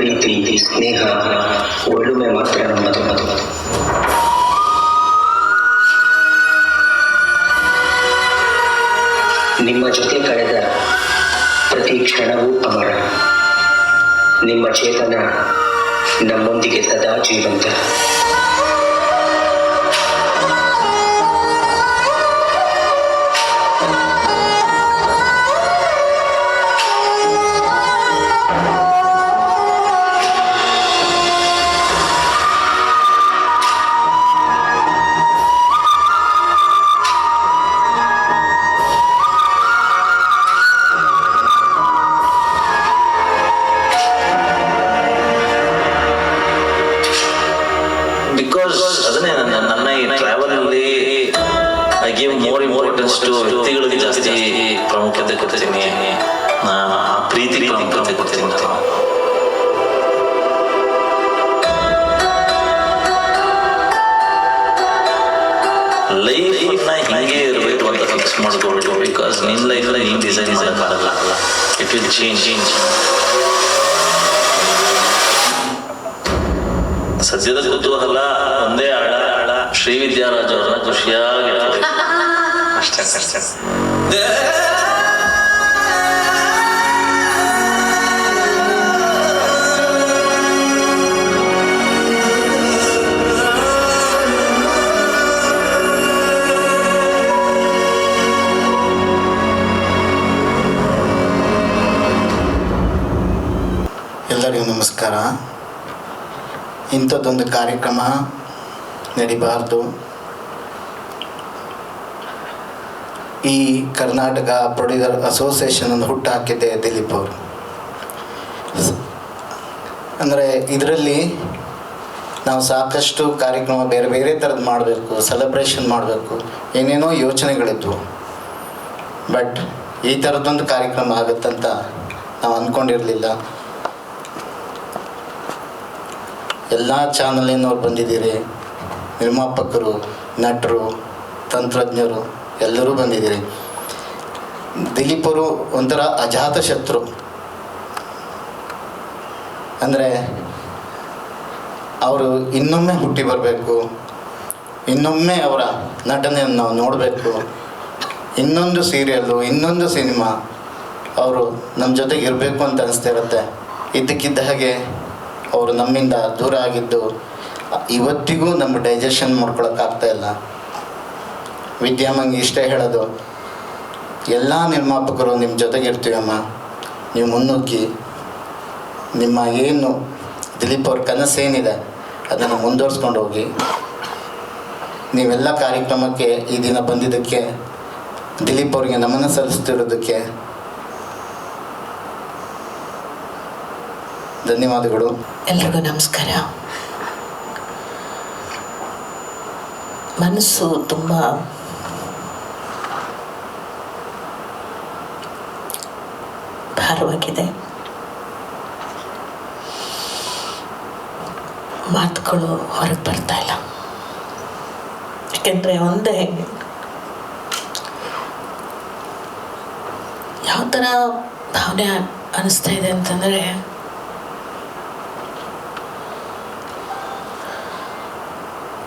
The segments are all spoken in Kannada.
ಪ್ರೀತಿ, ಸ್ನೇಹ, ಒಳ್ಳುಮೆ ಮಾತ್ರ ನಮ್ಮದು. ನಿಮ್ಮ ಜೊತೆ ಕಳೆದ ಪ್ರತಿ ಕ್ಷಣವೂ ಅಮರ. ನಿಮ್ಮ ಚೇತನ ನಮ್ಮೊಂದಿಗೆ ಸದಾ ಜೀವಂತ. ಅದನ್ನೇ ನನ್ನ ಈ ಟ್ರಾವೆಲ್ ಅಲ್ಲಿ I give more importance to ವ್ಯಕ್ತಿಗಳಿಗೆ ಜಾಸ್ತಿ ಪ್ರಾಮುಖ್ಯತೆ ಕೊಡ್ತೀನಿ. ಆ ಪ್ರೀತಿ ಪ್ರಾಮುಖ್ಯತೆ ಕೊಡ್ತೀನಿ. ಲೈಫ್ನ ಹಿಂಗೆ ಇರಬೇಕು ಅಂತ ಫಿಕ್ಸ್ ಮಾಡ್ಕೊಳ್ಬೇಕು. ಬಿಕಾಸ್ ನಿನ್ನ ಲೈಫಲ್ಲಿ ನೀನು ಡಿಸೈನ್ ಮಾಡೋಕ್ಕಾಗಲ್ಲ. It will change. ಸದ್ಯದ ಕುತೂಹಲ ಒಂದೇ ಆಳ ಶ್ರೀ ವಿದ್ಯಾರಾಜ್ ಅವರ ಖುಷಿಯಾಗಿ ಅಷ್ಟೇ. ಎಲ್ಲರಿಗೂ ನಮಸ್ಕಾರ. ಇಂಥದ್ದೊಂದು ಕಾರ್ಯಕ್ರಮ ನಡಿಬಾರ್ದು. ಈ ಕರ್ನಾಟಕ ಪ್ರೊಡ್ಯೂಸರ್ ಅಸೋಸಿಯೇಷನನ್ನು ಹುಟ್ಟುಹಾಕಿದ್ದೆ ದಿಲೀಪ್ ಅವರು. ಅಂದರೆ ಇದರಲ್ಲಿ ನಾವು ಸಾಕಷ್ಟು ಕಾರ್ಯಕ್ರಮ ಬೇರೆ ಬೇರೆ ಥರದ್ದು ಮಾಡಬೇಕು, ಸೆಲೆಬ್ರೇಷನ್ ಮಾಡಬೇಕು, ಏನೇನೋ ಯೋಚನೆಗಳಿದ್ವು. ಬಟ್ ಈ ಥರದ್ದೊಂದು ಕಾರ್ಯಕ್ರಮ ಆಗುತ್ತಂತ ನಾವು ಅಂದ್ಕೊಂಡಿರಲಿಲ್ಲ. ಎಲ್ಲ ಚಾನಲಿನವ್ರು ಬಂದಿದ್ದೀರಿ, ನಿರ್ಮಾಪಕರು, ನಟರು, ತಂತ್ರಜ್ಞರು ಎಲ್ಲರೂ ಬಂದಿದ್ದೀರಿ. ದಿಲೀಪ್ ಅವರು ಒಂಥರ ಅಜಾತ ಶತ್ರು. ಅಂದರೆ ಅವರು ಇನ್ನೊಮ್ಮೆ ಹುಟ್ಟಿ ಬರಬೇಕು, ಇನ್ನೊಮ್ಮೆ ಅವರ ನಟನೆಯನ್ನು ನಾವು ನೋಡಬೇಕು, ಇನ್ನೊಂದು ಸೀರಿಯಲ್ಲು, ಇನ್ನೊಂದು ಸಿನಿಮಾ ಅವರು ನಮ್ಮ ಜೊತೆಗೆ ಇರಬೇಕು ಅಂತ ಅನಿಸ್ತಿರುತ್ತೆ. ಇದ್ದಕ್ಕಿದ್ದ ಹಾಗೆ ಅವರು ನಮ್ಮಿಂದ ದೂರ ಆಗಿದ್ದು ಇವತ್ತಿಗೂ ನಮ್ಗೆ ಡೈಜೆಷನ್ ಮಾಡ್ಕೊಳಕ್ಕಾಗ್ತಾಯಿಲ್ಲ. ವಿದ್ಯಾಮಂಗೆ ಇಷ್ಟೇ ಹೇಳೋದು, ಎಲ್ಲ ನಿರ್ಮಾಪಕರು ನಿಮ್ಮ ಜೊತೆಗೆ ಇರ್ತೀವಮ್ಮ, ನೀವು ಮುನ್ನುಗ್ಗಿ ನಿಮ್ಮ ಏನು ದಿಲೀಪ್ ಅವ್ರ ಕನಸೇನಿದೆ ಅದನ್ನು ಮುಂದುವರ್ಸ್ಕೊಂಡು ಹೋಗಿ. ನೀವೆಲ್ಲ ಕಾರ್ಯಕ್ರಮಕ್ಕೆ ಈ ದಿನ ಬಂದಿದ್ದಕ್ಕೆ, ದಿಲೀಪ್ ಅವ್ರಿಗೆ ನಮನ ಸಲ್ಲಿಸ್ತಿರೋದಕ್ಕೆ ಧನ್ಯವಾದಗಳು. ಎಲ್ರಿಗೂ ನಮಸ್ಕಾರ. ಮನಸ್ಸು ತುಂಬ ಭಾರವಾಗಿದೆ. ಮಾತುಗಳು ಹೊರಗೆ ಬರ್ತಾ ಇಲ್ಲ. ಯಾಕೆಂದರೆ ಒಂದೇ ಯಾವ ಥರ ಭಾವನೆ ಅನ್ನಿಸ್ತಾ ಇದೆ ಅಂತಂದರೆ,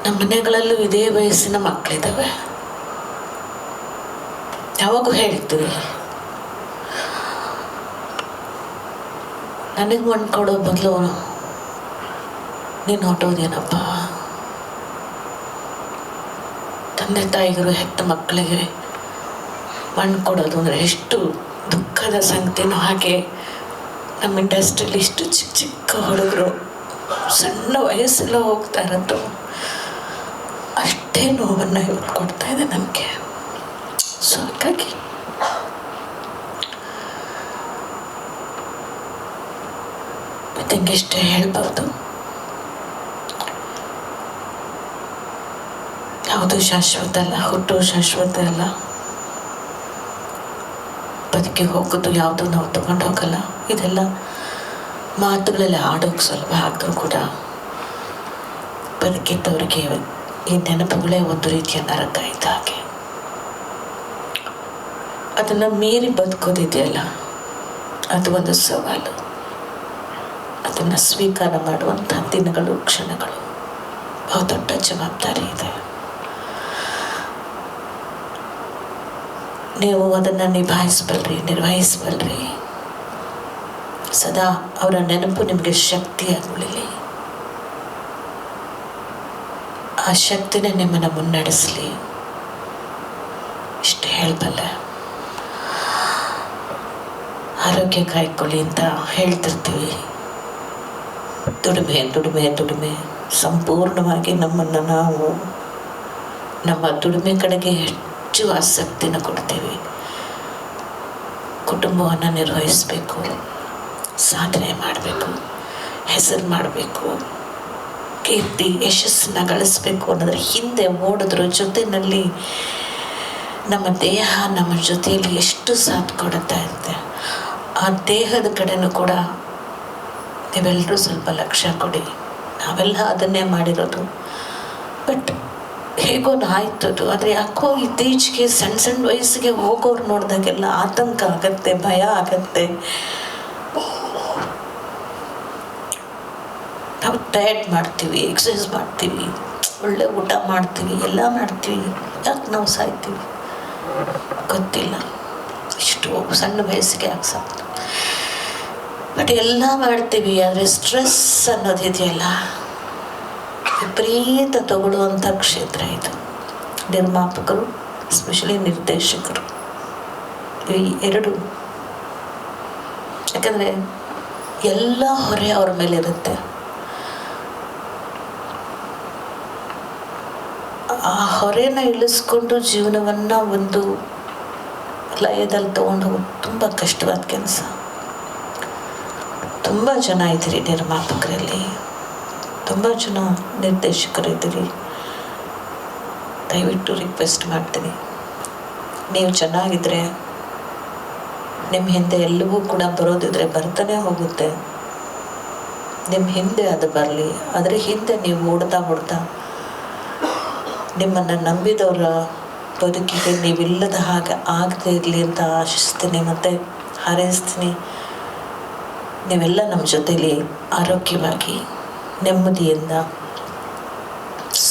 ನಮ್ಮ ಮನೆಗಳಲ್ಲೂ ಇದೇ ವಯಸ್ಸಿನ ಮಕ್ಕಳಿದ್ದಾವೆ. ಯಾವಾಗೂ ಹೇಳ್ತೀವಿ, ನನಗೆ ಮಣ್ಣು ಕೊಡೋ ಬದಲು ನೀನು ಹೊಟ್ಟೋದೇನಪ್ಪ. ತಂದೆ ತಾಯಿಗರು ಹೆತ್ತ ಮಕ್ಕಳಿಗೆ ಮಣ್ಣು ಕೊಡೋದು ಅಂದರೆ ಎಷ್ಟು ದುಃಖದ ಸಂಗತಿನೋ, ಹಾಗೆ ನಮ್ಮ ಇಂಡಸ್ಟ್ರಿಯಲ್ಲಿ ಇಷ್ಟು ಚಿಕ್ಕ ಚಿಕ್ಕ ಹುಡುಗರು ಸಣ್ಣ ವಯಸ್ಸೆಲ್ಲ ಹೋಗ್ತಾ ಇರೋದು ಅಷ್ಟೇ ನೋವನ್ನು ಇವತ್ತು ಕೊಡ್ತಾ ಇದೆ ನಮಗೆ. ಸೊ ಹಾಗಾಗಿ ಇಷ್ಟೇ ಹೇಳ್ಬಾರ್ದು. ಯಾವುದು ಶಾಶ್ವತ ಅಲ್ಲ, ಹುಟ್ಟು ಶಾಶ್ವತ ಅಲ್ಲ, ಬದುಕಿ ಹೋಗೋದು ಯಾವುದು ನಾವು ತಗೊಂಡು ಹೋಗಲ್ಲ. ಇದೆಲ್ಲ ಮಾತುಗಳಲ್ಲಿ ಆಡೋಕ್ಕೆ ಸ್ವಲ್ಪ ಆದರೂ ಕೂಡ ಬದುಕಿದ್ದವ್ರಿಗೆ ಈ ನೆನಪುಗಳೇ ಒಂದು ರೀತಿಯ ನರಕ ಇದ್ದ ಹಾಗೆ. ಅದನ್ನು ಮೀರಿ ಬದುಕೋದಿದೆಯಲ್ಲ, ಅದು ಒಂದು ಸವಾಲು. ಅದನ್ನು ಸ್ವೀಕಾರ ಮಾಡುವಂಥ ದಿನಗಳು, ಕ್ಷಣಗಳು. ಬಹುದೊಡ್ಡ ಜವಾಬ್ದಾರಿ ಇದೆ. ನೀವು ಅದನ್ನು ನಿರ್ವಹಿಸಬಲ್ರಿ. ಸದಾ ಅವರ ನೆನಪು ನಿಮಗೆ ಶಕ್ತಿಯಾಗಿ ಉಳಿಲಿ. ಆ ಶಕ್ತಿನೇ ನಿಮ್ಮನ್ನು ಮುನ್ನಡೆಸಲಿ. ಇಷ್ಟು ಹೇಳಬಲ್ಲೆ. ಆರೋಗ್ಯ ಕಾಯ್ಕೊಳ್ಳಿ ಅಂತ ಹೇಳ್ತಿರ್ತೀವಿ. ದುಡಿಮೆ ಸಂಪೂರ್ಣವಾಗಿ ನಮ್ಮನ್ನು ನಾವು ನಮ್ಮ ದುಡಿಮೆ ಕಡೆಗೆ ಹೆಚ್ಚು ಆಸಕ್ತಿನ ಕೊಡ್ತೀವಿ. ಕುಟುಂಬವನ್ನು ನಿರ್ವಹಿಸಬೇಕು, ಸಾಧನೆ ಮಾಡಬೇಕು, ಹೆಸರು ಮಾಡಬೇಕು, ಕೀರ್ತಿ ಯಶಸ್ಸನ್ನು ಗಳಿಸ್ಬೇಕು ಅನ್ನೋದ್ರ ಹಿಂದೆ ಓಡೋದ್ರ ಜೊತೆಯಲ್ಲಿ ನಮ್ಮ ದೇಹ ನಮ್ಮ ಜೊತೆಯಲ್ಲಿ ಎಷ್ಟು ಸಾಥ್ ಕೊಡುತ್ತಾ ಇರುತ್ತೆ. ಆ ದೇಹದ ಕಡೆನೂ ಕೂಡ ನೀವೆಲ್ಲರೂ ಸ್ವಲ್ಪ ಲಕ್ಷ್ಯ ಕೊಡಿ. ನಾವೆಲ್ಲ ಅದನ್ನೇ ಮಾಡಿರೋದು. ಬಟ್ ಹೇಗೋ ಆಯ್ತದು. ಆದರೆ ಯಾಕೋ ಇತ್ತೀಚೆಗೆ ಸಣ್ಣ ವಯಸ್ಸಿಗೆ ಹೋಗೋರು ನೋಡಿದಾಗೆಲ್ಲ ಆತಂಕ ಆಗತ್ತೆ, ಭಯ ಆಗತ್ತೆ. ನಾವು ಡಯಟ್ ಮಾಡ್ತೀವಿ, ಎಕ್ಸಸೈಸ್ ಮಾಡ್ತೀವಿ, ಒಳ್ಳೆ ಊಟ ಮಾಡ್ತೀವಿ, ಎಲ್ಲ ಮಾಡ್ತೀವಿ. ಯಾಕೆ ನಾವು ಸಾಯ್ತೀವಿ ಗೊತ್ತಿಲ್ಲ. ಇಷ್ಟು ಸಣ್ಣ ವಯಸ್ಸಿಗೆ ಯಾಕೆ ಸಾಕ್ತೀವಿ. ಬಟ್ ಎಲ್ಲ ಮಾಡ್ತೀವಿ. ಆದರೆ ಸ್ಟ್ರೆಸ್ ಅನ್ನೋದಿದೆಯಲ್ಲ, ವಿಪರೀತ ತಗೊಳ್ಳುವಂಥ ಕ್ಷೇತ್ರ ಇದು. ನಿರ್ಮಾಪಕರು, ಎಸ್ಪೆಷಲಿ ನಿರ್ದೇಶಕರು, ಈ ಎರಡು. ಯಾಕಂದರೆ ಎಲ್ಲ ಹೊರೆ ಅವ್ರ ಮೇಲೆ ಇರುತ್ತೆ. ಆ ಹೊರೆನ ಇಳಿಸ್ಕೊಂಡು ಜೀವನವನ್ನು ಒಂದು ಲಯದಲ್ಲಿ ತೊಗೊಂಡು ಹೋಗೋದು ತುಂಬ ಕಷ್ಟವಾದ ಕೆಲಸ. ತುಂಬ ಜನ ಇದ್ದೀರಿ ನಿರ್ಮಾಪಕರಲ್ಲಿ, ತುಂಬ ಜನ ನಿರ್ದೇಶಕರಿದ್ದೀರಿ. ದಯವಿಟ್ಟು ರಿಕ್ವೆಸ್ಟ್ ಮಾಡ್ತೀನಿ, ನೀವು ಚೆನ್ನಾಗಿದ್ದರೆ ನಿಮ್ಮ ಹಿಂದೆ ಎಲ್ಲವೂ ಕೂಡ ಬರೋದಿದ್ರೆ ಬರ್ತಾನೆ ಹೋಗುತ್ತೆ. ನಿಮ್ಮ ಹಿಂದೆ ಅದು ಬರಲಿ. ಅದರ ಹಿಂದೆ ನೀವು ಓಡ್ತಾ ನಿಮ್ಮನ್ನು ನಂಬಿದವರ ಬದುಕಿಗೆ ನೀವಿಲ್ಲದ ಹಾಗೆ ಆಗದೆ ಇರಲಿ ಅಂತ ಆಶಿಸ್ತೀನಿ ಮತ್ತು ಹಾರೈಸ್ತೀನಿ. ನೀವೆಲ್ಲ ನಮ್ಮ ಜೊತೆಲಿ ಆರೋಗ್ಯವಾಗಿ, ನೆಮ್ಮದಿಯಿಂದ,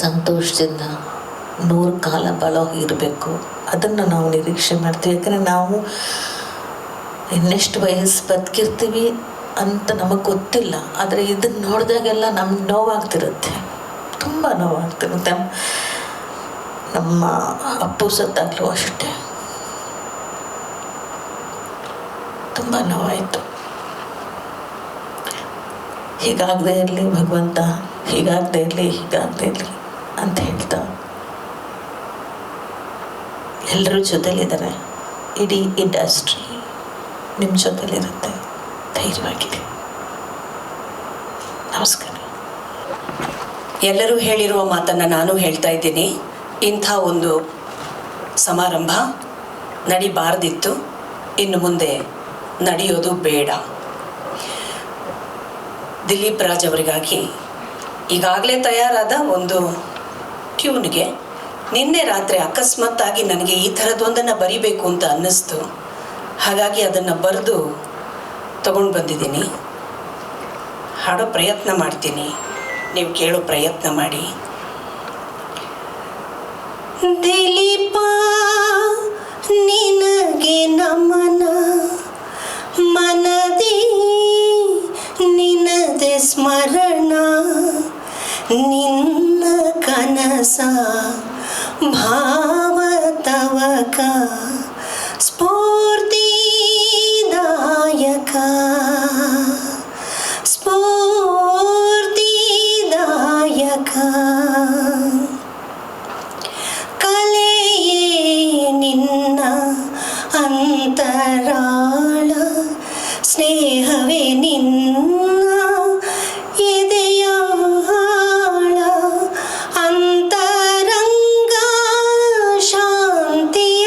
ಸಂತೋಷದಿಂದ 100 ಕಾಲ ಬಾಳೋ ಇರಬೇಕು. ಅದನ್ನು ನಾವು ನಿರೀಕ್ಷೆ ಮಾಡ್ತೀವಿ. ಯಾಕಂದರೆ ನಾವು ಇನ್ನೆಷ್ಟು ವಯಸ್ಸು ಬದುಕಿರ್ತೀವಿ ಅಂತ ನಮಗೆ ಗೊತ್ತಿಲ್ಲ. ಆದರೆ ಇದನ್ನು ನೋಡಿದಾಗೆಲ್ಲ ನಮ್ಗೆ ನೋವಾಗ್ತಿರುತ್ತೆ, ತುಂಬ ನೋವಾಗ್ತಿರುತ್ತೆ. ನಮ್ಮ ಅಪ್ಪು ಸತ್ತಾಗಲೂ ಅಷ್ಟೇ ತುಂಬ ನೋವಾಯಿತು. ಹೀಗಾಗದೇ ಇರಲಿ ಭಗವಂತ, ಹೀಗಾಗದೇ ಇರಲಿ ಅಂತ ಹೇಳ್ತಾ ಎಲ್ಲರೂ ಜೊತೆಲಿದ್ದಾರೆ. ಇಡೀ ಇಂಡಸ್ಟ್ರಿ ನಿಮ್ಮ ಜೊತೆಲಿರುತ್ತೆ. ಧೈರ್ಯವಾಗಿರಿ. ನಮಸ್ಕಾರ. ಎಲ್ಲರೂ ಹೇಳಿರುವ ಮಾತನ್ನು ನಾನು ಹೇಳ್ತಾ ಇದ್ದೀನಿ. ಇಂಥ ಒಂದು ಸಮಾರಂಭ ನಡಿಬಾರ್ದಿತ್ತು, ಇನ್ನು ಮುಂದೆ ನಡೆಯೋದು ಬೇಡ. ದಿಲೀಪ್ ರಾಜ್ ಅವರಿಗಾಗಿ ಈಗಾಗಲೇ ತಯಾರಾದ ಒಂದು ಟ್ಯೂನ್ಗೆ ನಿನ್ನೆ ರಾತ್ರಿ ಅಕಸ್ಮಾತ್ತಾಗಿ ನನಗೆ ಈ ಥರದ್ದೊಂದನ್ನು ಬರಿಬೇಕು ಅಂತ ಅನ್ನಿಸ್ತು. ಹಾಗಾಗಿ ಅದನ್ನು ಬರೆದು ತಗೊಂಡು ಬಂದಿದ್ದೀನಿ. ಹಾಡೋ ಪ್ರಯತ್ನ ಮಾಡ್ತೀನಿ, ನೀವು ಕೇಳೋ ಪ್ರಯತ್ನ ಮಾಡಿ. ದಿಲೀಪ ನಿನಗೆ ನಮನ, ಮನದಿ ನಿನದೆ ಸ್ಮರಣ, ನಿನ್ನ ಕನಸ ಭಾವತವಕ ಸ್ಫೂರ್ತಿದಾಯಕ, ಸ್ಫೂರ್ತಿದಾಯಕ. ಕಲೆಯೇ ನಿನ್ನ ಅಂತರಾಳ, ಸ್ನೇಹವೇ ನಿನ್ನ ಎದೆಯ ಆಳ, ಅಂತರಂಗ ಶಾಂತಿಯ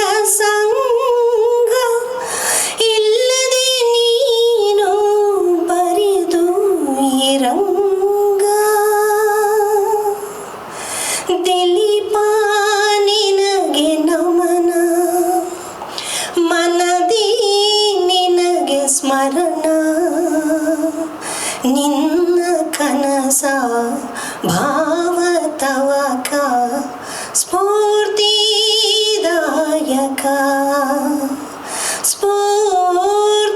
ನಿನ್ನ ಕನಸ ಭಾವ ತವಕ ಸ್ಫೂರ್ತಿದಾಯಕ ಸ್ಫೂರ್ತಿದಾಯಕ.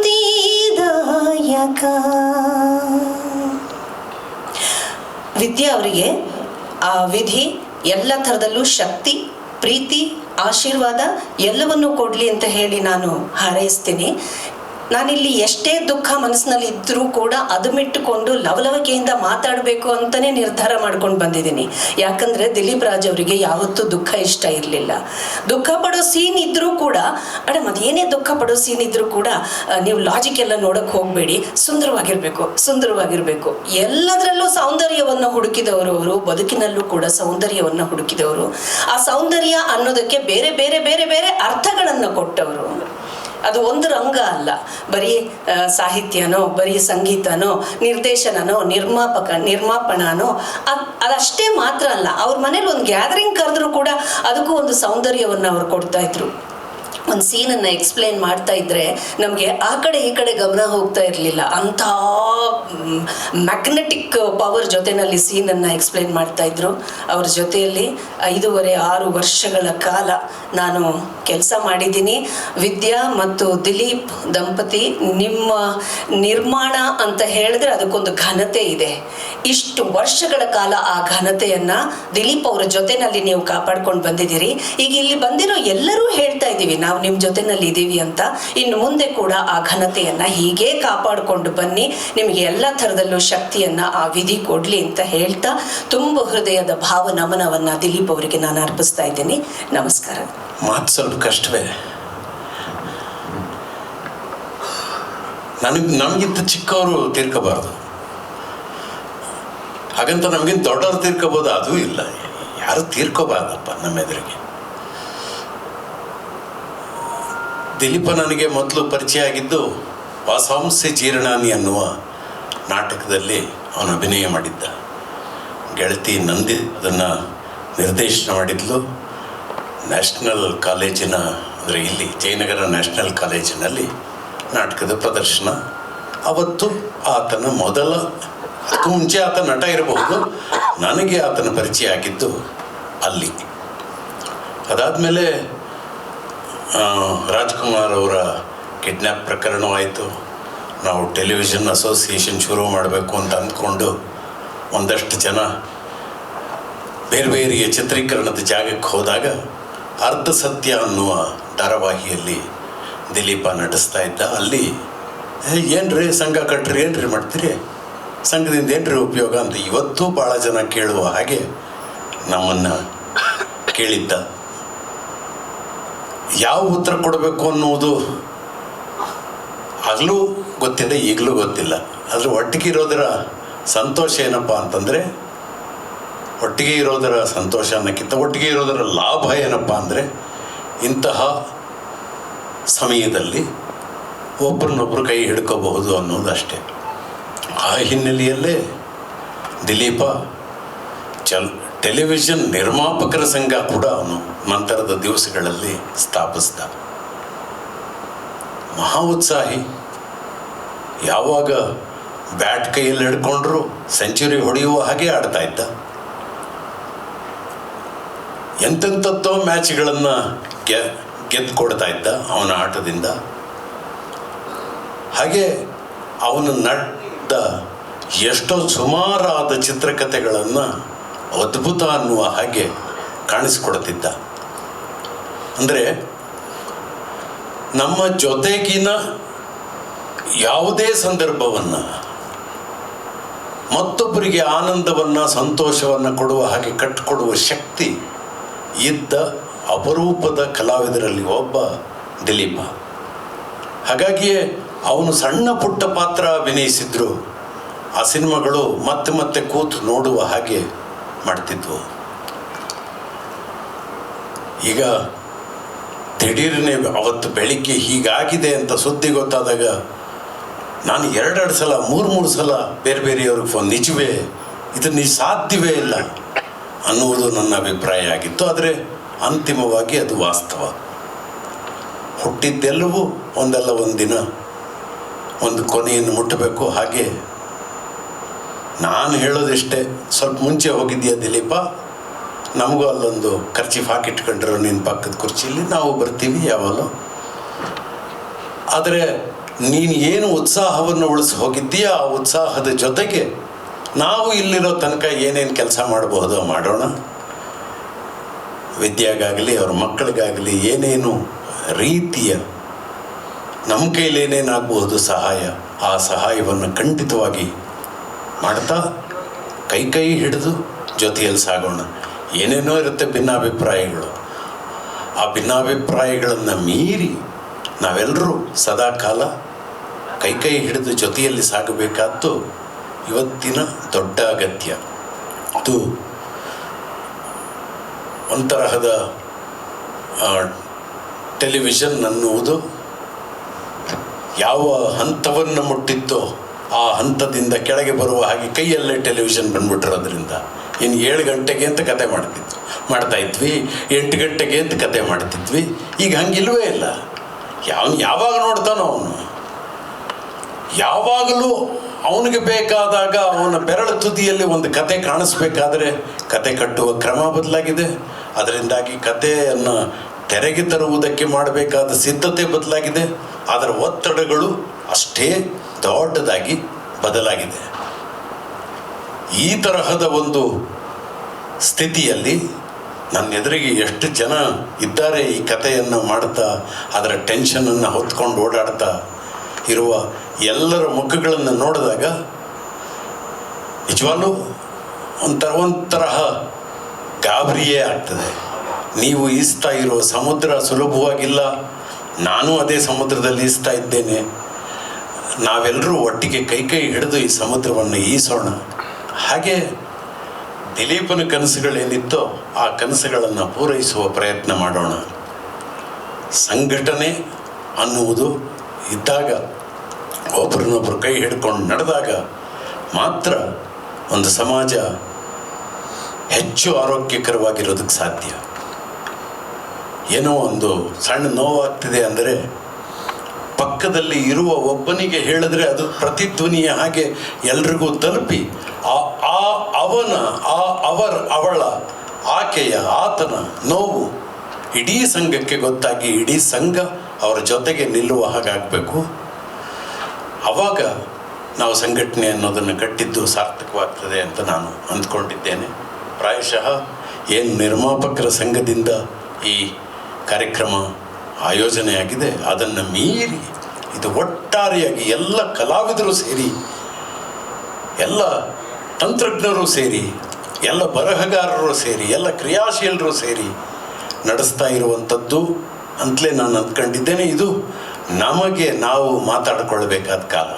ವಿದ್ಯಾ ಅವರಿಗೆ ಆ ವಿಧಿ ಎಲ್ಲ ಥರದಲ್ಲೂ ಶಕ್ತಿ, ಪ್ರೀತಿ, ಆಶೀರ್ವಾದ ಎಲ್ಲವನ್ನೂ ಕೊಡಲಿ ಅಂತ ಹೇಳಿ ನಾನು ಹಾರೈಸ್ತೀನಿ. ನಾನಿಲ್ಲಿ ಎಷ್ಟೇ ದುಃಖ ಮನಸ್ಸಿನಲ್ಲಿ ಇದ್ದರೂ ಕೂಡ ಅದು ಮಿಟ್ಟುಕೊಂಡು ಲವಲವಿಕೆಯಿಂದ ಮಾತಾಡಬೇಕು ಅಂತಲೇ ನಿರ್ಧಾರ ಮಾಡ್ಕೊಂಡು ಬಂದಿದ್ದೀನಿ. ಯಾಕಂದರೆ ದಿಲೀಪ್ ರಾಜ್ ಅವರಿಗೆ ಯಾವತ್ತೂ ದುಃಖ ಇಷ್ಟ ಇರಲಿಲ್ಲ. ದುಃಖ ಪಡೋ ಸೀನ್ ಇದ್ದರೂ ಕೂಡ ಮೇಡಮ್ ಅದು ಏನೇ ದುಃಖ ಪಡೋ ಸೀನ್ ಇದ್ದರೂ ಕೂಡ ನೀವು ಲಾಜಿಕ್ ಎಲ್ಲ ನೋಡೋಕ್ಕೆ ಹೋಗಬೇಡಿ, ಸುಂದರವಾಗಿರಬೇಕು. ಎಲ್ಲದರಲ್ಲೂ ಸೌಂದರ್ಯವನ್ನು ಹುಡುಕಿದವರು ಅವರು, ಬದುಕಿನಲ್ಲೂ ಕೂಡ ಸೌಂದರ್ಯವನ್ನು ಹುಡುಕಿದವರು. ಆ ಸೌಂದರ್ಯ ಅನ್ನೋದಕ್ಕೆ ಬೇರೆ ಬೇರೆ ಬೇರೆ ಬೇರೆ ಅರ್ಥಗಳನ್ನು ಕೊಟ್ಟವರು. ಅದು ಒಂದು ರಂಗ ಅಲ್ಲ, ಬರೀ ಸಾಹಿತ್ಯನೋ, ಬರೀ ಸಂಗೀತನೋ, ನಿರ್ದೇಶನನೋ, ನಿರ್ಮಾಪಣನೋ ಅದಷ್ಟೇ ಮಾತ್ರ ಅಲ್ಲ. ಅವ್ರ ಮನೇಲಿ ಒಂದು ಗ್ಯಾದರಿಂಗ್ ಕರೆದ್ರೂ ಕೂಡ ಅದಕ್ಕೂ ಒಂದು ಸೌಂದರ್ಯವನ್ನು ಅವ್ರು ಕೊಡ್ತಾ ಇದ್ರು. ಒಂದು ಸೀನನ್ನು ಎಕ್ಸ್ಪ್ಲೇನ್ ಮಾಡ್ತಾ ಇದ್ರೆ ನಮಗೆ ಆ ಕಡೆ ಈ ಕಡೆ ಗಮನ ಹೋಗ್ತಾ ಇರಲಿಲ್ಲ. ಅಂಥ ಮ್ಯಾಗ್ನೆಟಿಕ್ ಪವರ್ ಜೊತೆಯಲ್ಲಿ ಸೀನನ್ನು ಎಕ್ಸ್ಪ್ಲೇನ್ ಮಾಡ್ತಾ ಇದ್ರು. ಅವ್ರ ಜೊತೆಯಲ್ಲಿ 5.5-6 ವರ್ಷಗಳ ಕಾಲ ನಾನು ಕೆಲಸ ಮಾಡಿದ್ದೀನಿ. ವಿದ್ಯಾ ಮತ್ತು ದಿಲೀಪ್ ದಂಪತಿ ನಿಮ್ಮ ನಿರ್ಮಾಣ ಅಂತ ಹೇಳಿದ್ರೆ ಅದಕ್ಕೊಂದು ಘನತೆ ಇದೆ. ಇಷ್ಟು ವರ್ಷಗಳ ಕಾಲ ಆ ಘನತೆಯನ್ನು ದಿಲೀಪ್ ಅವರ ಜೊತೆಯಲ್ಲಿ ನೀವು ಕಾಪಾಡ್ಕೊಂಡು ಬಂದಿದ್ದೀರಿ. ಈಗ ಇಲ್ಲಿ ಬಂದಿರೋ ಎಲ್ಲರೂ ಹೇಳ್ತಾ ಇದ್ದೀವಿ ನಾವು ನಿಮ್ಮ ಜೊತೆನಲ್ಲಿ ಇದ್ದೀವಿ ಅಂತ. ಇನ್ನು ಮುಂದೆ ಕೂಡ ಆ ಘನತೆಯನ್ನು ಹೀಗೇ ಕಾಪಾಡಿಕೊಂಡು ಬನ್ನಿ. ನಿಮಗೆ ಎಲ್ಲ ಥರದಲ್ಲೂ ಶಕ್ತಿಯನ್ನು ಆ ವಿಧಿ ಕೊಡಲಿ ಅಂತ ಹೇಳ್ತಾ ತುಂಬ ಹೃದಯದ ಭಾವ ನಮನವನ್ನು ದಿಲೀಪ್ ಅವರಿಗೆ ನಾನು ಅರ್ಪಿಸ್ತಾ ಇದ್ದೀನಿ. ನಮಸ್ಕಾರ. ಮಾತು ಸ್ವಲ್ಪ ಕಷ್ಟವೇ. ನಮಗಿಂತ ಚಿಕ್ಕವರು ತೀರ್ಕೋಬಾರ್ದು, ಹಾಗಂತ ನಮಗಿಂತ ದೊಡ್ಡವ್ರು ತೀರ್ಕೋಬೋದು, ಅದೂ ಇಲ್ಲ. ಯಾರು ತೀರ್ಕೋಬಾರ್ದಪ್ಪ ನಮ್ಮ ಎದುರಿಗೆ. ದಿಲೀಪ ನನಗೆ ಮೊದಲು ಪರಿಚಯ ಆಗಿದ್ದು ವಾಸಾಂಸ್ಯ ಜೀರ್ಣಾನಿ ಅನ್ನುವ ನಾಟಕದಲ್ಲಿ ಅವನು ಅಭಿನಯ ಮಾಡಿದ್ದ. ಗೆಳತಿ ನಂದಿ ಅದನ್ನು ನಿರ್ದೇಶನ ಮಾಡಿದ್ಲು. ನ್ಯಾಷನಲ್ ಕಾಲೇಜಿನ ಅಂದರೆ ಇಲ್ಲಿ ಜಯನಗರ ನ್ಯಾಷನಲ್ ಕಾಲೇಜಿನಲ್ಲಿ ನಾಟಕದ ಪ್ರದರ್ಶನ. ಅವತ್ತು ಆತನ ಅದಕ್ಕೂ ಮುಂಚೆ ಆತ ನಟ ಇರಬಹುದು, ನನಗೆ ಆತನ ಪರಿಚಯ ಆಗಿದ್ದು ಅಲ್ಲಿ. ಅದಾದಮೇಲೆ ರಾಜ್ಕುಮಾರ್ ಅವರ ಕಿಡ್ನ್ಯಾಪ್ ಪ್ರಕರಣವಾಯಿತು. ನಾವು ಟೆಲಿವಿಷನ್ ಅಸೋಸಿಯೇಷನ್ ಶುರು ಮಾಡಬೇಕು ಅಂತ ಅಂದ್ಕೊಂಡು ಒಂದಷ್ಟು ಜನ ಬೇರೆ ಬೇರೆಯ ಚಿತ್ರೀಕರಣದ ಜಾಗಕ್ಕೆ ಹೋದಾಗ ಅರ್ಧ ಸತ್ಯ ಅನ್ನುವ ಧಾರಾವಾಹಿಯಲ್ಲಿ ದಿಲೀಪ ನಟಿಸ್ತಾ ಇದ್ದ. ಅಲ್ಲಿ ಏನ್ರಿ ಸಂಘ ಕಟ್ರಿ, ಏನ್ರಿ ಮಾಡ್ತೀರಿ, ಸಂಘದಿಂದ ಏನ್ರಿ ಉಪಯೋಗ ಅಂತ ಇವತ್ತೂ ಭಾಳ ಜನ ಕೇಳುವ ಹಾಗೆ ನಮ್ಮನ್ನು ಕೇಳಿದ್ದ. ಯಾವ ಉತ್ತರ ಕೊಡಬೇಕು ಅನ್ನುವುದು ಆಗಲೂ ಗೊತ್ತಿದೆ, ಈಗಲೂ ಗೊತ್ತಿಲ್ಲ. ಆದರೆ ಒಟ್ಟಿಗೆ ಇರೋದರ ಸಂತೋಷ ಏನಪ್ಪ ಅಂತಂದರೆ, ಒಟ್ಟಿಗೆ ಇರೋದರ ಸಂತೋಷ ಅನ್ನೋಕ್ಕಿಂತ ಒಟ್ಟಿಗೆ ಇರೋದರ ಲಾಭ ಏನಪ್ಪ ಅಂದರೆ, ಇಂತಹ ಸಮಯದಲ್ಲಿ ಒಬ್ಬರನ್ನೊಬ್ಬರು ಕೈ ಹಿಡ್ಕೋಬಹುದು ಅನ್ನೋದಷ್ಟೇ. ಆ ಹಿನ್ನೆಲೆಯಲ್ಲೇ ದಿಲೀಪ ಟೆಲಿವಿಷನ್ ನಿರ್ಮಾಪಕರ ಸಂಘ ಕೂಡ ಅವನು ನಂತರದ ದಿವಸಗಳಲ್ಲಿ ಸ್ಥಾಪಿಸಿದ. ಮಹಾ ಉತ್ಸಾಹಿ. ಯಾವಾಗ ಬ್ಯಾಟ್ ಕೈಯಲ್ಲಿ ಹಿಡ್ಕೊಂಡ್ರು ಸೆಂಚುರಿ ಹೊಡೆಯುವ ಹಾಗೆ ಆಡ್ತಾ ಇದ್ದ. ಎಂತೆಂಥದ್ದೋ ಮ್ಯಾಚ್ಗಳನ್ನು ಗೆದ್ದು ಕೊಡ್ತಾ ಇದ್ದ ಅವನ ಆಟದಿಂದ. ಹಾಗೆ ಅವನು ನಡೆದ ಎಷ್ಟೋ ಸುಮಾರಾದ ಚಿತ್ರಕಥೆಗಳನ್ನು ಅದ್ಭುತ ಅನ್ನುವ ಹಾಗೆ ಕಾಣಿಸ್ಕೊಡ್ತಿದ್ದ. ಅಂದರೆ ನಮ್ಮ ಜೊತೆಗಿನ ಯಾವುದೇ ಸಂದರ್ಭವನ್ನು ಮತ್ತೊಬ್ಬರಿಗೆ ಆನಂದವನ್ನು, ಸಂತೋಷವನ್ನು ಕೊಡುವ ಹಾಗೆ ಕಟ್ಟಿಕೊಡುವ ಶಕ್ತಿ ಇದ್ದ ಅಪರೂಪದ ಕಲಾವಿದರಲ್ಲಿ ಒಬ್ಬ ದಿಲೀಪ. ಹಾಗಾಗಿಯೇ ಅವನು ಸಣ್ಣ ಪುಟ್ಟ ಪಾತ್ರ ಅಭಿನಯಿಸಿದ್ರು ಆ ಸಿನಿಮಾಗಳು ಮತ್ತೆ ಮತ್ತೆ ಕೂತು ನೋಡುವ ಹಾಗೆ ಮಾಡ್ತಿದ್ವು. ಈಗ ದಿಢೀರನೆ ಅವತ್ತು ಬೆಳಿಗ್ಗೆ ಹೀಗಾಗಿದೆ ಅಂತ ಸುದ್ದಿ ಗೊತ್ತಾದಾಗ ನಾನು 2 ಸಲ 3 ಸಲ ಬೇರೆ ಬೇರೆಯವ್ರಿಗೆ ಫೋನ್, ನಿಜವೇ ಇದು ಸಾಧ್ಯವೇ ಇಲ್ಲ ಅನ್ನುವುದು ನನ್ನ ಅಭಿಪ್ರಾಯ ಆಗಿತ್ತು. ಆದರೆ ಅಂತಿಮವಾಗಿ ಅದು ವಾಸ್ತವ. ಹುಟ್ಟಿದ್ದೆಲ್ಲವೂ ಒಂದಲ್ಲ ಒಂದಿನ ಒಂದು ಕೊನೆಯನ್ನು ಮುಟ್ಟಬೇಕು. ಹಾಗೆ ನಾನು ಹೇಳೋದಿಷ್ಟೇ, ಸ್ವಲ್ಪ ಮುಂಚೆ ಹೋಗಿದ್ದೀಯ ದಿಲೀಪ, ನಮಗೂ ಅಲ್ಲೊಂದು ಖರ್ಚೀಫ್ ಹಾಕಿಟ್ಕೊಂಡ್ರು ನಿನ್ನ ಪಕ್ಕದ ಕುರ್ಚಿಯಲ್ಲಿ, ನಾವು ಬರ್ತೀವಿ ಯಾವಾಗಲೂ. ಆದರೆ ನೀನು ಏನು ಉತ್ಸಾಹವನ್ನು ಉಳಿಸಿ ಹೋಗಿದ್ದೀಯ, ಆ ಉತ್ಸಾಹದ ಜೊತೆಗೆ ನಾವು ಇಲ್ಲಿರೋ ತನಕ ಏನೇನು ಕೆಲಸ ಮಾಡಬಹುದೋ ಮಾಡೋಣ. ವಿದ್ಯಾಗಾಗಲಿ ಅವ್ರ ಮಕ್ಕಳಿಗಾಗಲಿ ಏನೇನು ರೀತಿಯ ನಮ್ಮ ಕೈಲಿ ಏನೇನಾಗಬಹುದು ಸಹಾಯ, ಆ ಸಹಾಯವನ್ನು ಖಂಡಿತವಾಗಿ ಮಾಡ್ತಾ ಕೈ ಕೈ ಹಿಡಿದು ಜೊತೆಯಲ್ಲಿ ಸಾಗೋಣ. ಏನೇನೋ ಇರುತ್ತೆ ಭಿನ್ನಾಭಿಪ್ರಾಯಗಳು, ಆ ಭಿನ್ನಾಭಿಪ್ರಾಯಗಳನ್ನು ಮೀರಿ ನಾವೆಲ್ಲರೂ ಸದಾಕಾಲ ಕೈ ಕೈ ಹಿಡಿದು ಜೊತೆಯಲ್ಲಿ ಸಾಗಬೇಕಾದ್ದು ಇವತ್ತಿನ ದೊಡ್ಡ ಅಗತ್ಯ. ಅದು ಒಂತರಹದ ಟೆಲಿವಿಷನ್ ಅನ್ನುವುದು ಯಾವ ಹಂತವನ್ನು ಮುಟ್ಟಿತ್ತೋ ಆ ಹಂತದಿಂದ ಕೆಳಗೆ ಬರುವ ಹಾಗೆ ಕೈಯಲ್ಲೇ ಟೆಲಿವಿಷನ್ ಬಂದ್ಬಿಟ್ಟಿರೋದ್ರಿಂದ ಇನ್ನು 7 ಗಂಟೆಗೆ ಅಂತ ಕತೆ ಮಾಡ್ತಾಯಿದ್ವಿ, 8 ಗಂಟೆಗೆ ಅಂತ ಕತೆ ಮಾಡ್ತಿದ್ವಿ. ಈಗ ಹಂಗಿಲ್ವೇ ಇಲ್ಲ. ಯಾವಾಗ ನೋಡ್ತಾನೋ ಅವನು, ಯಾವಾಗಲೂ ಅವನಿಗೆ ಬೇಕಾದಾಗ ಅವನ ಬೆರಳು ತುದಿಯಲ್ಲಿ ಒಂದು ಕತೆ ಕಾಣಿಸ್ಬೇಕಾದ್ರೆ ಕತೆ ಕಟ್ಟುವ ಕ್ರಮ ಬದಲಾಗಿದೆ. ಅದರಿಂದಾಗಿ ಕಥೆಯನ್ನು ತೆರೆಗೆ ತರುವುದಕ್ಕೆ ಮಾಡಬೇಕಾದ ಸಿದ್ಧತೆ ಬದಲಾಗಿದೆ. ಅದರ ಒತ್ತಡಗಳು ಅಷ್ಟೇ ದೊಡ್ಡದಾಗಿ ಬದಲಾಗಿದೆ. ಈ ತರಹದ ಒಂದು ಸ್ಥಿತಿಯಲ್ಲಿ ನನ್ನ ಎದುರಿಗೆ ಎಷ್ಟು ಜನ ಇದ್ದಾರೆ ಈ ಕಥೆಯನ್ನು ಮಾಡ್ತಾ ಅದರ ಟೆನ್ಷನನ್ನು ಹೊತ್ಕೊಂಡು ಓಡಾಡ್ತಾ ಇರುವ ಎಲ್ಲರ ಮುಖಗಳನ್ನು ನೋಡಿದಾಗ ನಿಜವಾಗ್ಲೂ ಒಂಥರಹ ಗಾಬರಿಯೇ ಆಗ್ತದೆ. ನೀವು ಈಸ್ತಾ ಇರೋ ಸಮುದ್ರ ಸುಲಭವಾಗಿಲ್ಲ, ನಾನು ಅದೇ ಸಮುದ್ರದಲ್ಲಿ ಈಸ್ತಾ ಇದ್ದೇನೆ. ನಾವೆಲ್ಲರೂ ಒಟ್ಟಿಗೆ ಕೈ ಕೈ ಹಿಡಿದು ಈ ಸಮುದ್ರವನ್ನು ಈಸೋಣ. ಹಾಗೆ ದಿಲೀಪನ ಕನಸುಗಳೇನಿತ್ತೋ ಆ ಕನಸುಗಳನ್ನು ಪೂರೈಸುವ ಪ್ರಯತ್ನ ಮಾಡೋಣ. ಸಂಘಟನೆ ಅನ್ನುವುದು ಇದ್ದಾಗ, ಒಬ್ಬರನ್ನೊಬ್ಬರು ಕೈ ಹಿಡ್ಕೊಂಡು ನಡೆದಾಗ ಮಾತ್ರ ಒಂದು ಸಮಾಜ ಹೆಚ್ಚು ಆರೋಗ್ಯಕರವಾಗಿರೋದಕ್ಕೆ ಸಾಧ್ಯ. ಏನೋ ಒಂದು ಸಣ್ಣ ನೋವಾಗ್ತಿದೆ ಅಂದರೆ ಪಕ್ಕದಲ್ಲಿ ಇರುವ ಒಬ್ಬನಿಗೆ ಹೇಳಿದ್ರೆ ಅದು ಪ್ರತಿಧ್ವನಿಯ ಹಾಗೆ ಎಲ್ರಿಗೂ ತಲುಪಿ ಅವಳ ಆಕೆಯ ಆತನ ನೋವು ಇಡೀ ಸಂಘಕ್ಕೆ ಗೊತ್ತಾಗಿ ಇಡೀ ಸಂಘ ಅವರ ಜೊತೆಗೆ ನಿಲ್ಲುವ ಹಾಗಾಗಬೇಕು. ಆವಾಗ ನಾವು ಸಂಘಟನೆ ಅನ್ನೋದನ್ನು ಕಟ್ಟಿದ್ದು ಸಾರ್ಥಕವಾಗ್ತದೆ ಅಂತ ನಾನು ಅಂದ್ಕೊಂಡಿದ್ದೇನೆ. ಪ್ರಾಯಶಃ ಏನು ನಿರ್ಮಾಪಕರ ಸಂಘದಿಂದ ಈ ಕಾರ್ಯಕ್ರಮ ಆಯೋಜನೆಯಾಗಿದೆ ಅದನ್ನು ಮೀರಿ ಇದು ಒಟ್ಟಾರೆಯಾಗಿ ಎಲ್ಲ ಕಲಾವಿದರು ಸೇರಿ, ಎಲ್ಲ ತಂತ್ರಜ್ಞರು ಸೇರಿ, ಎಲ್ಲ ಬರಹಗಾರರು ಸೇರಿ, ಎಲ್ಲ ಕ್ರಿಯಾಶೀಲರು ಸೇರಿ ನಡೆಸ್ತಾ ಇರುವಂಥದ್ದು ಅಂತಲೇ ನಾನು ಅಂದ್ಕೊಂಡಿದ್ದೇನೆ. ಇದು ನಮಗೆ ನಾವು ಮಾತಾಡಿಕೊಳ್ಬೇಕಾದ ಕಾಲ.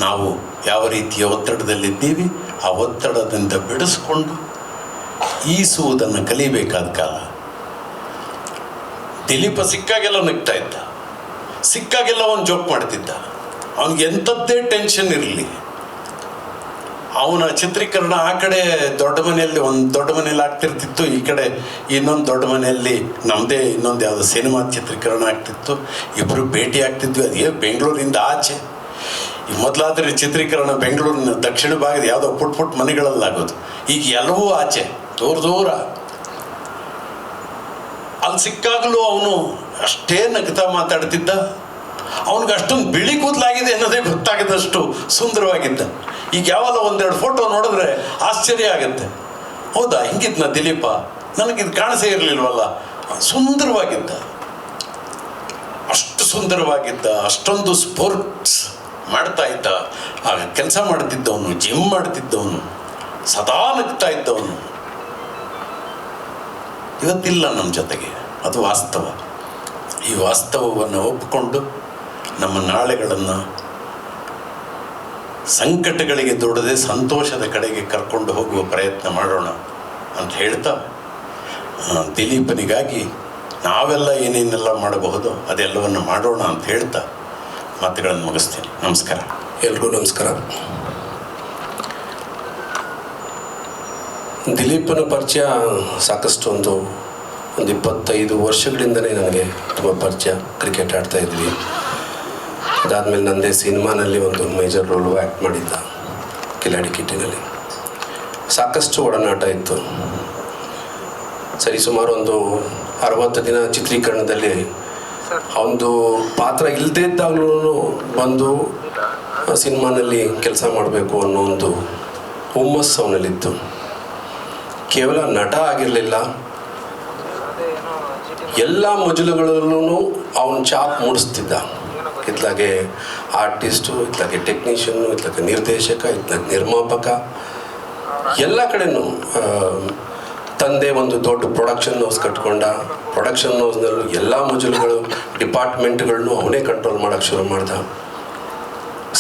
ನಾವು ಯಾವ ರೀತಿಯ ಒತ್ತಡದಲ್ಲಿದ್ದೀವಿ ಆ ಒತ್ತಡದಿಂದ ಬಿಡಿಸ್ಕೊಂಡು ಈಸುವುದನ್ನು ಕಲಿಬೇಕಾದ ಕಾಲ. ದಿಲೀಪ ಸಿಕ್ಕಾಗೆಲ್ಲ ನಗ್ತಾ ಇದ್ದ, ಸಿಕ್ಕಾಗೆಲ್ಲ ಅವನು ಜೋಕ್ ಮಾಡ್ತಿದ್ದ. ಅವನಿಗೆ ಎಂಥದ್ದೇ ಟೆನ್ಷನ್ ಇರಲಿ, ಅವನ ಚಿತ್ರೀಕರಣ ಆ ಕಡೆ ದೊಡ್ಡ ಮನೆಯಲ್ಲಿ ಒಂದು ದೊಡ್ಡ ಮನೆಯಲ್ಲಿ ಆಗ್ತಿರ್ತಿತ್ತು, ಈ ಕಡೆ ಇನ್ನೊಂದು ದೊಡ್ಡ ಮನೆಯಲ್ಲಿ ನಮ್ಮದೇ ಇನ್ನೊಂದು ಯಾವುದೋ ಸಿನಿಮಾ ಚಿತ್ರೀಕರಣ ಆಗ್ತಿತ್ತು. ಇಬ್ಬರು ಭೇಟಿ ಆಗ್ತಿದ್ವಿ. ಅದೇ ಬೆಂಗಳೂರಿಂದ ಆಚೆ. ಈ ಮೊದಲಾದ್ರೆ ಚಿತ್ರೀಕರಣ ಬೆಂಗಳೂರಿನ ದಕ್ಷಿಣ ಭಾಗದ ಯಾವುದೋ ಪುಟ್ಟ ಮನೆಗಳಲ್ಲಾಗೋದು. ಈಗ ಎಲ್ಲವೂ ಆಚೆ ದೂರ. ಅಲ್ಲಿ ಸಿಕ್ಕಾಗಲೂ ಅವನು ಅಷ್ಟೇ ನಗ್ತಾ ಮಾತಾಡ್ತಿದ್ದ. ಅವನಿಗೆ ಅಷ್ಟೊಂದು ಬಿಳಿ ಕೂದಲಾಗಿದೆ ಅನ್ನೋದೇ ಗೊತ್ತಾಗದಷ್ಟು ಸುಂದರವಾಗಿದ್ದ. ಈಗ ಯಾವಲ್ಲ ಒಂದೆರಡು ಫೋಟೋ ನೋಡಿದ್ರೆ ಆಶ್ಚರ್ಯ ಆಗುತ್ತೆ. ಹೌದಾ, ಹಿಂಗಿದ್ನ ದಿಲೀಪ, ನನಗಿದು ಕಾಣಿಸೇ ಇರಲಿಲ್ವಲ್ಲ. ಸುಂದರವಾಗಿದ್ದ, ಅಷ್ಟು ಸುಂದರವಾಗಿದ್ದ, ಅಷ್ಟೊಂದು ಸ್ಪೋರ್ಟ್ಸ್ ಮಾಡ್ತಾ ಇದ್ದ, ಆಗ ಕೆಲಸ ಮಾಡ್ತಿದ್ದವನು, ಜಿಮ್ ಮಾಡ್ತಿದ್ದವನು, ಸದಾ ನಗ್ತಾ ಇದ್ದವನು. ಇವತ್ತಿಲ್ಲ ನಮ್ಮ ಜೊತೆಗೆ, ಅದು ವಾಸ್ತವ. ಈ ವಾಸ್ತವವನ್ನು ಒಪ್ಪಿಕೊಂಡು ನಮ್ಮ ನಾಳೆಗಳನ್ನು ಸಂಕಟಗಳಿಗೆ ದೊಡ್ಡದೆ ಸಂತೋಷದ ಕಡೆಗೆ ಕರ್ಕೊಂಡು ಹೋಗುವ ಪ್ರಯತ್ನ ಮಾಡೋಣ ಅಂತ ಹೇಳ್ತಾ, ದಿಲೀಪನಿಗಾಗಿ ನಾವೆಲ್ಲ ಏನೇನೆಲ್ಲ ಮಾಡಬಹುದೋ ಅದೆಲ್ಲವನ್ನು ಮಾಡೋಣ ಅಂತ ಹೇಳ್ತಾ ಮಾತುಗಳನ್ನು ಮುಗಿಸ್ತೀನಿ. ನಮಸ್ಕಾರ. ಎಲ್ರಿಗೂ ನಮಸ್ಕಾರ. ದಿಲೀಪನ ಪರಿಚಯ ಸಾಕಷ್ಟು ಒಂದು 25 ವರ್ಷಗಳಿಂದಲೇ ನನಗೆ ತುಂಬ ಪರಿಚಯ. ಕ್ರಿಕೆಟ್ ಆಡ್ತಾ ಇದ್ವಿ. ಅದಾದಮೇಲೆ ನನ್ನದೇ ಸಿನಿಮಾನಲ್ಲಿ ಒಂದು ಮೇಜರ್ ರೋಲು ಆ್ಯಕ್ಟ್ ಮಾಡಿದ್ದ, ಕಿಲಾಡಿ ಕಿಟ್ಟಿನಲ್ಲಿ. ಸಾಕಷ್ಟು ಒಡನಾಟ ಇತ್ತು. ಸರಿಸುಮಾರು ಒಂದು 60 ದಿನ ಚಿತ್ರೀಕರಣದಲ್ಲಿ ಒಂದು ಪಾತ್ರ ಇಲ್ಲದೇ ಇದ್ದಾಗಲೂ ಬಂದು ಸಿನಿಮಾನಲ್ಲಿ ಕೆಲಸ ಮಾಡಬೇಕು ಅನ್ನೋ ಒಂದು ಹುಮ್ಮಸ್ಸು ಅವನಲ್ಲಿತ್ತು. ಕೇವಲ ನಟ ಆಗಿರಲಿಲ್ಲ, ಎಲ್ಲ ಮಜಲುಗಳಲ್ಲೂ ಅವನು ಚಾಪ್ ಮೂಡಿಸ್ತಿದ್ದ. ಇತ್ಲಾಗೆ ಆರ್ಟಿಸ್ಟು, ಇತ್ಲಾಗೆ ಟೆಕ್ನಿಷಿಯನ್ನು, ಇತ್ಲಾಗೆ ನಿರ್ದೇಶಕ, ಇತ್ಲಾಗೆ ನಿರ್ಮಾಪಕ, ಎಲ್ಲ ಕಡೆನೂ. ತಂದೆ ಒಂದು ದೊಡ್ಡ ಪ್ರೊಡಕ್ಷನ್ ಹೌಸ್ ಕಟ್ಕೊಂಡ. ಪ್ರೊಡಕ್ಷನ್ ಹೌಸ್ನಲ್ಲೂ ಎಲ್ಲ ಮಜಲುಗಳು, ಡಿಪಾರ್ಟ್ಮೆಂಟ್ಗಳನ್ನು ಅವನೇ ಕಂಟ್ರೋಲ್ ಮಾಡೋಕ್ಕೆ ಶುರು ಮಾಡ್ದ.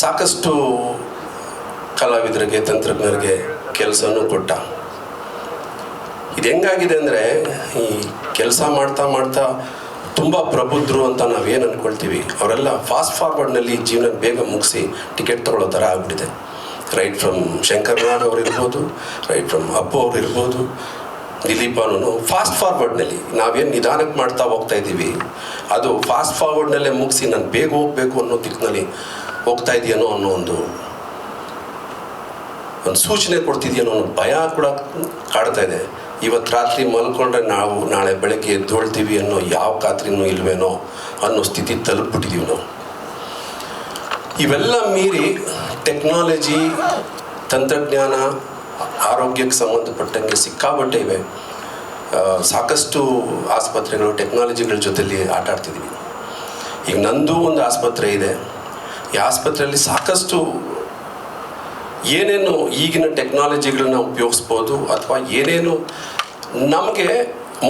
ಸಾಕಷ್ಟು ಕಲಾವಿದರಿಗೆ, ತಂತ್ರಜ್ಞರಿಗೆ ಕೆಲಸನೂ ಕೊಟ್ಟ. ಇದು ಹೆಂಗಾಗಿದೆ ಅಂದರೆ, ಈ ಕೆಲಸ ಮಾಡ್ತಾ ಮಾಡ್ತಾ ತುಂಬ ಪ್ರಬುದ್ಧರು ಅಂತ ನಾವೇನು ಅಂದ್ಕೊಳ್ತೀವಿ, ಅವರೆಲ್ಲ ಫಾಸ್ಟ್ ಫಾರ್ವರ್ಡ್ನಲ್ಲಿ ಜೀವನ ಬೇಗ ಮುಗಿಸಿ ಟಿಕೆಟ್ ತೊಗೊಳ್ಳೋ ಥರ ಆಗ್ಬಿಟ್ಟಿದೆ. ರೈಟ್ ಫ್ರಮ್ ಶಂಕರ್ ನಾಗ್ ಅವ್ರು ಇರ್ಬೋದು, ರೈಟ್ ಫ್ರಮ್ ಅಪ್ಪು ಅವ್ರು ಇರ್ಬೋದು, ದಿಲೀಪನೂ ಫಾಸ್ಟ್ ಫಾರ್ವರ್ಡ್ನಲ್ಲಿ. ನಾವೇನು ನಿಧಾನಕ್ಕೆ ಮಾಡ್ತಾ ಹೋಗ್ತಾ ಇದ್ದೀವಿ, ಅದು ಫಾಸ್ಟ್ ಫಾರ್ವರ್ಡ್ನಲ್ಲೇ ಮುಗಿಸಿ ನಾನು ಬೇಗ ಹೋಗಬೇಕು ಅನ್ನೋ ದಿಕ್ಕಿನಲ್ಲಿ ಹೋಗ್ತಾ ಇದೆಯೇನೋ ಅನ್ನೋ ಒಂದು ಸೂಚನೆ ಕೊಡ್ತಿದೆಯೇನೋ ಅನ್ನೋ ಭಯ ಕೂಡ ಕಾಡ್ತಾ ಇದೆ. ಇವತ್ತು ರಾತ್ರಿ ಮಲ್ಕೊಂಡ್ರೆ ನಾವು ನಾಳೆ ಬೆಳಗ್ಗೆ ಎದ್ದೊಳ್ತೀವಿ ಅನ್ನೋ ಯಾವ ಖಾತ್ರಿನೂ ಇಲ್ವೇನೋ ಅನ್ನೋ ಸ್ಥಿತಿ ತಲುಪಿಬಿಟ್ಟಿದ್ದೀವಿ ನಾವು. ಇವೆಲ್ಲ ಮೀರಿ ಟೆಕ್ನಾಲಜಿ, ತಂತ್ರಜ್ಞಾನ, ಆರೋಗ್ಯಕ್ಕೆ ಸಂಬಂಧಪಟ್ಟಂಗೆ ಸಿಕ್ಕಾಬಟ್ಟೆ ಇವೆ. ಸಾಕಷ್ಟು ಆಸ್ಪತ್ರೆಗಳು ಟೆಕ್ನಾಲಜಿಗಳ ಜೊತೆಲಿ ಆಟ ಆಡ್ತಿದ್ದೀವಿ. ಈಗ ನಂದು ಒಂದು ಆಸ್ಪತ್ರೆ ಇದೆ. ಈ ಆಸ್ಪತ್ರೆಯಲ್ಲಿ ಸಾಕಷ್ಟು ಏನೇನು ಈಗಿನ ಟೆಕ್ನಾಲಜಿಗಳನ್ನ ಉಪಯೋಗಿಸ್ಬೋದು, ಅಥವಾ ಏನೇನು ನಮಗೆ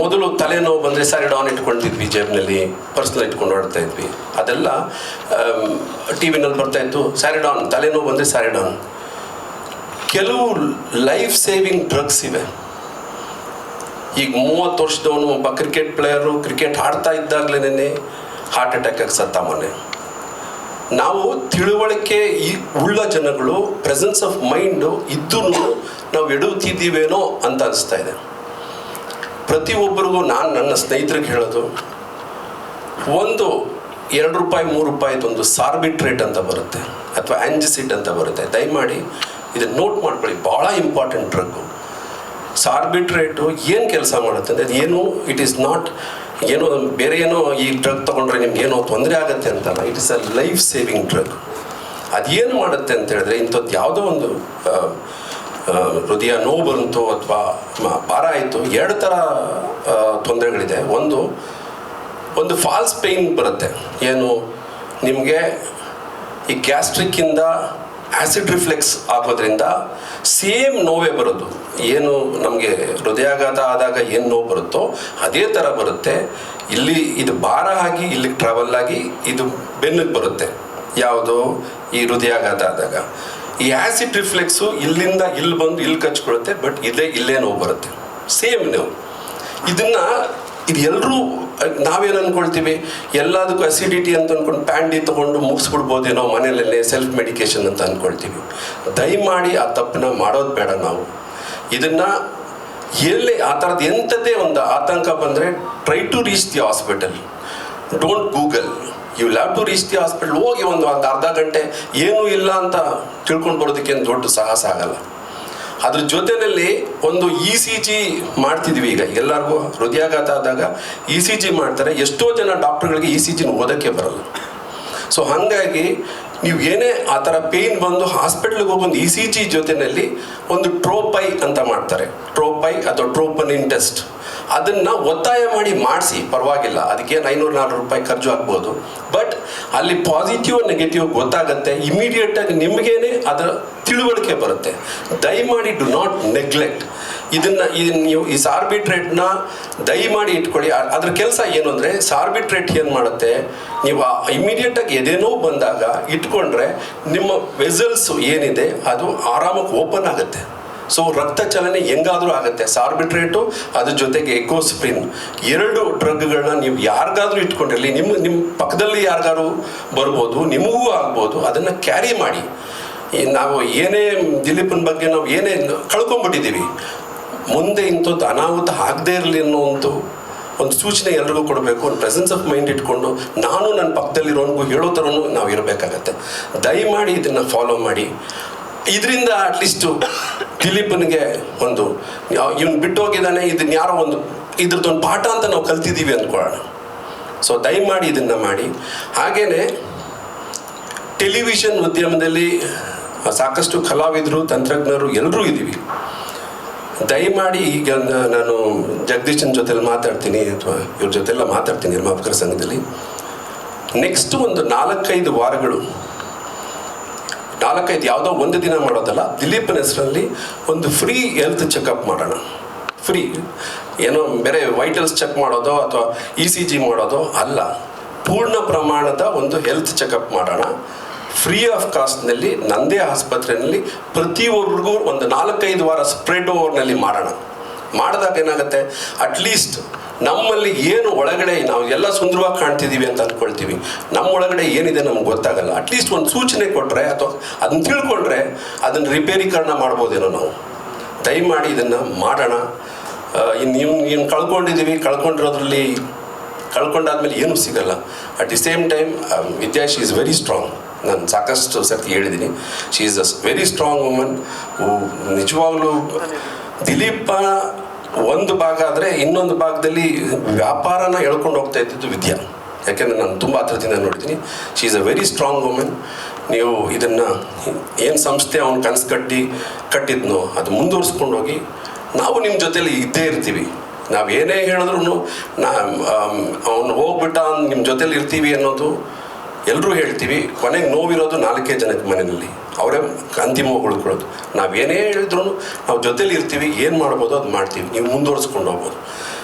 ಮೊದಲು ತಲೆನೋವು ಬಂದರೆ ಸ್ಯಾರಿಡಾನ್ ಇಟ್ಕೊಂಡಿದ್ವಿ, ಜೇಬ್ನಲ್ಲಿ ಪರ್ಸ್ನಲ್ಲಿ ಇಟ್ಕೊಂಡು ಆಡ್ತಾ ಇದ್ವಿ. ಅದೆಲ್ಲ ಟಿ ವಿನಲ್ಲಿ ಬರ್ತಾಯಿತ್ತು, ಸ್ಯಾರಿಡಾನ್, ತಲೆನೋವು ಬಂದರೆ ಸ್ಯಾರಿಡಾನ್. ಕೆಲವು ಲೈಫ್ ಸೇವಿಂಗ್ ಡ್ರಗ್ಸ್ ಇವೆ. ಈಗ 30 ವರ್ಷದವನು ಒಬ್ಬ ಕ್ರಿಕೆಟ್ ಪ್ಲೇಯರು ಕ್ರಿಕೆಟ್ ಆಡ್ತಾ ಇದ್ದಾಗಲೇ ಹಾರ್ಟ್ ಅಟ್ಯಾಕಾಗಿ ಸತ್ತ ಮೊನ್ನೆ. ನಾವು ತಿಳುವಳಿಕೆ ಉಳ್ಳ ಜನಗಳು, ಪ್ರೆಸೆನ್ಸ್ ಆಫ್ ಮೈಂಡು ಇದ್ದೂ ನಾವು ಎಡುತ್ತಿದ್ದೀವೇನೋ ಅಂತ ಅನಿಸ್ತಾ ಇದೆ. ಪ್ರತಿಯೊಬ್ಬರಿಗೂ ನಾನು ನನ್ನ ಸ್ನೇಹಿತರಿಗೆ ಹೇಳೋದು, ಒಂದು ₹2 ₹3 ಒಂದು ಸಾರ್ಬಿಟ್ರೇಟ್ ಅಂತ ಬರುತ್ತೆ, ಅಥವಾ ಆಂಜಿಸಿಡ್ ಅಂತ ಬರುತ್ತೆ. ದಯಮಾಡಿ ಇದನ್ನು ನೋಟ್ ಮಾಡ್ಕೊಳ್ಳಿ, ಭಾಳ ಇಂಪಾರ್ಟೆಂಟ್ ಡ್ರಗ್ಗು. ಸಾರ್ಬಿಟ್ರೇಟು ಏನು ಕೆಲಸ ಮಾಡುತ್ತೆ ಅಂದರೆ, ಏನು ಇಟ್ ಈಸ್ ನಾಟ್ ಏನೋ ಬೇರೆ ಏನೋ ಈ ಡ್ರಗ್ ತೊಗೊಂಡ್ರೆ ನಿಮ್ಗೆ ಏನೋ ತೊಂದರೆ ಆಗುತ್ತೆ ಅಂತಲ್ಲ, it is a life saving drug. ಅದೇನು ಮಾಡುತ್ತೆ ಅಂತ ಹೇಳಿದ್ರೆ, ಇಂಥದ್ದು ಯಾವುದೋ ಒಂದು ಹೃದಯ ನೋವು ಬಂತು ಅಥವಾ ಭಾರ ಆಯಿತು, 2 ಥರ ತೊಂದರೆಗಳಿದೆ. ಒಂದು ಫಾಲ್ಸ್ ಪೇಯ್ನ್ ಬರುತ್ತೆ. ಏನು ನಿಮಗೆ ಈ ಗ್ಯಾಸ್ಟ್ರಿಕ್ಕಿಂದ ಆ್ಯಸಿಡ್ ರಿಫ್ಲೆಕ್ಸ್ ಆಗೋದ್ರಿಂದ ಸೇಮ್ ನೋವೇ ಬರೋದು. ಏನು ನಮಗೆ ಹೃದಯಾಘಾತ ಆದಾಗ ಏನು ನೋವು ಬರುತ್ತೋ ಅದೇ ಥರ ಬರುತ್ತೆ. ಇಲ್ಲಿ ಇದು ಭಾರ ಆಗಿ ಇಲ್ಲಿಗೆ ಟ್ರಾವೆಲ್ ಆಗಿ ಇದು ಬೆನ್ನಿಗೆ ಬರುತ್ತೆ. ಯಾವುದು ಈ ಹೃದಯಾಘಾತ ಆದಾಗ ಈ ಆ್ಯಸಿಡ್ ರಿಫ್ಲೆಕ್ಸು ಇಲ್ಲಿಂದ ಇಲ್ಲಿ ಬಂದು ಇಲ್ಲಿ ಕಚ್ಕೊಳ್ಳುತ್ತೆ, ಬಟ್ ಇಲ್ಲೇ ನೋವು ಬರುತ್ತೆ, ಸೇಮ್ ನೋವು. ಇದು ಎಲ್ಲರೂ ನಾವೇನು ಅಂದ್ಕೊಳ್ತೀವಿ, ಎಲ್ಲದಕ್ಕೂ ಅಸಿಡಿಟಿ ಅಂತ ಅಂದ್ಕೊಂಡು ಪ್ಯಾಂಡಿ ತೊಗೊಂಡು ಮುಗಿಸ್ಬಿಡ್ಬೋದೇನೋ ಮನೆಯಲ್ಲೇ ಸೆಲ್ಫ್ ಮೆಡಿಕೇಶನ್ ಅಂತ ಅಂದ್ಕೊಳ್ತೀವಿ. ದಯಮಾಡಿ ಆ ತಪ್ಪನ್ನ ಮಾಡೋದು ಬೇಡ. ನಾವು ಇದನ್ನು ಎಲ್ಲೇ ಆ ಥರದ್ದು ಎಂಥದ್ದೇ ಒಂದು ಆತಂಕ ಬಂದರೆ, try to reach the hospital. Don't Google, you have to reach the hospital. ಹೋಗಿ ಒಂದು ಅರ್ಧ ಗಂಟೆ ಏನೂ ಇಲ್ಲ ಅಂತ ತಿಳ್ಕೊಂಡು ಬರೋದಕ್ಕೆ ದೊಡ್ಡ ಸಾಹಸ ಆಗಲ್ಲ. ಅದ್ರ ಜೊತೆಯಲ್ಲಿ ಒಂದು ECG ಮಾಡ್ತಿದ್ವಿ. ಈಗ ಎಲ್ಲರಿಗೂ ಹೃದಯಾಘಾತ ಆದಾಗ ECG ಮಾಡ್ತಾರೆ. ಎಷ್ಟೋ ಜನ ಡಾಕ್ಟರ್ಗಳಿಗೆ ECG ಓದೋಕ್ಕೆ ಬರಲ್ಲ. ಸೊ ಹಾಗಾಗಿ ನೀವು ಏನೇ ಆ ಥರ ಪೇಯ್ನ್ ಬಂದು ಹಾಸ್ಪಿಟ್ಲಿಗೆ ಹೋಗೊಂದು ECG ಜೊತೆಯಲ್ಲಿ ಒಂದು ಟ್ರೋಪೈ ಅಂತ ಮಾಡ್ತಾರೆ, ಟ್ರೋಪೈ ಅಥವಾ ಟ್ರೋಪನಿನ್ ಟೆಸ್ಟ್. ಅದನ್ನು ಒತ್ತಾಯ ಮಾಡಿ ಮಾಡಿಸಿ, ಪರವಾಗಿಲ್ಲ, ಅದಕ್ಕೆ ₹500-400 ಖರ್ಚು ಆಗ್ಬೋದು. ಬಟ್ ಅಲ್ಲಿ ಪಾಸಿಟಿವ್ ನೆಗೆಟಿವ್ ಗೊತ್ತಾಗುತ್ತೆ, ಇಮಿಡಿಯೇಟಾಗಿ ನಿಮಗೇನೆ ಅದರ ತಿಳುವಳಿಕೆ ಬರುತ್ತೆ. ದಯಮಾಡಿ ಡು ನಾಟ್ ನೆಗ್ಲೆಕ್ಟ್ ಇದನ್ನು ನೀವು ಈ ಸಾರ್ಬಿಟ್ರೇಟ್ನ ದಯಮಾಡಿ ಇಟ್ಕೊಳ್ಳಿ. ಅದ್ರ ಕೆಲಸ ಏನು ಅಂದರೆ, ಸಾರ್ಬಿಟ್ರೇಟ್ ಏನು ಮಾಡುತ್ತೆ, ನೀವು ಇಮಿಡಿಯೇಟಾಗಿ ಎದೇನೋ ಬಂದಾಗ ಇಟ್ಕೊಂಡ್ರೆ ನಿಮ್ಮ ವೆಸಲ್ಸು ಏನಿದೆ ಅದು ಆರಾಮಾಗಿ ಓಪನ್ ಆಗುತ್ತೆ. ಸೊ ರಕ್ತ ಚಲನೆ ಹೆಂಗಾದರೂ ಆಗುತ್ತೆ. ಸಾರ್ಬಿಟ್ರೇಟು ಅದ್ರ ಜೊತೆಗೆ ಎಕೋಸ್ಪ್ರಿನ್ 2 ಡ್ರಗ್ಗಳನ್ನ ನೀವು ಯಾರಿಗಾದ್ರೂ ಇಟ್ಕೊಂಡಿರಲಿ, ನಿಮ್ಮ ಪಕ್ಕದಲ್ಲಿ ಯಾರಿಗಾರು ಬರ್ಬೋದು, ನಿಮಗೂ ಆಗ್ಬೋದು. ಅದನ್ನು ಕ್ಯಾರಿ ಮಾಡಿ. ನಾವು ಏನೇ ದಿಲೀಪನ ಬಗ್ಗೆ ನಾವು ಏನೇ ಕಳ್ಕೊಂಡ್ಬಿಟ್ಟಿದ್ದೀವಿ, ಮುಂದೆ ಇಂಥದ್ದು ಅನಾಹುತ ಆಗದೇ ಇರಲಿ ಅನ್ನೋ ಒಂದು ಸೂಚನೆ ಎಲ್ರಿಗೂ ಕೊಡಬೇಕು. ಒಂದು ಪ್ರೆಸೆನ್ಸ್ ಆಫ್ ಮೈಂಡ್ ಇಟ್ಕೊಂಡು ನಾನು ನನ್ನ ಪಕ್ಕದಲ್ಲಿರೋನಿಗೂ ಹೇಳೋ ಥರನೂ ನಾವು ಇರಬೇಕಾಗತ್ತೆ. ದಯಮಾಡಿ ಇದನ್ನು ಫಾಲೋ ಮಾಡಿ. ಇದರಿಂದ ಅಟ್ಲೀಸ್ಟು ದಿಲೀಪನಿಗೆ ಒಂದು ಇವನು ಬಿಟ್ಟು ಹೋಗಿದ್ದಾನೆ, ಇದನ್ನ ಯಾರೋ ಒಂದು ಇದ್ರದ್ದೊಂದು ಪಾಠ ಅಂತ ನಾವು ಕಲ್ತಿದ್ದೀವಿ ಅಂದ್ಕೊಳ್ಳೋಣ. ಸೊ ದಯಮಾಡಿ ಇದನ್ನು ಮಾಡಿ. ಹಾಗೆಯೇ ಟೆಲಿವಿಷನ್ ಉದ್ಯಮದಲ್ಲಿ ಸಾಕಷ್ಟು ಕಲಾವಿದರು, ತಂತ್ರಜ್ಞರು ಎಲ್ಲರೂ ಇದ್ದೀವಿ. ದಯಮಾಡಿ ಈಗ ನಾನು ಜಗದೀಶನ ಜೊತೆಲಿ ಮಾತಾಡ್ತೀನಿ ಅಥವಾ ಇವ್ರ ಜೊತೆಲ್ಲ ಮಾತಾಡ್ತೀನಿ ನಿರ್ಮಾಪಕರ ಸಂಘದಲ್ಲಿ. ನೆಕ್ಸ್ಟ್ ಒಂದು 4-5 ವಾರಗಳು, 4-5 ಯಾವುದೋ ಒಂದು ದಿನ ಮಾಡೋದಲ್ಲ, ದಿಲೀಪನ ಹೆಸರಲ್ಲಿ ಒಂದು ಫ್ರೀ ಹೆಲ್ತ್ ಚೆಕಪ್ ಮಾಡೋಣ. ಫ್ರೀ ಏನೋ ಬೇರೆ ವೈಟಲ್ಸ್ ಚೆಕ್ ಮಾಡೋದೋ ಅಥವಾ ECG ಮಾಡೋದೋ ಅಲ್ಲ, ಪೂರ್ಣ ಪ್ರಮಾಣದ ಒಂದು ಹೆಲ್ತ್ ಚೆಕಪ್ ಮಾಡೋಣ. ಫ್ರೀ ಆಫ್ ಕಾಸ್ಟ್ನಲ್ಲಿ ನಂದೇ ಆಸ್ಪತ್ರೆಯಲ್ಲಿ ಪ್ರತಿಯೊಬ್ಬರಿಗೂ ಒಂದು 4-5 ವಾರ ಸ್ಪ್ರೆಡ್ ಓವರ್ನಲ್ಲಿ ಮಾಡೋಣ. ಮಾಡಿದಾಗ ಏನಾಗುತ್ತೆ, ಅಟ್ಲೀಸ್ಟ್ ನಮ್ಮಲ್ಲಿ ಏನು ಒಳಗಡೆ ನಾವು ಎಲ್ಲ ಸುಂದರವಾಗಿ ಕಾಣ್ತಿದ್ದೀವಿ ಅಂತ ಅಂದ್ಕೊಳ್ತೀವಿ, ನಮ್ಮ ಒಳಗಡೆ ಏನಿದೆ ನಮ್ಗೆ ಗೊತ್ತಾಗಲ್ಲ. ಅಟ್ಲೀಸ್ಟ್ ಒಂದು ಸೂಚನೆ ಕೊಟ್ಟರೆ ಅಥವಾ ಅದನ್ನು ತಿಳ್ಕೊಂಡ್ರೆ ಅದನ್ನು ರಿಪೇರೀಕರಣ ಮಾಡ್ಬೋದೇನೋ ನಾವು. ದಯಮಾಡಿ ಇದನ್ನು ಮಾಡೋಣ. ಇನ್ನು ಕಳ್ಕೊಂಡಿದ್ದೀವಿ, ಕಳ್ಕೊಂಡಾದ್ಮೇಲೆ ಏನೂ ಸಿಗಲ್ಲ. At the same time Vidya she is very strong. ನಾನು ಸಾಕಷ್ಟು ಸರ್ತಿ ಹೇಳಿದ್ದೀನಿ, she is a very strong woman. ನಿಜವಾಗ್ಲೂ ದಿಲೀಪನ ಒಂದು ಭಾಗ ಆದರೆ ಇನ್ನೊಂದು ಭಾಗದಲ್ಲಿ ವ್ಯಾಪಾರನ ಎಳ್ಕೊಂಡು ಹೋಗ್ತಾ ಇದ್ದಿದ್ದು ವಿದ್ಯಾ. ಯಾಕೆಂದರೆ ನಾನು ತುಂಬ ಹತ್ರದಿಂದ ನೋಡಿದ್ದೀನಿ. She is a very strong woman. ನೀವು ಇದನ್ನು ಏನು ಸಂಸ್ಥೆ ಅವ್ನು ಕನಸು ಕಟ್ಟಿದ್ನೋ ಅದು ಮುಂದುವರಿಸ್ಕೊಂಡು ಹೋಗಿ, ನಾವು ನಿಮ್ಮ ಜೊತೇಲಿ ಇದ್ದೇ ಇರ್ತೀವಿ. ನಾವು ಏನೇ ಹೇಳಿದ್ರು ಅವನು ಹೋಗ್ಬಿಟ್ಟ ನಿಮ್ಮ ಜೊತೇಲಿ ಇರ್ತೀವಿ ಅನ್ನೋದು ಎಲ್ಲರೂ ಹೇಳ್ತೀವಿ. ಕೊನೆಗೆ ನೋವಿರೋದು 4 ಜನಕ್ಕೆ ಮನೆಯಲ್ಲಿ, ಅವರೇ ಅಂತಿಮವಾಗಿ ಉಳ್ಕೊಳ್ಳೋದು. ನಾವೇನೇ ಹೇಳಿದ್ರು ನಾವು ಜೊತೇಲಿ ಇರ್ತೀವಿ, ಏನು ಮಾಡ್ಬೋದು ಅದು ಮಾಡ್ತೀವಿ, ನೀವು ಮುಂದುವರಿಸ್ಕೊಂಡು ಹೋಗ್ಬೋದು.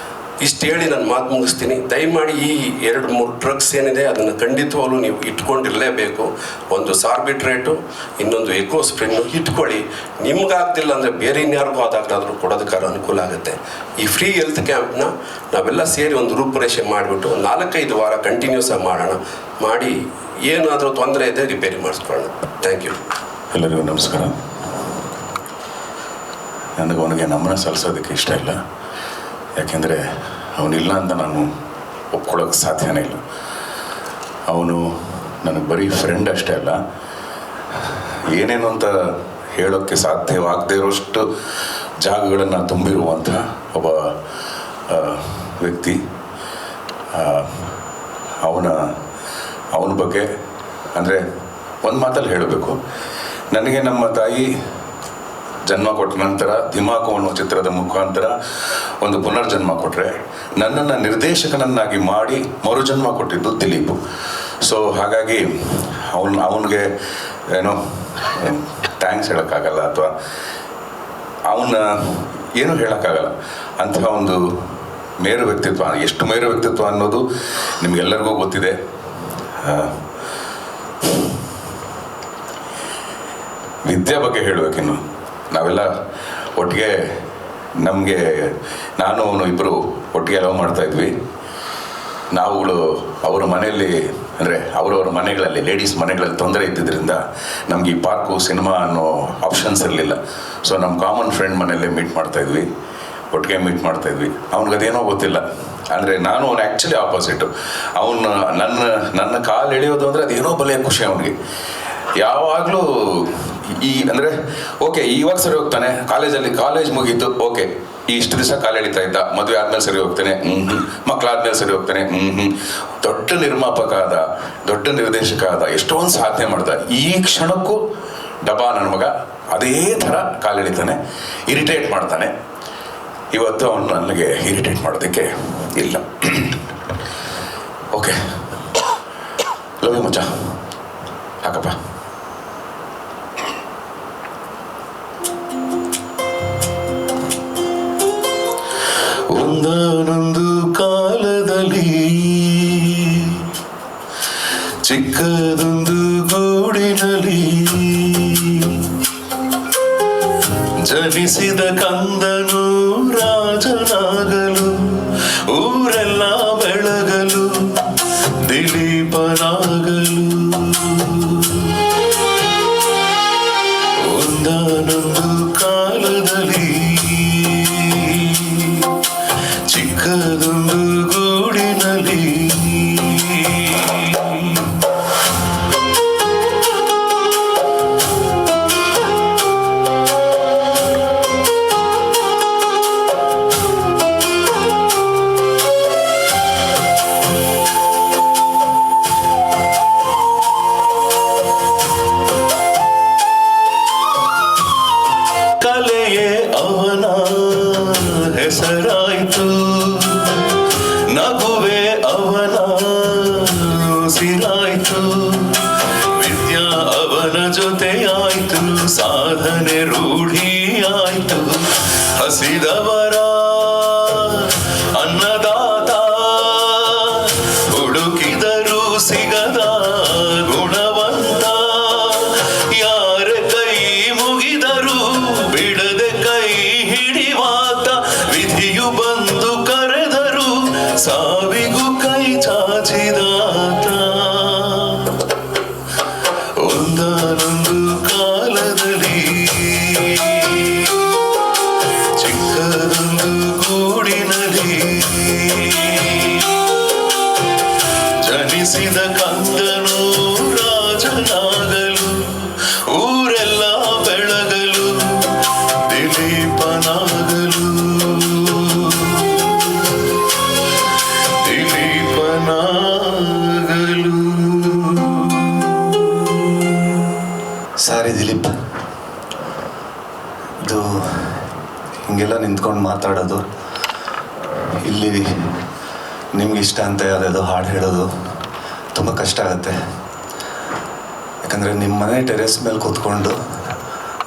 ಇಷ್ಟು ಹೇಳಿ ನಾನು ಮಾತು ಮುಗಿಸ್ತೀನಿ. ದಯಮಾಡಿ ಈ 2-3 ಡ್ರಗ್ಸ್ ಏನಿದೆ ಅದನ್ನು ಖಂಡಿತವಾಗ್ಲೂ ನೀವು ಇಟ್ಕೊಂಡಿರಲೇಬೇಕು. ಒಂದು ಸಾರ್ಬಿಟ್ರೇಟು, ಇನ್ನೊಂದು ಎಕೋಸ್ಪ್ರಿನ್ನು ಇಟ್ಕೊಳ್ಳಿ. ನಿಮ್ಗಾಗ್ತಿಲ್ಲ ಅಂದರೆ ಬೇರೆ ಇನ್ಯಾರಿಗೂ ಆದಾಗಲಾದರೂ ಕೊಡೋದಕ್ಕಾದ್ರೂ ಅನುಕೂಲ ಆಗುತ್ತೆ. ಈ ಫ್ರೀ ಹೆಲ್ತ್ ಕ್ಯಾಂಪ್ನ ನಾವೆಲ್ಲ ಸೇರಿ ಒಂದು ರೂಪುರೇಷೆ ಮಾಡಿಬಿಟ್ಟು 4-5 ವಾರ ಕಂಟಿನ್ಯೂಸ್ ಆಗಿ ಮಾಡೋಣ. ಮಾಡಿ ಏನಾದರೂ ತೊಂದರೆ ಇದೆ ರಿಪೇರಿ ಮಾಡಿಸ್ಕೊಳ್ಳೋಣ. Thank you. ಎಲ್ಲರಿಗೂ ನಮಸ್ಕಾರ. ನನಗೆ ಅವನಿಗೆ ನಮನ ಸಲ್ಲಿಸೋದಕ್ಕೆ ಇಷ್ಟ ಇಲ್ಲ, ಯಾಕೆಂದರೆ ಅವನಿಲ್ಲ ಅಂತ ನಾನು ಒಪ್ಕೊಳ್ಳೋಕ್ಕೆ ಸಾಧ್ಯನೇ ಇಲ್ಲ. ಅವನು ನನಗೆ ಬರೀ ಫ್ರೆಂಡ್ ಅಷ್ಟೇ ಅಲ್ಲ, ಏನೇನು ಅಂತ ಹೇಳೋಕ್ಕೆ ಸಾಧ್ಯವಾಗದೇ ಇರೋಷ್ಟು ಜಾಗಗಳನ್ನು ತುಂಬಿರುವಂಥ ಒಬ್ಬ ವ್ಯಕ್ತಿ. ಅವನ ಬಗ್ಗೆ ಅಂದರೆ ಒಂದು ಮಾತಲ್ಲಿ ಹೇಳಬೇಕು, ನನಗೆ ನಮ್ಮ ತಾಯಿ ಜನ್ಮ ಕೊಟ್ಟ ನಂತರ ಧಿಮಾಕು ಅನ್ನೋ ಚಿತ್ರದ ಮುಖಾಂತರ ಒಂದು ಪುನರ್ಜನ್ಮ ಕೊಟ್ಟರೆ, ನನ್ನನ್ನು ನಿರ್ದೇಶಕನನ್ನಾಗಿ ಮಾಡಿ ಮರುಜನ್ಮ ಕೊಟ್ಟಿದ್ದು ದಿಲೀಪು. ಸೊ ಹಾಗಾಗಿ ಅವನಿಗೆ ಏನೋ ಥ್ಯಾಂಕ್ಸ್ ಹೇಳೋಕ್ಕಾಗಲ್ಲ ಅಥವಾ ಅವನ್ನ ಏನೂ ಹೇಳೋಕ್ಕಾಗಲ್ಲ. ಅಂತಹ ಒಂದು ಮೇರು ವ್ಯಕ್ತಿತ್ವ, ಎಷ್ಟು ಮೇರು ವ್ಯಕ್ತಿತ್ವ ಅನ್ನೋದು ನಿಮಗೆಲ್ಲರಿಗೂ ಗೊತ್ತಿದೆ. ವಿದ್ಯಾ ಬಗ್ಗೆ ಹೇಳಬೇಕಿನ್ನು. ನಾವೆಲ್ಲ ಒಟ್ಟಿಗೆ, ನಮಗೆ ನಾನು ಅವನು ಇಬ್ಬರು ಒಟ್ಟಿಗೆ ಲವ್ ಮಾಡ್ತಾಯಿದ್ವಿ. ನಾವುಗಳು ಅವರ ಮನೆಯಲ್ಲಿ, ಅಂದರೆ ಅವರವರ ಮನೆಗಳಲ್ಲಿ, ಲೇಡೀಸ್ ಮನೆಗಳಲ್ಲಿ ತೊಂದರೆ ಇದ್ದಿದ್ದರಿಂದ ನಮ್ಗೆ ಈ ಪಾರ್ಕು ಸಿನಿಮಾ ಅನ್ನೋ ಆಪ್ಷನ್ಸ್ ಇರಲಿಲ್ಲ. ಸೊ ನಮ್ಮ ಕಾಮನ್ ಫ್ರೆಂಡ್ ಮನೆಯಲ್ಲೇ ಮೀಟ್ ಮಾಡ್ತಾಯಿದ್ವಿ, ಒಟ್ಟಿಗೆ ಮೀಟ್ ಮಾಡ್ತಾಯಿದ್ವಿ. ಅವ್ನಿಗದೇನೋ ಗೊತ್ತಿಲ್ಲ, ಅಂದರೆ ನಾನು ಅವನು ಆ್ಯಕ್ಚುಲಿ ಆಪೋಸಿಟು. ಅವನು ನನ್ನ ಕಾಲು ಎಳೆಯೋದು ಅಂದರೆ ಅದೇನೋ ಬಲೆಯ ಖುಷಿ ಅವನಿಗೆ. ಯಾವಾಗಲೂ ಅಂದರೆ ಓಕೆ ಇವಾಗ ಸರಿ ಹೋಗ್ತಾನೆ, ಕಾಲೇಜ್ ಮುಗೀತು, ಓಕೆ ಇಷ್ಟು ದಿವಸ ಕಾಲು ಎಳಿತಾ ಇದ್ದ, ಮದುವೆ ಆದ್ಮೇಲೆ ಸರಿ ಹೋಗ್ತಾನೆ, ಮಕ್ಕಳಾದ್ಮೇಲೆ ಸರಿ ಹೋಗ್ತಾನೆ, ದೊಡ್ಡ ನಿರ್ಮಾಪಕ ಆದ, ದೊಡ್ಡ ನಿರ್ದೇಶಕ ಆದ, ಎಷ್ಟೊಂದು ಸಾಧನೆ ಮಾಡ್ದ. ಈ ಕ್ಷಣಕ್ಕೂ ಡಬಾ ನನ್ನ ಮಗ ಅದೇ ಥರ ಕಾಲು ಎಳಿತಾನೆ, ಇರಿಟೇಟ್ ಮಾಡ್ತಾನೆ. ಇವತ್ತು ಅವನು ನನಗೆ ಇರಿಟೇಟ್ ಮಾಡೋದಕ್ಕೆ ಇಲ್ಲ. ಓಕೆ, ಲವ್ ಯು ಮಚ್ಚ, ಹಾಕಪ್ಪ. ಒಂದಾನೊಂದು ಕಾಲದಲ್ಲಿ ಚಿಕ್ಕದೊಂದು ಗೂಡಿನಲ್ಲಿ ಜನಿಸಿದ ಕಂದನು ರಾಜನಾಗಲು, ಊರೆಲ್ಲ ಬೆಳಗಲು, ದಿಲೀಪನಾಗಲು. ಒಂದಾನೊಂದು ಕಾಲದಲ್ಲಿ ಚಿಕ್ಕದೊಂದು ಗೂಡಿನಲ್ಲಿ ಕಲೆಯೇ ಅವನ ಹೆಸರಾಯಿತು, ನಗುವೆ ಅವನ ಉಸಿರಾಯಿತು, ವಿದ್ಯಾ ಅವನ ಜೊತೆಯಾಯ್ತು, ಸಾಧನೆ ರೂಢಿಯಾಯ್ತು, ಹಸಿದವರ ಅನ್ನದಾತ, ಹುಡುಕಿದರೂ ಸಿಗದ ಗುಣವಂತ, ಯಾರ ಕೈ ಮುಗಿದರೂ ಬಿಡದೆ ಕೈ ಹಿಡಿವಾತ, ವಿಧಿಯು ಬಂದು ಕರೆದರು ಸಾವಿಗೂ ಕೈ ಚಾಚಿದಾತ. ಒಂದಾನೊಂದು ಕಾಲದಲ್ಲಿ ಚಿಕ್ಕದೊಂದು ಗೂಡಿನಲ್ಲಿ ಜನಿಸಿದ ಕಂದನು ರಾಜನಾಗಲು, ಊರೆಲ್ಲ ಬೆಳಗಲು, ದಿಲೀಪನಾಗಲು, ದಿಲೀಪನಾಗಲು. ಸಾರಿ ದಿಲೀಪ್, ಇದು ಹಿಂಗೆಲ್ಲ ನಿಂತ್ಕೊಂಡು ಮಾತಾಡೋದು, ಇಲ್ಲಿ ನಿಮ್ಗೆ ಇಷ್ಟ ಅಂತ ಯಾವುದಾದ್ರು ಹಾಡು ಹೇಳೋದು ತುಂಬ ಕಷ್ಟ ಆಗುತ್ತೆ. ಯಾಕಂದರೆ ನಿಮ್ಮ ಮನೆ ಟೆರೆಸ್ ಮೇಲೆ ಕೂತ್ಕೊಂಡು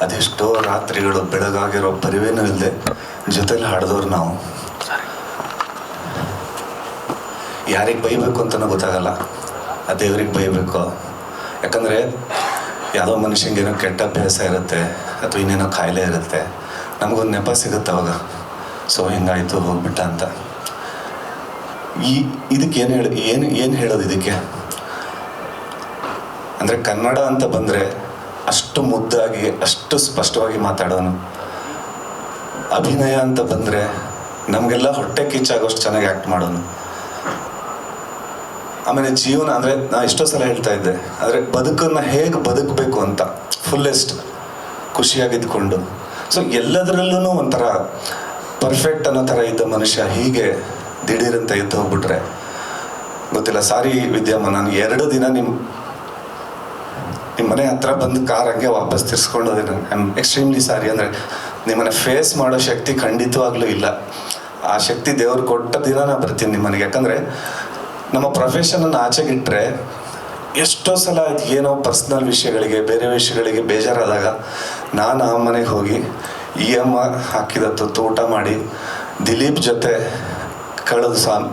ಅದೆಷ್ಟೋ ರಾತ್ರಿಗಳು ಬೆಳಗಾಗಿರೋ ಪರಿವೇನೂ ಇಲ್ಲದೆ ಜೊತೆಲಿ ಹಾಡಿದವ್ರು ನಾವು. ಯಾರಿಗೆ ಬೈಬೇಕು ಅಂತಲೂ ಗೊತ್ತಾಗಲ್ಲ, ಆ ದೇವ್ರಿಗೆ ಬೈಬೇಕು. ಯಾಕಂದರೆ ಯಾವುದೋ ಮನುಷ್ಯಂಗೇನೋ ಕೆಟ್ಟ ಅಭ್ಯಾಸ ಇರುತ್ತೆ ಅಥವಾ ಇನ್ನೇನೋ ಕಾಯಿಲೆ ಇರುತ್ತೆ, ನಮಗೊಂದು ನೆಪ ಸಿಗುತ್ತೆ ಅವಾಗ, ಸೊ ಹಿಂಗಾಯಿತು ಹೋಗ್ಬಿಟ್ಟ ಅಂತ. ಇದಕ್ಕೆ ಏನು ಹೇಳೋದು ಇದಕ್ಕೆ ಅಂದರೆ, ಕನ್ನಡ ಅಂತ ಬಂದರೆ ಅಷ್ಟು ಮುದ್ದಾಗಿ ಅಷ್ಟು ಸ್ಪಷ್ಟವಾಗಿ ಮಾತಾಡೋನು, ಅಭಿನಯ ಅಂತ ಬಂದರೆ ನಮಗೆಲ್ಲ ಹೊಟ್ಟೆ ಕಿಚ್ಚಾಗೋಷ್ಟು ಚೆನ್ನಾಗಿ ಆ್ಯಕ್ಟ್ ಮಾಡೋನು. ಆಮೇಲೆ ಜೀವನ ಅಂದರೆ ನಾ ಎಷ್ಟೋ ಸಲ ಹೇಳ್ತಾ ಇದ್ದೆ, ಆದರೆ ಬದುಕನ್ನು ಹೇಗೆ ಬದುಕಬೇಕು ಅಂತ ಫುಲ್ಲೆಸ್ಟ್ ಖುಷಿಯಾಗಿದ್ಕೊಂಡು, ಸೊ ಎಲ್ಲದರಲ್ಲೂ ಒಂಥರ ಪರ್ಫೆಕ್ಟ್ ಅನ್ನೋ ಥರ ಇದ್ದ ಮನುಷ್ಯ ಹೀಗೆ ದಿಢೀರಂತ ಎದ್ದು ಹೋಗ್ಬಿಟ್ರೆ ಗೊತ್ತಿಲ್ಲ. ಸಾರಿ ವಿದ್ಯಮ್ಮ, ನಾನು 2 ದಿನ ನಿಮ್ಮ ಮನೆ ಹತ್ರ ಬಂದು ಕಾರ್ ಹಂಗೆ ವಾಪಸ್ ತಿರ್ಸ್ಕೊಂಡು ಹೋದೆ. ನಾನು ಐ ಆಮ್ ಎಕ್ಸ್ಟ್ರೀಮ್ಲಿ ಸಾರಿ. ಅಂದರೆ ನಿಮ್ಮನ್ನು ಫೇಸ್ ಮಾಡೋ ಶಕ್ತಿ ಖಂಡಿತವಾಗ್ಲೂ ಇಲ್ಲ. ಆ ಶಕ್ತಿ ದೇವ್ರು ಕೊಟ್ಟ ದಿನ ನಾನು ಬರ್ತೀನಿ ನಿಮ್ಮ ಮನೆಗೆ. ಯಾಕಂದರೆ ನಮ್ಮ ಪ್ರೊಫೆಷನನ್ನು ಆಚೆಗಿಟ್ರೆ ಎಷ್ಟೋ ಸಲ ಏನೋ ಪರ್ಸ್ನಲ್ ವಿಷಯಗಳಿಗೆ ಬೇರೆ ವಿಷಯಗಳಿಗೆ ಬೇಜಾರಾದಾಗ ನಾನು ಆ ಮನೆಗೆ ಹೋಗಿ ಅಮ್ಮ ಹಾಕಿದ ತುತ್ತು ಊಟ ಮಾಡಿ ದಿಲೀಪ್ ಜೊತೆ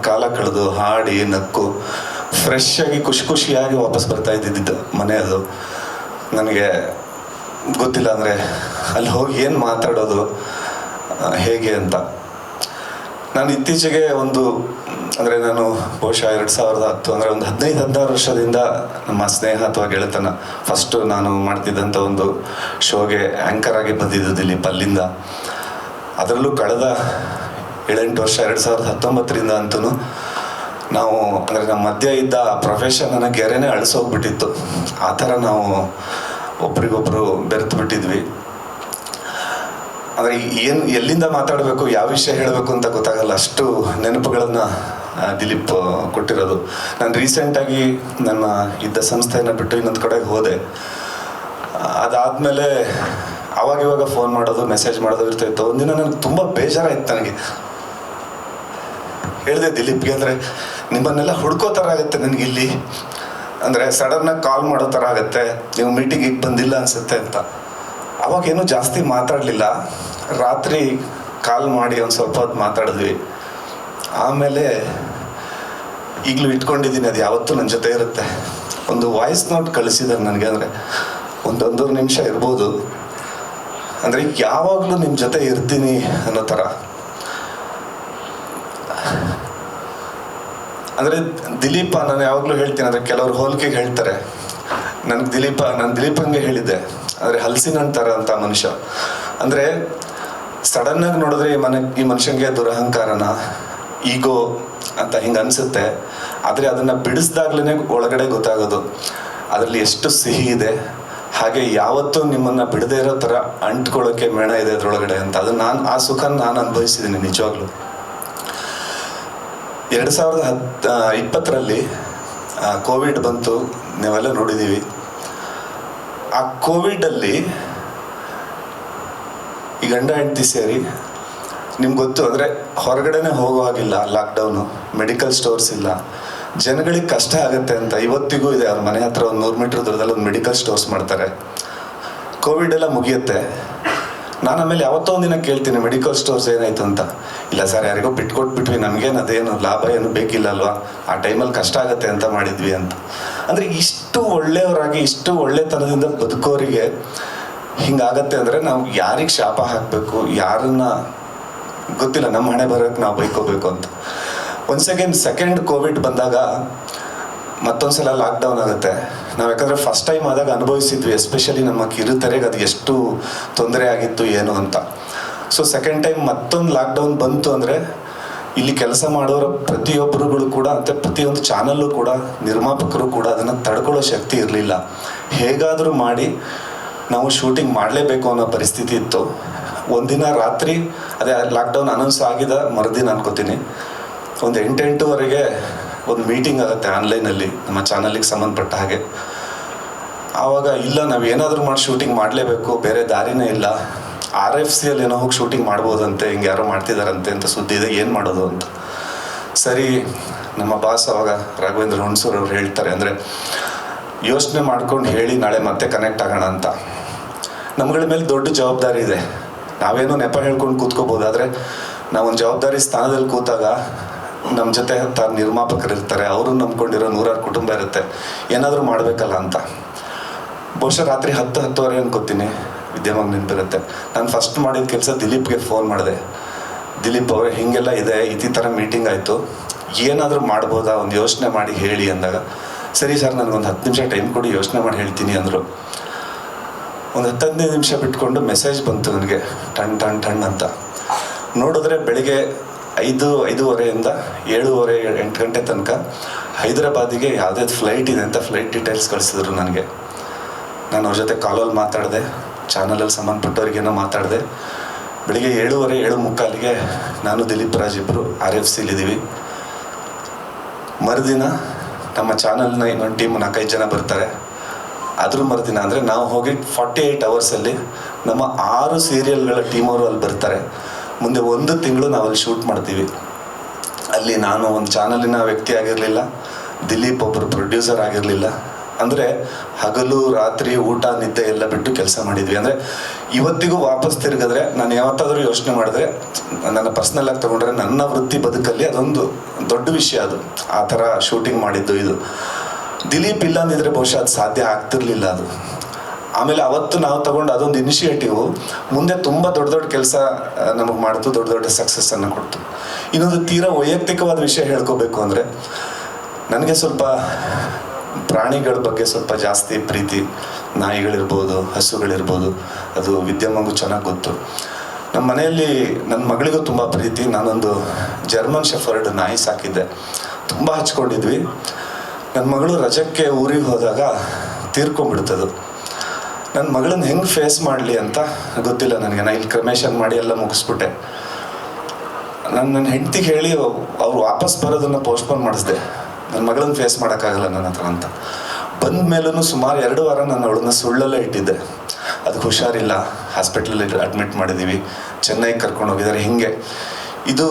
ಕಾಲ ಕಳೆದು ಹಾಡಿ ನಕ್ಕು ಫ್ರೆಶ್ ಆಗಿ ಖುಷಿಯಾಗಿ ವಾಪಸ್ ಬರ್ತಾ ಇದ್ದಿದ್ದು ಮನೆ. ಅದು ನನಗೆ ಗೊತ್ತಿಲ್ಲ ಅಂದರೆ ಅಲ್ಲಿ ಹೋಗಿ ಏನು ಮಾತಾಡೋದು ಹೇಗೆ ಅಂತ. ನಾನು ಇತ್ತೀಚೆಗೆ ಅಂದರೆ ನಾನು ಬಹುಶಃ 2010 ಅಂದರೆ ಒಂದು 15-16 ವರ್ಷದಿಂದ ನಮ್ಮ ಸ್ನೇಹ ಅಥವಾ ಗೆಳೆತನ, ಫಸ್ಟು ನಾನು ಮಾಡ್ತಿದ್ದಂಥ ಒಂದು ಶೋಗೆ ಆ್ಯಂಕರ್ ಆಗಿ ಬಂದಿದ್ದು ದಿಲೀಪ್. ಅಲ್ಲಿಂದ ಅದರಲ್ಲೂ ಕಳೆದ 7-8 ವರ್ಷ 2019ರಿಂದ ಅಂತೂ ನಾವು ಅಂದರೆ ನಮ್ಮ ಮಧ್ಯೆ ಇದ್ದ ಪ್ರೊಫೆಷನ್ ನನಗೆ ಗೆರೆನೇ ಅಳಿಸೋಗ್ಬಿಟ್ಟಿತ್ತು. ಆ ಥರ ನಾವು ಒಬ್ರಿಗೊಬ್ರು ಬೆರೆತು ಬಿಟ್ಟಿದ್ವಿ. ಅಂದರೆ ಎಲ್ಲಿಂದ ಮಾತಾಡಬೇಕು, ಯಾವ ವಿಷಯ ಹೇಳಬೇಕು ಅಂತ ಗೊತ್ತಾಗಲ್ಲ, ಅಷ್ಟು ನೆನಪುಗಳನ್ನು ದಿಲೀಪ್ ಕೊಟ್ಟಿರೋದು. ನಾನು ರೀಸೆಂಟಾಗಿ ನನ್ನ ಇದ್ದ ಸಂಸ್ಥೆಯನ್ನು ಬಿಟ್ಟು ಇನ್ನೊಂದು ಕಡೆಗೆ ಹೋದೆ. ಅದಾದಮೇಲೆ ಅವಾಗಿವಾಗ ಫೋನ್ ಮಾಡೋದು ಮೆಸೇಜ್ ಮಾಡೋದು ಇರ್ತಾಯಿತ್ತು. ಒಂದಿನ ನನಗೆ ತುಂಬ ಬೇಜಾರಾಯಿತು. ನನಗೆ ಹೇಳಿದೆ ದಿಲೀಪ್ಗೆ, ಅಂದರೆ ನಿಮ್ಮನ್ನೆಲ್ಲ ಹುಡ್ಕೋ ಥರ ಆಗುತ್ತೆ ನನಗೆ ಇಲ್ಲಿ, ಅಂದರೆ ಸಡನ್ನಾಗಿ ಕಾಲ್ ಮಾಡೋ ಥರ ಆಗುತ್ತೆ, ನೀವು ಮೀಟಿಂಗಿಗೆ ಬಂದಿಲ್ಲ ಅನಿಸುತ್ತೆ ಅಂತ. ಅವಾಗೇನು ಜಾಸ್ತಿ ಮಾತಾಡಲಿಲ್ಲ. ರಾತ್ರಿ ಕಾಲ್ ಮಾಡಿ ಒಂದು ಸ್ವಲ್ಪ ಹೊತ್ತು ಮಾತಾಡಿದ್ವಿ. ಆಮೇಲೆ ಈಗಲೂ ಇಟ್ಕೊಂಡಿದ್ದೀನಿ, ಅದು ಯಾವತ್ತೂ ನನ್ನ ಜೊತೆ ಇರುತ್ತೆ. ಒಂದು ವಾಯ್ಸ್ ನೋಟ್ ಕಳಿಸಿದ್ದಾರೆ ನನಗೆ, ಅಂದರೆ ಒಂದೊಂದು ನಿಮಿಷ ಇರ್ಬೋದು, ಅಂದರೆ ಯಾವಾಗಲೂ ನಿಮ್ಮ ಜೊತೆ ಇರ್ತೀನಿ ಅನ್ನೋ ಥರ. ಅಂದರೆ ದಿಲೀಪ, ನಾನು ಯಾವಾಗಲೂ ಹೇಳ್ತೀನಿ, ಅಂದರೆ ಕೆಲವರು ಹೋಲಿಕೆಗೆ ಹೇಳ್ತಾರೆ, ನಾನು ದಿಲೀಪಂಗೆ ಹೇಳಿದ್ದೆ, ಅಂದರೆ ಹಲಸಿನಣ್ಣು ಥರ ಅಂತ ಮನುಷ್ಯ. ಅಂದರೆ ಸಡನ್ನಾಗಿ ನೋಡಿದ್ರೆ ಈ ಮನುಷ್ಯನಿಗೆ ದುರಹಂಕಾರನ, ಈಗೋ ಅಂತ ಹಿಂಗೆ ಅನಿಸುತ್ತೆ. ಆದರೆ ಅದನ್ನು ಬಿಡಿಸ್ದಾಗ್ಲೇ ಒಳಗಡೆ ಗೊತ್ತಾಗೋದು ಅದರಲ್ಲಿ ಎಷ್ಟು ಸಿಹಿ ಇದೆ, ಹಾಗೆ ಯಾವತ್ತೂ ನಿಮ್ಮನ್ನು ಬಿಡದೇ ಇರೋ ಥರ ಅಂಟ್ಕೊಳ್ಳೋಕ್ಕೆ ಮೇಣ ಇದೆ ಅದರೊಳಗಡೆ ಅಂತ. ಅದು ಆ ಸುಖನ ನಾನು ಅನುಭವಿಸಿದ್ದೀನಿ ನಿಜವಾಗ್ಲೂ. 2020ರಲ್ಲಿ ಕೋವಿಡ್ ಬಂತು, ನಾವೆಲ್ಲ ನೋಡಿದ್ದೀವಿ. ಆ ಕೋವಿಡಲ್ಲಿ ಗಂಡ ಹೆಂಡತಿ ಸೇರಿ ನಿಮ್ಗೆ ಗೊತ್ತು ಅಂದರೆ ಹೊರಗಡೆನೇ ಹೋಗೋ ಹಾಗಿಲ್ಲ, ಲಾಕ್ಡೌನು, ಮೆಡಿಕಲ್ ಸ್ಟೋರ್ಸ್ ಇಲ್ಲ, ಜನಗಳಿಗೆ ಕಷ್ಟ ಆಗುತ್ತೆ ಅಂತ ಇವತ್ತಿಗೂ ಇದೆ. ಅವ್ರ ಮನೆ ಹತ್ರ ಒಂದು 100 ಮೀಟ್ರ್ ದೂರದಲ್ಲಿ ಒಂದು ಮೆಡಿಕಲ್ ಸ್ಟೋರ್ಸ್ ಮಾಡ್ತಾರೆ. ಕೋವಿಡ್ ಎಲ್ಲ ಮುಗಿಯುತ್ತೆ, ನಾನು ಆಮೇಲೆ ಯಾವತ್ತೋ ಒಂದಿನ ಕೇಳ್ತೀನಿ ಮೆಡಿಕಲ್ ಸ್ಟೋರ್ಸ್ ಏನಾಯಿತು ಅಂತ. ಇಲ್ಲ ಸರ್, ಯಾರಿಗೋ ಬಿಟ್ಕೊಟ್ಬಿಟ್ವಿ, ನಮಗೇನು ಅದೇನು ಲಾಭ ಏನು ಬೇಕಿಲ್ಲ ಅಲ್ವಾ, ಆ ಟೈಮಲ್ಲಿ ಕಷ್ಟ ಆಗುತ್ತೆ ಅಂತ ಮಾಡಿದ್ವಿ ಅಂತ. ಅಂದರೆ ಇಷ್ಟು ಒಳ್ಳೆಯವರಾಗಿ ಇಷ್ಟು ಒಳ್ಳೆತನದಿಂದ ಬದುಕೋರಿಗೆ ಹಿಂಗಾಗತ್ತೆ ಅಂದರೆ ನಾವು ಯಾರಿಗೆ ಶಾಪ ಹಾಕಬೇಕು, ಯಾರನ್ನ ಗೊತ್ತಿಲ್ಲ, ನಮ್ಮ ಹಣೆ ಬರೋಕ್ಕೆ ನಾವು ಬೈಕೋಬೇಕು ಅಂತ. ಒನ್ಸ್ ಅಗೇನ್ ಸೆಕೆಂಡ್ ಕೋವಿಡ್ ಬಂದಾಗ ಮತ್ತೊಂದ್ಸಲ ಲಾಕ್ಡೌನ್ ಆಗುತ್ತೆ. ನಾವು ಯಾಕಂದರೆ ಫಸ್ಟ್ ಟೈಮ್ ಆದಾಗ ಅನುಭವಿಸಿದ್ವಿ, ಎಸ್ಪೆಷಲಿ ನಮ್ಮ ಕಿರುತೆರೆಗೆ ಅದು ಎಷ್ಟು ತೊಂದರೆ ಆಗಿತ್ತು ಏನು ಅಂತ. ಸೊ ಸೆಕೆಂಡ್ ಟೈಮ್ ಮತ್ತೊಂದು ಲಾಕ್ಡೌನ್ ಬಂತು ಅಂದರೆ ಇಲ್ಲಿ ಕೆಲಸ ಮಾಡೋರ ಪ್ರತಿಯೊಬ್ಬರುಗಳು ಕೂಡ ಮತ್ತು ಪ್ರತಿಯೊಂದು ಚಾನಲ್ಲು ಕೂಡ, ನಿರ್ಮಾಪಕರು ಕೂಡ ಅದನ್ನು ತಡ್ಕೊಳ್ಳೋ ಶಕ್ತಿ ಇರಲಿಲ್ಲ. ಹೇಗಾದರೂ ಮಾಡಿ ನಾವು ಶೂಟಿಂಗ್ ಮಾಡಲೇಬೇಕು ಅನ್ನೋ ಪರಿಸ್ಥಿತಿ ಇತ್ತು. ಒಂದಿನ ರಾತ್ರಿ, ಅದೇ ಲಾಕ್ಡೌನ್ ಅನೌನ್ಸ್ ಆಗಿದ ಮರುದಿನ ಅನ್ಕೋತೀನಿ, ಒಂದು 8-8ವರೆಗೆ ಒಂದು ಮೀಟಿಂಗ್ ಆಗುತ್ತೆ ಆನ್ಲೈನಲ್ಲಿ ನಮ್ಮ ಚಾನಲಿಗೆ ಸಂಬಂಧಪಟ್ಟ ಹಾಗೆ. ಆವಾಗ ಇಲ್ಲ, ನಾವು ಏನಾದರೂ ಮಾಡಿ ಶೂಟಿಂಗ್ ಮಾಡಲೇಬೇಕು, ಬೇರೆ ದಾರಿನೇ ಇಲ್ಲ. RFCಯಲ್ಲಿ ಏನೋ ಹೋಗಿ ಶೂಟಿಂಗ್ ಮಾಡ್ಬೋದಂತೆ, ಹಿಂಗೆ ಯಾರೋ ಮಾಡ್ತಿದ್ದಾರಂತೆ ಅಂತ ಸುದ್ದಿ ಇದೆ, ಏನು ಮಾಡೋದು ಅಂತ. ಸರಿ, ನಮ್ಮ ಬಾಸ್ ಅವಾಗ ರಾಘವೇಂದ್ರ ಹುಣಸೂರು ಅವ್ರು ಹೇಳ್ತಾರೆ, ಅಂದರೆ ಯೋಚನೆ ಮಾಡ್ಕೊಂಡು ಹೇಳಿ ನಾಳೆ ಮತ್ತೆ ಕನೆಕ್ಟ್ ಆಗೋಣ ಅಂತ. ನಮ್ಗಳ ಮೇಲೆ ದೊಡ್ಡ ಜವಾಬ್ದಾರಿ ಇದೆ. ನಾವೇನೋ ನೆಪ ಹೇಳ್ಕೊಂಡು ಕೂತ್ಕೋಬೋದು, ಆದರೆ ನಾವೊಂದು ಜವಾಬ್ದಾರಿ ಸ್ಥಾನದಲ್ಲಿ ಕೂತಾಗ ನಮ್ಮ ಜೊತೆ ನಿರ್ಮಾಪಕರು ಇರ್ತಾರೆ, ಅವರು ನಂಬ್ಕೊಂಡಿರೋ 100 ಕುಟುಂಬ ಇರುತ್ತೆ, ಏನಾದರೂ ಮಾಡಬೇಕಲ್ಲ ಅಂತ. ಬಹುಶಃ ರಾತ್ರಿ 10-10:30 ಅನ್ಕೋತೀನಿ, ವಿದ್ಯಮಾನ ನೆನಪಿರುತ್ತೆ. ನಾನು ಫಸ್ಟ್ ಮಾಡಿದ ಕೆಲಸ ದಿಲೀಪ್ಗೆ ಫೋನ್ ಮಾಡಿದೆ. ದಿಲೀಪ್ ಅವರೇ ಹಿಂಗೆಲ್ಲ ಇದೆ, ಈ ಥರ ಮೀಟಿಂಗ್ ಆಯಿತು, ಏನಾದರೂ ಮಾಡ್ಬೋದಾ, ಒಂದು ಯೋಚನೆ ಮಾಡಿ ಹೇಳಿ ಅಂದಾಗ, ಸರಿ ಸರ್ ನನಗೊಂದು 10 ನಿಮಿಷ ಟೈಮ್ ಕೊಡಿ, ಯೋಚನೆ ಮಾಡಿ ಹೇಳ್ತೀನಿ ಅಂದರು. ಒಂದು 10-15 ನಿಮಿಷ ಬಿಟ್ಕೊಂಡು ಮೆಸೇಜ್ ಬಂತು ನನಗೆ, ಟಣ್ ಅಂತ. ನೋಡಿದ್ರೆ ಬೆಳಿಗ್ಗೆ 5-5:30ಇಂದ 7:30-8 ಗಂಟೆ ತನಕ ಹೈದರಾಬಾದಿಗೆ ಯಾವುದೇ ಫ್ಲೈಟ್ ಇದೆ ಅಂತ ಫ್ಲೈಟ್ ಡೀಟೇಲ್ಸ್ ಕಳಿಸಿದ್ರು ನನಗೆ. ನಾನು ಅವ್ರ ಜೊತೆ ಕಾಲಲ್ಲಿ ಮಾತಾಡಿದೆ, ಚಾನಲಲ್ಲಿ ಸಂಬಂಧಪಟ್ಟವ್ರಿಗೇನೋ ಮಾತಾಡಿದೆ. ಬೆಳಿಗ್ಗೆ 7:30-7:45ಗೆ ನಾನು ದಿಲೀಪ್ ರಾಜ್ ಇಬ್ಬರು RFCಲಿದ್ದೀವಿ. ಮರುದಿನ ನಮ್ಮ ಚಾನಲ್ನ ಇನ್ನೊಂದು ಟೀಮ್ 4-5 ಜನ ಬರ್ತಾರೆ. ಅದ್ರ ಮರುದಿನ ಅಂದರೆ ನಾವು ಹೋಗಿ 48 ಅವರ್ಸಲ್ಲಿ ನಮ್ಮ 6 ಸೀರಿಯಲ್ಗಳ ಟೀಮವರು ಅಲ್ಲಿ ಬರ್ತಾರೆ. ಮುಂದೆ 1 ತಿಂಗಳು ನಾವಲ್ಲಿ ಶೂಟ್ ಮಾಡ್ತೀವಿ. ಅಲ್ಲಿ ನಾನು ಒಂದು ಚಾನಲಿನ ವ್ಯಕ್ತಿ ಆಗಿರಲಿಲ್ಲ, ದಿಲೀಪ್ ಒಬ್ಬರು ಪ್ರೊಡ್ಯೂಸರ್ ಆಗಿರಲಿಲ್ಲ. ಅಂದರೆ ಹಗಲು ರಾತ್ರಿ ಊಟ ನಿದ್ದೆ ಎಲ್ಲ ಬಿಟ್ಟು ಕೆಲಸ ಮಾಡಿದ್ವಿ. ಅಂದರೆ ಇವತ್ತಿಗೂ ವಾಪಸ್ ತಿರುಗಿದ್ರೆ, ನಾನು ಯಾವತ್ತಾದರೂ ಯೋಚನೆ ಮಾಡಿದ್ರೆ, ನನ್ನ ಪರ್ಸ್ನಲ್ ಆಗಿ ತೊಗೊಂಡ್ರೆ ನನ್ನ ವೃತ್ತಿ ಬದುಕಲ್ಲಿ ಅದೊಂದು ದೊಡ್ಡ ವಿಷಯ. ಅದು ಆ ಥರ ಶೂಟಿಂಗ್ ಮಾಡಿದ್ದು ಇದು. ದಿಲೀಪ್ ಇಲ್ಲ ಅಂದಿದ್ರೆ ಬಹುಶಃ ಅದು ಸಾಧ್ಯ ಆಗ್ತಿರ್ಲಿಲ್ಲ ಅದು. ಆಮೇಲೆ ಅವತ್ತು ನಾವು ತಗೊಂಡು ಅದೊಂದು ಇನಿಷಿಯೇಟಿವ್ ಮುಂದೆ ತುಂಬ ದೊಡ್ಡ ಕೆಲಸ ನಮಗೆ ಮಾಡ್ತು, ದೊಡ್ಡ ಸಕ್ಸಸ್ಸನ್ನು ಕೊಡ್ತು. ಇನ್ನೊಂದು ತೀರಾ ವೈಯಕ್ತಿಕವಾದ ವಿಷಯ ಹೇಳ್ಕೋಬೇಕು ಅಂದರೆ, ನನಗೆ ಸ್ವಲ್ಪ ಪ್ರಾಣಿಗಳ ಬಗ್ಗೆ ಸ್ವಲ್ಪ ಜಾಸ್ತಿ ಪ್ರೀತಿ. ನಾಯಿಗಳಿರ್ಬೋದು, ಹಸುಗಳಿರ್ಬೋದು, ಅದು ವಿದ್ಯಮಂಗೂ ಚೆನ್ನಾಗಿ ಗೊತ್ತು. ನಮ್ಮ ಮನೆಯಲ್ಲಿ ನನ್ನ ಮಗಳಿಗೂ ತುಂಬ ಪ್ರೀತಿ. ನಾನೊಂದು ಜರ್ಮನ್ ಶೆಫರ್ಡ್ ನಾಯಿ ಸಾಕಿದ್ದೆ, ತುಂಬ ಹಚ್ಕೊಂಡಿದ್ವಿ. ನನ್ನ ಮಗಳು ರಜಕ್ಕೆ ಊರಿಗೆ ಹೋದಾಗ ತೀರ್ಕೊಂಡ್ಬಿಡ್ತದು. ನನ್ನ ಮಗಳನ್ನ ಹೆಂಗೆ ಫೇಸ್ ಮಾಡಲಿ ಅಂತ ಗೊತ್ತಿಲ್ಲ ನನಗೆ. ನಾನು ಇಲ್ಲಿ ಕ್ರಮೇಶನ್ ಮಾಡಿ ಎಲ್ಲ ಮುಗಿಸ್ಬಿಟ್ಟೆ. ನನ್ನ ಹೆಂಡ್ತಿಗೆ ಹೇಳಿ ಅವ್ರು ವಾಪಸ್ ಬರೋದನ್ನು ಪೋಸ್ಟ್ಪೋನ್ ಮಾಡಿಸ್ದೆ. ನನ್ನ ಮಗಳನ್ನ ಫೇಸ್ ಮಾಡೋಕ್ಕಾಗಲ್ಲ ನನ್ನ ಹತ್ರ ಅಂತ. ಬಂದ ಮೇಲೂ ಸುಮಾರು 2 ವಾರ ನಾನು ಅವಳನ್ನ ಸುಳ್ಳಲ್ಲೇ ಇಟ್ಟಿದ್ದೆ. ಅದಕ್ಕೆ ಹುಷಾರಿಲ್ಲ, ಹಾಸ್ಪಿಟ್ಲಲ್ಲಿ ಅಡ್ಮಿಟ್ ಮಾಡಿದ್ದೀವಿ, ಚೆನ್ನೈಗೆ ಕರ್ಕೊಂಡು ಹೋಗಿದ್ದಾರೆ. ಹೀಗೆ ಇದು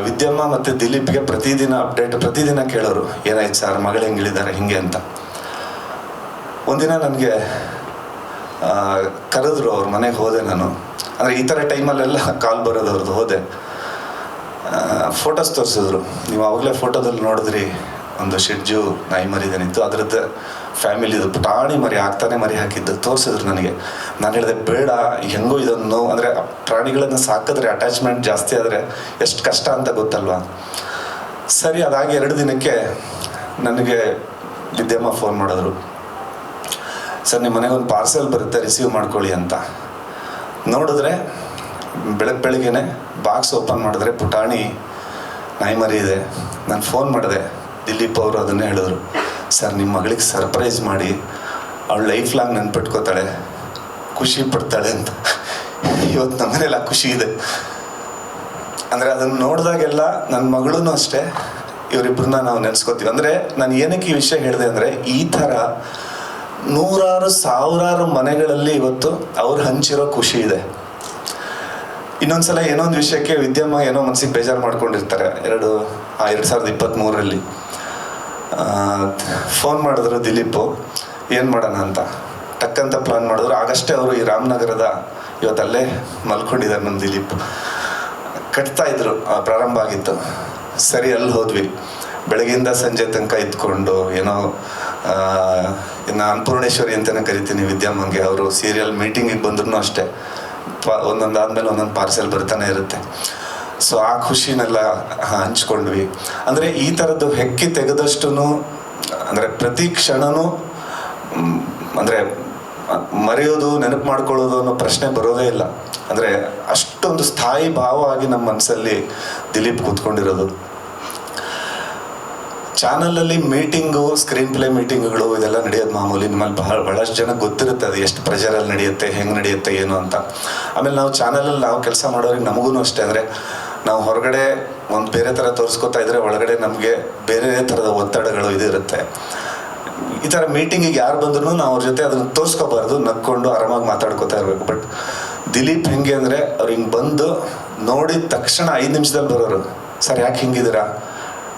ವಿದ್ಯಮ್ಮ ಮತ್ತು ದಿಲೀಪ್ಗೆ ಪ್ರತಿದಿನ ಅಪ್ಡೇಟ್, ಪ್ರತಿದಿನ ಕೇಳೋರು, ಏನಾಯ್ತು ಸರ್, ಮಗಳು ಹೆಂಗಿಳಿದ್ದಾರೆ ಹಿಂಗೆ ಅಂತ. ಒಂದಿನ ನನಗೆ ಕರೆದ್ರು, ಅವ್ರ ಮನೆಗೆ ಹೋದೆ ನಾನು. ಅಂದರೆ ಈ ಥರ ಟೈಮಲ್ಲೆಲ್ಲ ಕಾಲ್ ಬರೋದು ಅವ್ರದ್ದು. ಹೋದೆ, ಫೋಟೋಸ್ ತೋರಿಸಿದ್ರು. ನೀವು ಆವಾಗಲೇ ಫೋಟೋದಲ್ಲಿ ನೋಡಿದ್ರಿ, ಒಂದು ಶಿಡ್ಜು ನಾಯಿ ಮರಿದೇನಿತ್ತು, ಅದರದ್ದು ಫ್ಯಾಮಿಲಿದು ಪುಟಾಣಿ ಮರಿ, ಆಗ್ತಾನೆ ಮರಿ ಹಾಕಿದ್ದು ತೋರಿಸಿದ್ರು ನನಗೆ. ನಾನು ಹೇಳಿದೆ ಬೇಡ, ಹೆಂಗೋ ಇದನ್ನು, ಅಂದರೆ ಪ್ರಾಣಿಗಳನ್ನು ಸಾಕಿದ್ರೆ ಅಟ್ಯಾಚ್ಮೆಂಟ್ ಜಾಸ್ತಿ ಆದರೆ ಎಷ್ಟು ಕಷ್ಟ ಅಂತ ಗೊತ್ತಲ್ವಾ. ಸರಿ, ಅದಾಗಿ 2 ದಿನಕ್ಕೆ ನನಗೆ ವಿದ್ಯಮ್ಮ ಫೋನ್ ಮಾಡಿದ್ರು, ಸರ್ ನಿಮ್ಮ ಮನೆಗೆ ಒಂದು ಪಾರ್ಸೆಲ್ ಬರುತ್ತೆ, ರಿಸೀವ್ ಮಾಡ್ಕೊಳ್ಳಿ ಅಂತ. ನೋಡಿದ್ರೆ ಬೆಳಗ್ಗೆನೆ ಬಾಕ್ಸ್ ಓಪನ್ ಮಾಡಿದ್ರೆ ಪುಟಾಣಿ ನಾಯಿ ಮರಿ ಇದೆ. ನಾನು ಫೋನ್ ಮಾಡಿದೆ, ದಿಲೀಪ್ ಅವರು ಅದನ್ನೇ ಹೇಳಿದ್ರು, ಸರ್ ನಿಮ್ಮ ಮಗಳಿಗೆ ಸರ್ಪ್ರೈಸ್ ಮಾಡಿ, ಅವಳು ಲೈಫ್ ಲಾಂಗ್ ನೆನ್ಪಿಟ್ಕೋತಾಳೆ, ಖುಷಿ ಪಡ್ತಾಳೆ ಅಂತ. ಇವತ್ತು ನಮ್ಮ ಮನೇಲಿ ಆ ಖುಷಿ ಇದೆ. ಅಂದರೆ ಅದನ್ನು ನೋಡಿದಾಗೆಲ್ಲ ನನ್ನ ಮಗಳೂ ಅಷ್ಟೇ, ಇವರಿಬ್ಬರನ್ನ ನಾವು ನೆನೆಸ್ಕೋತೀವಿ. ಅಂದರೆ ನಾನು ಏನಕ್ಕೆ ಈ ವಿಷಯ ಹೇಳಿದೆ ಅಂದರೆ, ಈ ಥರ 100,000 1,000 ಮನೆಗಳಲ್ಲಿ ಇವತ್ತು ಅವ್ರು ಹಂಚಿರೋ ಖುಷಿ ಇದೆ. ಇನ್ನೊಂದ್ಸಲ ಏನೋ ಒಂದು ವಿಷಯಕ್ಕೆ ವಿದ್ಯಮ್ಮ ಏನೋ ಮನಸ್ಸಿಗೆ ಬೇಜಾರು ಮಾಡ್ಕೊಂಡಿರ್ತಾರೆ 2023 ಫೋನ್ ಮಾಡಿದ್ರು ದಿಲೀಪು, ಏನು ಮಾಡೋಣ ಅಂತ ಟಕ್ಕಂತ ಪ್ಲಾನ್ ಮಾಡಿದ್ರು. ಆಗಷ್ಟೇ ಅವರು ಈ ರಾಮನಗರದ ಇವತ್ತಲ್ಲೇ ಮಲ್ಕೊಂಡಿದ್ದಾರೆ ನಮ್ಮ ದಿಲೀಪ್. ಕಟ್ತಾ ಇದ್ರು, ಪ್ರಾರಂಭ ಆಗಿತ್ತು. ಸರಿ, ಅಲ್ಲಿ ಹೋದ್ವಿ. ಬೆಳಗ್ಗೆಯಿಂದ ಸಂಜೆ ತನಕ ಇದ್ಕೊಂಡು ಏನೋ ಇನ್ನು ಅನ್ನಪೂರ್ಣೇಶ್ವರಿ ಅಂತಲೇ ಕರಿತೀನಿ ವಿದ್ಯಮ್ಮಂಗೆ. ಅವರು ಸೀರಿಯಲ್ ಮೀಟಿಂಗಿಗೆ ಬಂದ್ರೂ ಅಷ್ಟೇ ಒಂದೊಂದಾದ್ಮೇಲೆ ಒಂದೊಂದು ಪಾರ್ಸೆಲ್ ಬರ್ತಾನೆ ಇರುತ್ತೆ. ಸೊ ಆ ಖುಷಿನೆಲ್ಲ ಹಂಚ್ಕೊಂಡ್ವಿ. ಅಂದರೆ ಈ ಥರದ್ದು ಹೆಕ್ಕಿ ತೆಗೆದಷ್ಟು ಅಂದರೆ ಪ್ರತಿ ಕ್ಷಣನೂ ಅಂದರೆ ಮರೆಯೋದು, ನೆನಪು ಮಾಡ್ಕೊಳ್ಳೋದು ಅನ್ನೋ ಪ್ರಶ್ನೆ ಬರೋದೇ ಇಲ್ಲ. ಅಂದರೆ ಅಷ್ಟೊಂದು ಸ್ಥಾಯಿ ಭಾವ ಆಗಿ ನಮ್ಮ ಮನಸ್ಸಲ್ಲಿ ದಿಲೀಪ್ ಕೂತ್ಕೊಂಡಿರೋದು. ಚಾನಲಲ್ಲಿ ಮೀಟಿಂಗು, ಸ್ಕ್ರೀನ್ ಪ್ಲೇ ಮೀಟಿಂಗ್ಗಳು ಇದೆಲ್ಲ ನಡೆಯೋದು ಮಾಮೂಲಿ. ನಿಮ್ಮಲ್ಲಿ ಬಹಳಷ್ಟು ಜನಕ್ಕೆ ಗೊತ್ತಿರುತ್ತೆ ಅದು ಎಷ್ಟು ಪ್ರೆಷರಲ್ಲಿ ನಡೆಯುತ್ತೆ, ಹೆಂಗೆ ನಡೆಯುತ್ತೆ ಏನು ಅಂತ. ಆಮೇಲೆ ನಾವು ಚಾನಲಲ್ಲಿ ನಾವು ಕೆಲಸ ಮಾಡೋರಿಗೆ ನಮಗೂ ಅಷ್ಟೇ. ಅಂದರೆ ನಾವು ಹೊರಗಡೆ ಒಂದು ಬೇರೆ ಥರ ತೋರಿಸ್ಕೊತಾ ಇದ್ರೆ ಒಳಗಡೆ ನಮಗೆ ಬೇರೆ ಥರದ ಒತ್ತಡಗಳು ಇದಿರುತ್ತೆ. ಈ ಥರ ಮೀಟಿಂಗಿಗೆ ಯಾರು ಬಂದ್ರೂ ನಾವು ಅವ್ರ ಜೊತೆ ಅದನ್ನು ತೋರಿಸ್ಕೋಬಾರ್ದು, ನಕ್ಕೊಂಡು ಆರಾಮಾಗಿ ಮಾತಾಡ್ಕೋತಾ ಇರಬೇಕು. ಬಟ್ ದಿಲೀಪ್ ಹೆಂಗೆ ಅಂದರೆ ಅವ್ರು ಹಿಂಗೆ ಬಂದು ನೋಡಿದ ತಕ್ಷಣ 5 ನಿಮಿಷದಲ್ಲಿ ಬರೋರು. ಸರ್ ಯಾಕೆ ಹಿಂಗಿದ್ದೀರಾ,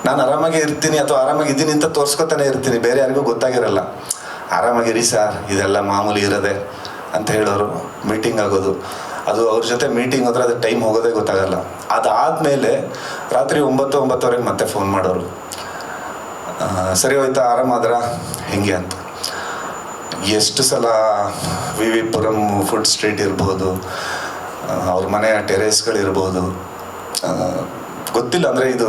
ನಾನು ಆರಾಮಾಗಿ ಇರ್ತೀನಿ ಅಥವಾ ಆರಾಮಾಗಿದ್ದೀನಿ ಅಂತ ತೋರಿಸ್ಕೊತಾನೆ ಇರ್ತೀನಿ, ಬೇರೆ ಯಾರಿಗೂ ಗೊತ್ತಾಗಿರಲ್ಲ. ಆರಾಮಾಗಿರಿ ಸರ್, ಇದೆಲ್ಲ ಮಾಮೂಲಿ ಇರೋದೆ ಅಂತ ಹೇಳೋರು. ಮೀಟಿಂಗ್ ಆಗೋದು, ಅದು ಅವ್ರ ಜೊತೆ ಮೀಟಿಂಗ್ ಹೋದ್ರೆ ಅದು ಟೈಮ್ ಹೋಗೋದೇ ಗೊತ್ತಾಗಲ್ಲ. ಅದಾದಮೇಲೆ ರಾತ್ರಿ 9-9:30 ಮತ್ತೆ ಫೋನ್ ಮಾಡೋರು. ಸರಿ ಹೋಯ್ತಾ, ಆರಾಮಾದ್ರ ಹೆಂಗೆ ಅಂತ. ಎಷ್ಟು ಸಲ ವಿ ಪುರಂ ಫುಡ್ ಸ್ಟ್ರೀಟ್ ಇರ್ಬೋದು, ಅವ್ರ ಮನೆಯ ಟೆರೇಸ್ಗಳಿರ್ಬೋದು, ಗೊತ್ತಿಲ್ಲ. ಅಂದರೆ ಇದು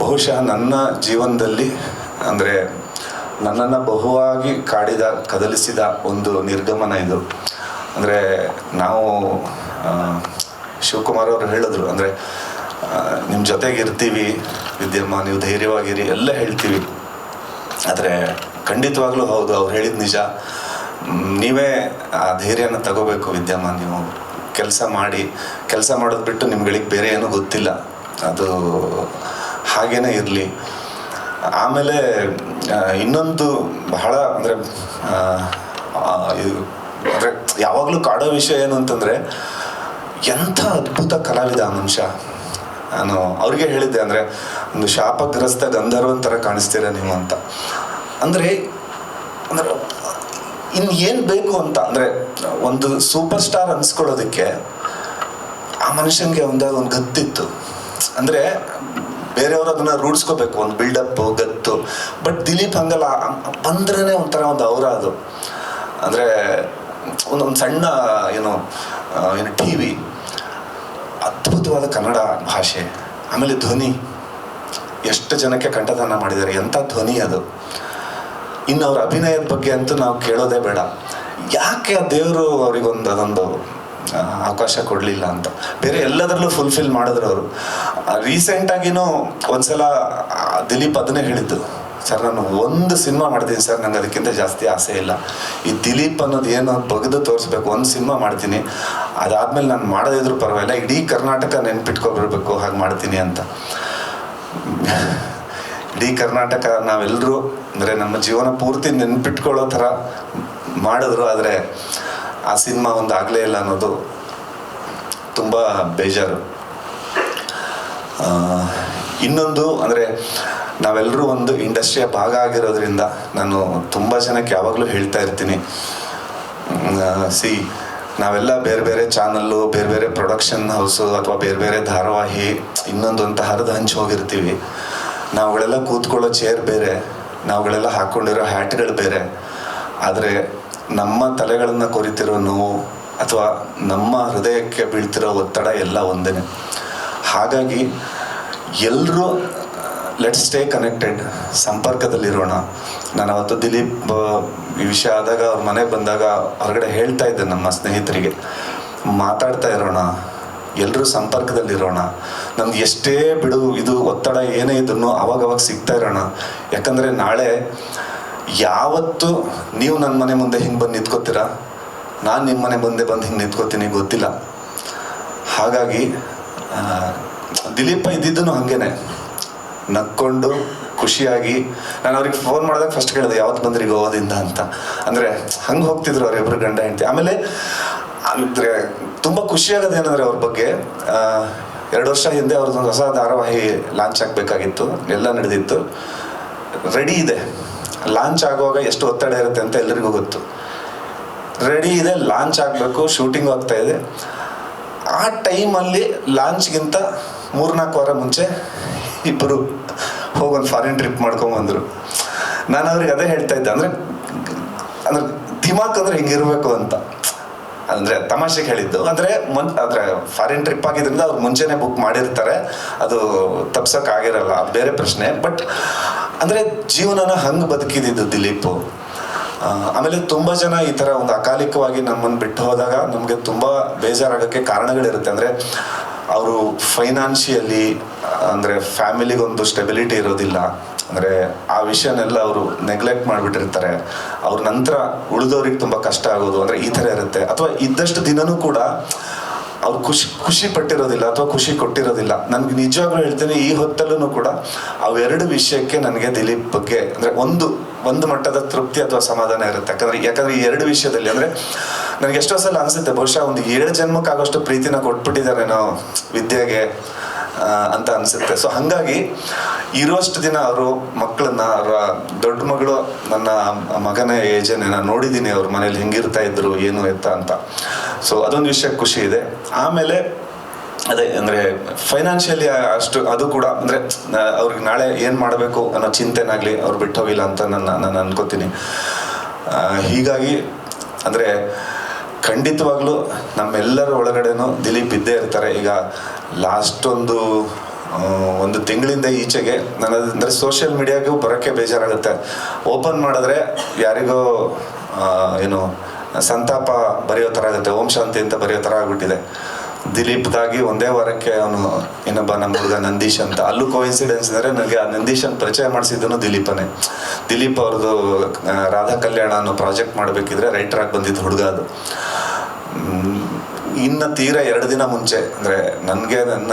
ಬಹುಶಃ ನನ್ನ ಜೀವನದಲ್ಲಿ ಅಂದರೆ ನನ್ನನ್ನು ಬಹುವಾಗಿ ಕದಲಿಸಿದ ಒಂದು ನಿರ್ಗಮನ ಇದು. ಅಂದರೆ ನಾವು ಶಿವಕುಮಾರ್ ಅವರು ಹೇಳಿದ್ರು, ಅಂದರೆ ನಿಮ್ಮ ಜೊತೆಗಿರ್ತೀವಿ ವಿದ್ಯಮ್ಮ, ನೀವು ಧೈರ್ಯವಾಗಿರಿ ಎಲ್ಲ ಹೇಳ್ತೀವಿ. ಆದರೆ ಖಂಡಿತವಾಗ್ಲೂ ಹೌದು, ಅವ್ರು ಹೇಳಿದ ನಿಜ. ನೀವೇ ಆ ಧೈರ್ಯನ ತಗೋಬೇಕು ವಿದ್ಯಮ್ಮ. ನೀವು ಕೆಲಸ ಮಾಡೋದು ಬಿಟ್ಟು ನಿಮ್ಗಳಿಗೆ ಬೇರೆ ಏನೂ ಗೊತ್ತಿಲ್ಲ, ಅದು ಹಾಗೇನೇ ಇರಲಿ. ಆಮೇಲೆ ಇನ್ನೊಂದು ಬಹಳ ಅಂದರೆ ಅಂದರೆ ಯಾವಾಗಲೂ ಕಾಡೋ ವಿಷಯ ಏನು ಅಂತಂದರೆ, ಎಂಥ ಅದ್ಭುತ ಕಲಾವಿದ ಆ ಮನುಷ್ಯ. ನಾನು ಅವ್ರಿಗೆ ಹೇಳಿದ್ದೆ, ಅಂದರೆ ಒಂದು ಶಾಪಗ್ರಸ್ತ ಗಂಧರ್ವನ್ ಥರ ಕಾಣಿಸ್ತೀರ ನೀವು ಅಂತ. ಅಂದರೆ ಇನ್ನು ಏನು ಬೇಕು ಅಂತ, ಅಂದರೆ ಒಂದು ಸೂಪರ್ ಸ್ಟಾರ್ ಅನ್ಸ್ಕೊಳ್ಳೋದಕ್ಕೆ ಆ ಮನುಷ್ಯನಿಗೆ ಒಂದು ಗತ್ತಿತ್ತು. ಅಂದರೆ ಬೇರೆಯವರು ಅದನ್ನು ರೂಢಿಸ್ಕೋಬೇಕು, ಒಂದು ಬಿಲ್ಡಪ್ ಗತ್ತು. ಬಟ್ ದಿಲೀಪ್ ಹಂಗಲ್ಲ, ಬಂದ್ರೇ ಒಂಥರ ಒಂದು ಅವರ ಅದು. ಅಂದರೆ ಒಂದೊಂದು ಸಣ್ಣ ಏನು ಟಿ ವಿ, ಅದ್ಭುತವಾದ ಕನ್ನಡ ಭಾಷೆ, ಆಮೇಲೆ ಧ್ವನಿ, ಎಷ್ಟು ಜನಕ್ಕೆ ಕಂಠದಾನ ಮಾಡಿದ್ದಾರೆ, ಎಂಥ ಧ್ವನಿ ಅದು. ಇನ್ನು ಅವ್ರ ಅಭಿನಯದ ಬಗ್ಗೆ ಅಂತೂ ನಾವು ಕೇಳೋದೇ ಬೇಡ. ಯಾಕೆ ಆ ದೇವರು ಅವ್ರಿಗೊಂದು ಅದೊಂದು ಅವಕಾಶ ಕೊಡಲಿಲ್ಲ ಅಂತ. ಬೇರೆ ಎಲ್ಲದರಲ್ಲೂ ಫುಲ್ಫಿಲ್ ಮಾಡಿದ್ರು ಅವರು. ರೀಸೆಂಟಾಗಿನೂ ಒಂದ್ಸಲ ದಿಲೀಪ್ ಅದನ್ನೇ ಹೇಳಿದ್ದು, ಸರ್ ನಾನು ಒಂದು ಸಿನಿಮಾ ಮಾಡ್ತೀನಿ ಸರ್, ನಂಗೆ ಅದಕ್ಕಿಂತ ಜಾಸ್ತಿ ಆಸೆ ಇಲ್ಲ. ಈ ದಿಲೀಪ್ ಅನ್ನೋದು ಏನೋ ಬಗ್ದು ತೋರಿಸ್ಬೇಕು, ಒಂದು ಸಿನಿಮಾ ಮಾಡ್ತೀನಿ, ಅದಾದಮೇಲೆ ನಾನು ಮಾಡೋದಿದ್ರು ಪರವಾಗಿಲ್ಲ, ಇಡೀ ಕರ್ನಾಟಕ ನೆನ್ಪಿಟ್ಕೊಬಿರ್ಬೇಕು, ಹಾಗೆ ಮಾಡ್ತೀನಿ ಅಂತ. ಇಡೀ ಕರ್ನಾಟಕ ನಾವೆಲ್ಲರೂ ಅಂದರೆ ನಮ್ಮ ಜೀವನ ಪೂರ್ತಿ ನೆನ್ಪಿಟ್ಕೊಳ್ಳೋ ಥರ ಮಾಡಿದ್ರು. ಆದರೆ ಆ ಸಿನಿಮಾ ಒಂದು ಆಗಲೇ ಇಲ್ಲ ಅನ್ನೋದು ತುಂಬ ಬೇಜಾರು. ಇನ್ನೊಂದು ಅಂದರೆ ನಾವೆಲ್ಲರೂ ಒಂದು ಇಂಡಸ್ಟ್ರಿಯ ಭಾಗ ಆಗಿರೋದ್ರಿಂದ ನಾನು ತುಂಬ ಜನಕ್ಕೆ ಯಾವಾಗಲೂ ಹೇಳ್ತಾ ಇರ್ತೀನಿ, ನಾವೆಲ್ಲ ಬೇರೆ ಬೇರೆ ಚಾನಲ್ಲು, ಬೇರೆ ಬೇರೆ ಪ್ರೊಡಕ್ಷನ್ ಹೌಸು ಅಥವಾ ಬೇರೆ ಬೇರೆ ಧಾರಾವಾಹಿ ಇನ್ನೊಂದು ಅಂತ ಹರಿದು ಹಂಚಿ ಹೋಗಿರ್ತೀವಿ. ನಾವುಗಳೆಲ್ಲ ಕೂತ್ಕೊಳ್ಳೋ ಚೇರ್ ಬೇರೆ, ನಾವುಗಳೆಲ್ಲ ಹಾಕ್ಕೊಂಡಿರೋ ಹ್ಯಾಟ್ಗಳು ಬೇರೆ. ಆದರೆ ನಮ್ಮ ತಲೆಗಳನ್ನು ಕೊರಿತಿರೋ ನೋವು ಅಥವಾ ನಮ್ಮ ಹೃದಯಕ್ಕೆ ಬೀಳ್ತಿರೋ ಒತ್ತಡ ಎಲ್ಲ ಒಂದೇ. ಹಾಗಾಗಿ ಎಲ್ಲರೂ ಲೆಟ್ಸ್ ಸ್ಟೇ ಕನೆಕ್ಟೆಡ್, ಸಂಪರ್ಕದಲ್ಲಿರೋಣ. ನಾನು ಅವತ್ತು ದಿಲೀಪ್ ಈ ವಿಷಯ ಆದಾಗ ಅವ್ರ ಮನೆಗೆ ಬಂದಾಗ ಹೊರಗಡೆ ಹೇಳ್ತಾ ಇದ್ದೆ ನಮ್ಮ ಸ್ನೇಹಿತರಿಗೆ, ಮಾತಾಡ್ತಾ ಇರೋಣ, ಎಲ್ಲರೂ ಸಂಪರ್ಕದಲ್ಲಿರೋಣ. ನಮ್ಗೆ ಎಷ್ಟೇ ಬಿಡು ಇದು ಒತ್ತಡ ಏನೇ ಇದ್ರೂ ಅವಾಗವಾಗ ಸಿಗ್ತಾ ಇರೋಣ. ಯಾಕಂದರೆ ನಾಳೆ ಯಾವತ್ತು ನೀವು ನನ್ನ ಮನೆ ಮುಂದೆ ಹಿಂಗೆ ಬಂದು ನಿಂತ್ಕೋತೀರಾ, ನಾನು ನಿಮ್ಮ ಮನೆ ಮುಂದೆ ಬಂದು ಹಿಂಗೆ ನಿಂತ್ಕೋತೀನಿ ಗೊತ್ತಿಲ್ಲ. ಹಾಗಾಗಿ ದಿಲೀಪ ಇದ್ದಿದ್ದೂ ಹಾಗೇನೆ, ನಕ್ಕೊಂಡು ಖುಷಿಯಾಗಿ. ನಾನು ಅವ್ರಿಗೆ ಫೋನ್ ಮಾಡಿದಾಗ ಫಸ್ಟ್ ಕೇಳಿದೆ, ಯಾವತ್ತು ಬಂದ್ರಿ ಗೋವಾದಿಂದ ಅಂತ. ಅಂದರೆ ಹಂಗೆ ಹೋಗ್ತಿದ್ರು ಅವರಿಬ್ಬರು ಗಂಡ ಹೆಂಡತಿ. ಆಮೇಲೆ ಅಂದರೆ ತುಂಬ ಖುಷಿಯಾಗೋದೇನೆಂದರೆ ಅವ್ರ ಬಗ್ಗೆ 2 ವರ್ಷ ಹಿಂದೆ ಅವ್ರದ್ದೊಂದು ಹೊಸ ಧಾರಾವಾಹಿ ಲಾಂಚ್ ಆಗಬೇಕಾಗಿತ್ತು, ಎಲ್ಲ ನಡೆದಿತ್ತು, ರೆಡಿ ಇದೆ. ಲಾಂಚ್ ಆಗುವಾಗ ಎಷ್ಟು ಒತ್ತಡ ಇರುತ್ತೆ ಅಂತ ಎಲ್ರಿಗೂ ಗೊತ್ತು. ರೆಡಿ ಇದೆ, ಲಾಂಚ್ ಆಗಬೇಕು, ಶೂಟಿಂಗ್ ಆಗ್ತಾ ಇದೆ. ಆ ಟೈಮಲ್ಲಿ ಲಾಂಚ್ಗಿಂತ 3-4 ವಾರ ಮುಂಚೆ ಇಬ್ಬರು ಹೋಗೊಂದು ಫಾರಿನ್ ಟ್ರಿಪ್ ಮಾಡ್ಕೊಂಬಂದರು. ನಾನು ಅವ್ರಿಗೆ ಅದೇ ಹೇಳ್ತಾ ಇದ್ದೆ, ಅಂದರೆ ದಿಮಾಕ್ ಅಂದರೆ ಹಿಂಗಿರಬೇಕು ಅಂತ. ಅಂದರೆ ತಮಾಷೆಗೆ ಹೇಳಿದ್ದು, ಅಂದರೆ ಫಾರಿನ್ ಟ್ರಿಪ್ ಆಗಿದ್ದರಿಂದ ಅವ್ರು ಮುಂಚೆನೇ ಬುಕ್ ಮಾಡಿರ್ತಾರೆ, ಅದು ತಪ್ಸೋಕ್ಕಾಗಿರಲ್ಲ, ಅದು ಬೇರೆ ಪ್ರಶ್ನೆ. ಬಟ್ ಅಂದರೆ ಜೀವನನ ಹಂಗೆ ಬದುಕಿದ್ದು ದಿಲೀಪು. ಆಮೇಲೆ ತುಂಬ ಜನ ಈ ಥರ ಒಂದು ಅಕಾಲಿಕವಾಗಿ ನಮ್ಮನ್ನು ಬಿಟ್ಟು ಹೋದಾಗ ನಮಗೆ ತುಂಬ ಬೇಜಾರಾಗೋಕ್ಕೆ ಕಾರಣಗಳಿರುತ್ತೆ. ಅಂದರೆ ಅವರು ಫೈನಾನ್ಷಿಯಲಿ, ಅಂದರೆ ಫ್ಯಾಮಿಲಿಗೊಂದು ಸ್ಟೆಬಿಲಿಟಿ ಇರೋದಿಲ್ಲ, ಅಂದರೆ ಆ ವಿಷಯನೆಲ್ಲ ಅವರು ನೆಗ್ಲೆಕ್ಟ್ ಮಾಡಿಬಿಟ್ಟಿರ್ತಾರೆ. ಅವ್ರ ನಂತರ ಉಳಿದವ್ರಿಗೆ ತುಂಬ ಕಷ್ಟ ಆಗೋದು, ಅಂದರೆ ಈ ಥರ ಇರುತ್ತೆ. ಅಥವಾ ಇದ್ದಷ್ಟು ದಿನವೂ ಕೂಡ ಅವ್ರು ಖುಷಿ ಪಟ್ಟಿರೋದಿಲ್ಲ ಅಥವಾ ಖುಷಿ ಕೊಟ್ಟಿರೋದಿಲ್ಲ. ನನಗೆ ನಿಜವಾಗ್ಲೂ ಹೇಳ್ತೀನಿ, ಈ ಹೊತ್ತಲ್ಲೂ ಕೂಡ ಅವೆರಡು ವಿಷಯಕ್ಕೆ ನನಗೆ ದಿಲೀಪ್ ಬಗ್ಗೆ ಅಂದರೆ ಒಂದು ಮಟ್ಟದ ತೃಪ್ತಿ ಅಥವಾ ಸಮಾಧಾನ ಇರುತ್ತೆ. ಯಾಕಂದರೆ ಈ 2 ವಿಷಯದಲ್ಲಿ ಅಂದರೆ ನನಗೆ ಎಷ್ಟೋ ಸಲ ಅನಿಸುತ್ತೆ, ಬಹುಶಃ ಒಂದು 7 ಜನ್ಮಕ್ಕಾಗೋಷ್ಟು ಪ್ರೀತಿನ ಕೊಟ್ಬಿಟ್ಟಿದ್ದಾರೇನೋ ವಿದ್ಯೆಗೆ ಅಂತ ಅನಿಸುತ್ತೆ. ಸೊ ಹಾಗಾಗಿ ಇರುವಷ್ಟು ದಿನ ಅವರು ಮಕ್ಕಳನ್ನ, ಅವರ ದೊಡ್ಡ ಮಗಳು ನನ್ನ ಮಗನ ಏಜನ್ನೇ, ನಾನು ನೋಡಿದ್ದೀನಿ ಅವ್ರ ಮನೇಲಿ ಹೆಂಗಿರ್ತಾ ಇದ್ರು, ಏನು ಎತ್ತ ಅಂತ. ಸೊ ಅದೊಂದು ವಿಷಯ ಖುಷಿ ಇದೆ. ಆಮೇಲೆ ಅದೇ ಅಂದರೆ ಫೈನಾನ್ಷಿಯಲಿ ಅಷ್ಟು ಅದು ಕೂಡ ಅಂದರೆ ಅವ್ರಿಗೆ ನಾಳೆ ಏನು ಮಾಡಬೇಕು ಅನ್ನೋ ಚಿಂತೆನಾಗಲಿ ಅವ್ರು ಬಿಟ್ಟು ಹೋಗಿಲ್ಲ ಅಂತ ನಾನು ಅನ್ಕೋತೀನಿ. ಹೀಗಾಗಿ ಅಂದರೆ ಖಂಡಿತವಾಗ್ಲೂ ನಮ್ಮೆಲ್ಲರ ಒಳಗಡೆನೂ ದಿಲೀಪ್ ಇದ್ದೇ ಇರ್ತಾರೆ. ಈಗ ಲಾಸ್ಟ್ ಒಂದು ತಿಂಗಳಿಂದ ಈಚೆಗೆ ಅಂದರೆ ಸೋಷಿಯಲ್ ಮೀಡಿಯಾಗೂ ಬರೋಕ್ಕೆ ಬೇಜಾರಾಗುತ್ತೆ. ಓಪನ್ ಮಾಡಿದ್ರೆ ಯಾರಿಗೋ ಏನು ಸಂತಾಪ ಬರೆಯೋ ಥರ ಆಗುತ್ತೆ, ಓಂ ಶಾಂತಿ ಅಂತ ಬರೆಯೋ ಥರ ಆಗ್ಬಿಟ್ಟಿದೆ. ದಿಲೀಪ್ದಾಗಿ ಒಂದೇ ವಾರಕ್ಕೆ ಅವನು ಇನ್ನೊಬ್ಬ ನಮ್ಮ ಹುಡುಗ ನಂದೀಶ್ ಅಂತ, ಅಲ್ಲೂ ಕೋಇನ್ಸಿಡೆನ್ಸ್ ಅಂದರೆ ನನಗೆ ಆ ನಂದೀಶನ್ ಪರಿಚಯ ಮಾಡಿಸಿದ್ದನು ದಿಲೀಪನೇ. ದಿಲೀಪ್ ಅವ್ರದ್ದು ರಾಧಾ ಕಲ್ಯಾಣ ಅನ್ನೋ ಪ್ರಾಜೆಕ್ಟ್ ಮಾಡಬೇಕಿದ್ರೆ ರೈಟರಾಗಿ ಬಂದಿದ್ದು ಹುಡುಗ ಅದು. ಇನ್ನು ತೀರಾ 2 ದಿನ ಮುಂಚೆ ಅಂದರೆ ನನಗೆ ನನ್ನ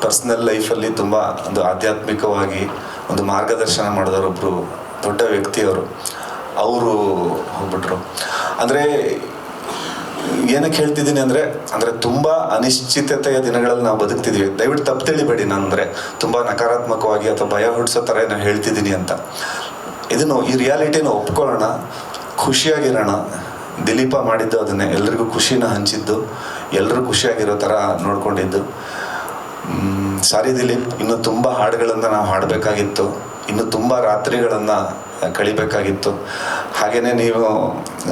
ಪರ್ಸ್ನಲ್ ಲೈಫಲ್ಲಿ ತುಂಬ ಒಂದು ಆಧ್ಯಾತ್ಮಿಕವಾಗಿ ಒಂದು ಮಾರ್ಗದರ್ಶನ ಮಾಡಿದವರೊಬ್ಬರು ದೊಡ್ಡ ವ್ಯಕ್ತಿಯವರು, ಅವರು ಹೋಗ್ಬಿಟ್ರು. ಅಂದರೆ ಏನಕ್ಕೆ ಹೇಳ್ತಿದ್ದೀನಿ ಅಂದರೆ ತುಂಬ ಅನಿಶ್ಚಿತತೆಯ ದಿನಗಳಲ್ಲಿ ನಾವು ಬದುಕ್ತಿದ್ದೀವಿ. ದಯವಿಟ್ಟು ತಪ್ಪು ತಿಳಿಬೇಡಿ, ನಾನು ಅಂದರೆ ತುಂಬ ನಕಾರಾತ್ಮಕವಾಗಿ ಅಥವಾ ಭಯ ಹುಟ್ಟಿಸೋ ಥರ ನಾನು ಹೇಳ್ತಿದ್ದೀನಿ ಅಂತ. ಇದನ್ನು ಈ ರಿಯಾಲಿಟಿನ ಒಪ್ಕೊಳ್ಳೋಣ, ಖುಷಿಯಾಗಿರೋಣ. ದಿಲೀಪ ಮಾಡಿದ್ದು ಅದನ್ನೇ, ಎಲ್ರಿಗೂ ಖುಷಿನ ಹಂಚಿದ್ದು, ಎಲ್ಲರೂ ಖುಷಿಯಾಗಿರೋ ಥರ ನೋಡ್ಕೊಂಡಿದ್ದು. ಸಾರಿ ದಿಲೀಪ್, ಇನ್ನೂ ತುಂಬ ಹಾಡುಗಳನ್ನು ನಾವು ಹಾಡಬೇಕಾಗಿತ್ತು, ಇನ್ನು ತುಂಬ ರಾತ್ರಿಗಳನ್ನು ಕಳಿಬೇಕಾಗಿತ್ತು. ಹಾಗೆಯೇ ನೀವು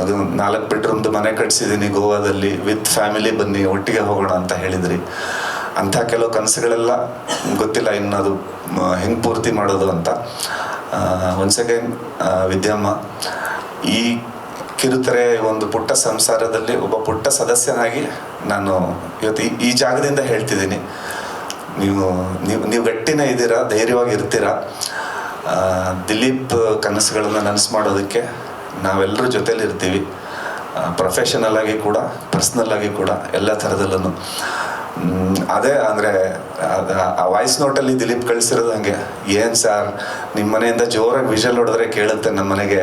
ಅದು 4 ಬೆಡ್ರೂಮ್ದು ಮನೆ ಕಟ್ಸಿದ್ದೀನಿ ಗೋವಾದಲ್ಲಿ, ವಿತ್ ಫ್ಯಾಮಿಲಿ ಬನ್ನಿ ಒಟ್ಟಿಗೆ ಹೋಗೋಣ ಅಂತ ಹೇಳಿದ್ರಿ. ಅಂಥ ಕೆಲವು ಕನಸುಗಳೆಲ್ಲ ಗೊತ್ತಿಲ್ಲ ಇನ್ನು ಅದು ಹೆಂಗೆ ಪೂರ್ತಿ ಮಾಡೋದು ಅಂತ. ಒನ್ಸ್ ಅಗೈನ್ ವಿದ್ಯಮ್ಮ, ಈ ಕಿರುತೆರೆ ಒಂದು ಪುಟ್ಟ ಸಂಸಾರದಲ್ಲಿ ಒಬ್ಬ ಪುಟ್ಟ ಸದಸ್ಯನಾಗಿ ನಾನು ಇವತ್ತು ಈ ಜಾಗದಿಂದ ಹೇಳ್ತಿದ್ದೀನಿ, ನೀವು ಗಟ್ಟಿನೇ ಇದ್ದೀರಾ, ಧೈರ್ಯವಾಗಿ ಇರ್ತೀರಾ. ದಿಲೀಪ್ ಕನಸುಗಳನ್ನು ನನಸು ಮಾಡೋದಕ್ಕೆ ನಾವೆಲ್ಲರೂ ಜೊತೇಲಿ ಇರ್ತೀವಿ, ಪ್ರೊಫೆಷನಲ್ ಆಗಿ ಕೂಡ ಪರ್ಸ್ನಲ್ ಆಗಿ ಕೂಡ ಎಲ್ಲ ಥರದಲ್ಲೂ. ಅದೇ ಅಂದರೆ ಆ ವಾಯ್ಸ್ ನೋಟಲ್ಲಿ ದಿಲೀಪ್ ಕಳಿಸಿರೋದು ಹಾಗೆ, ಏನು ಸರ್ ನಿಮ್ಮ ಮನೆಯಿಂದ ಜೋರಾಗಿ ವಿಷಲ್ ಹೊಡೆದ್ರೆ ಕೇಳುತ್ತೆ ನಮ್ಮ ಮನೆಗೆ,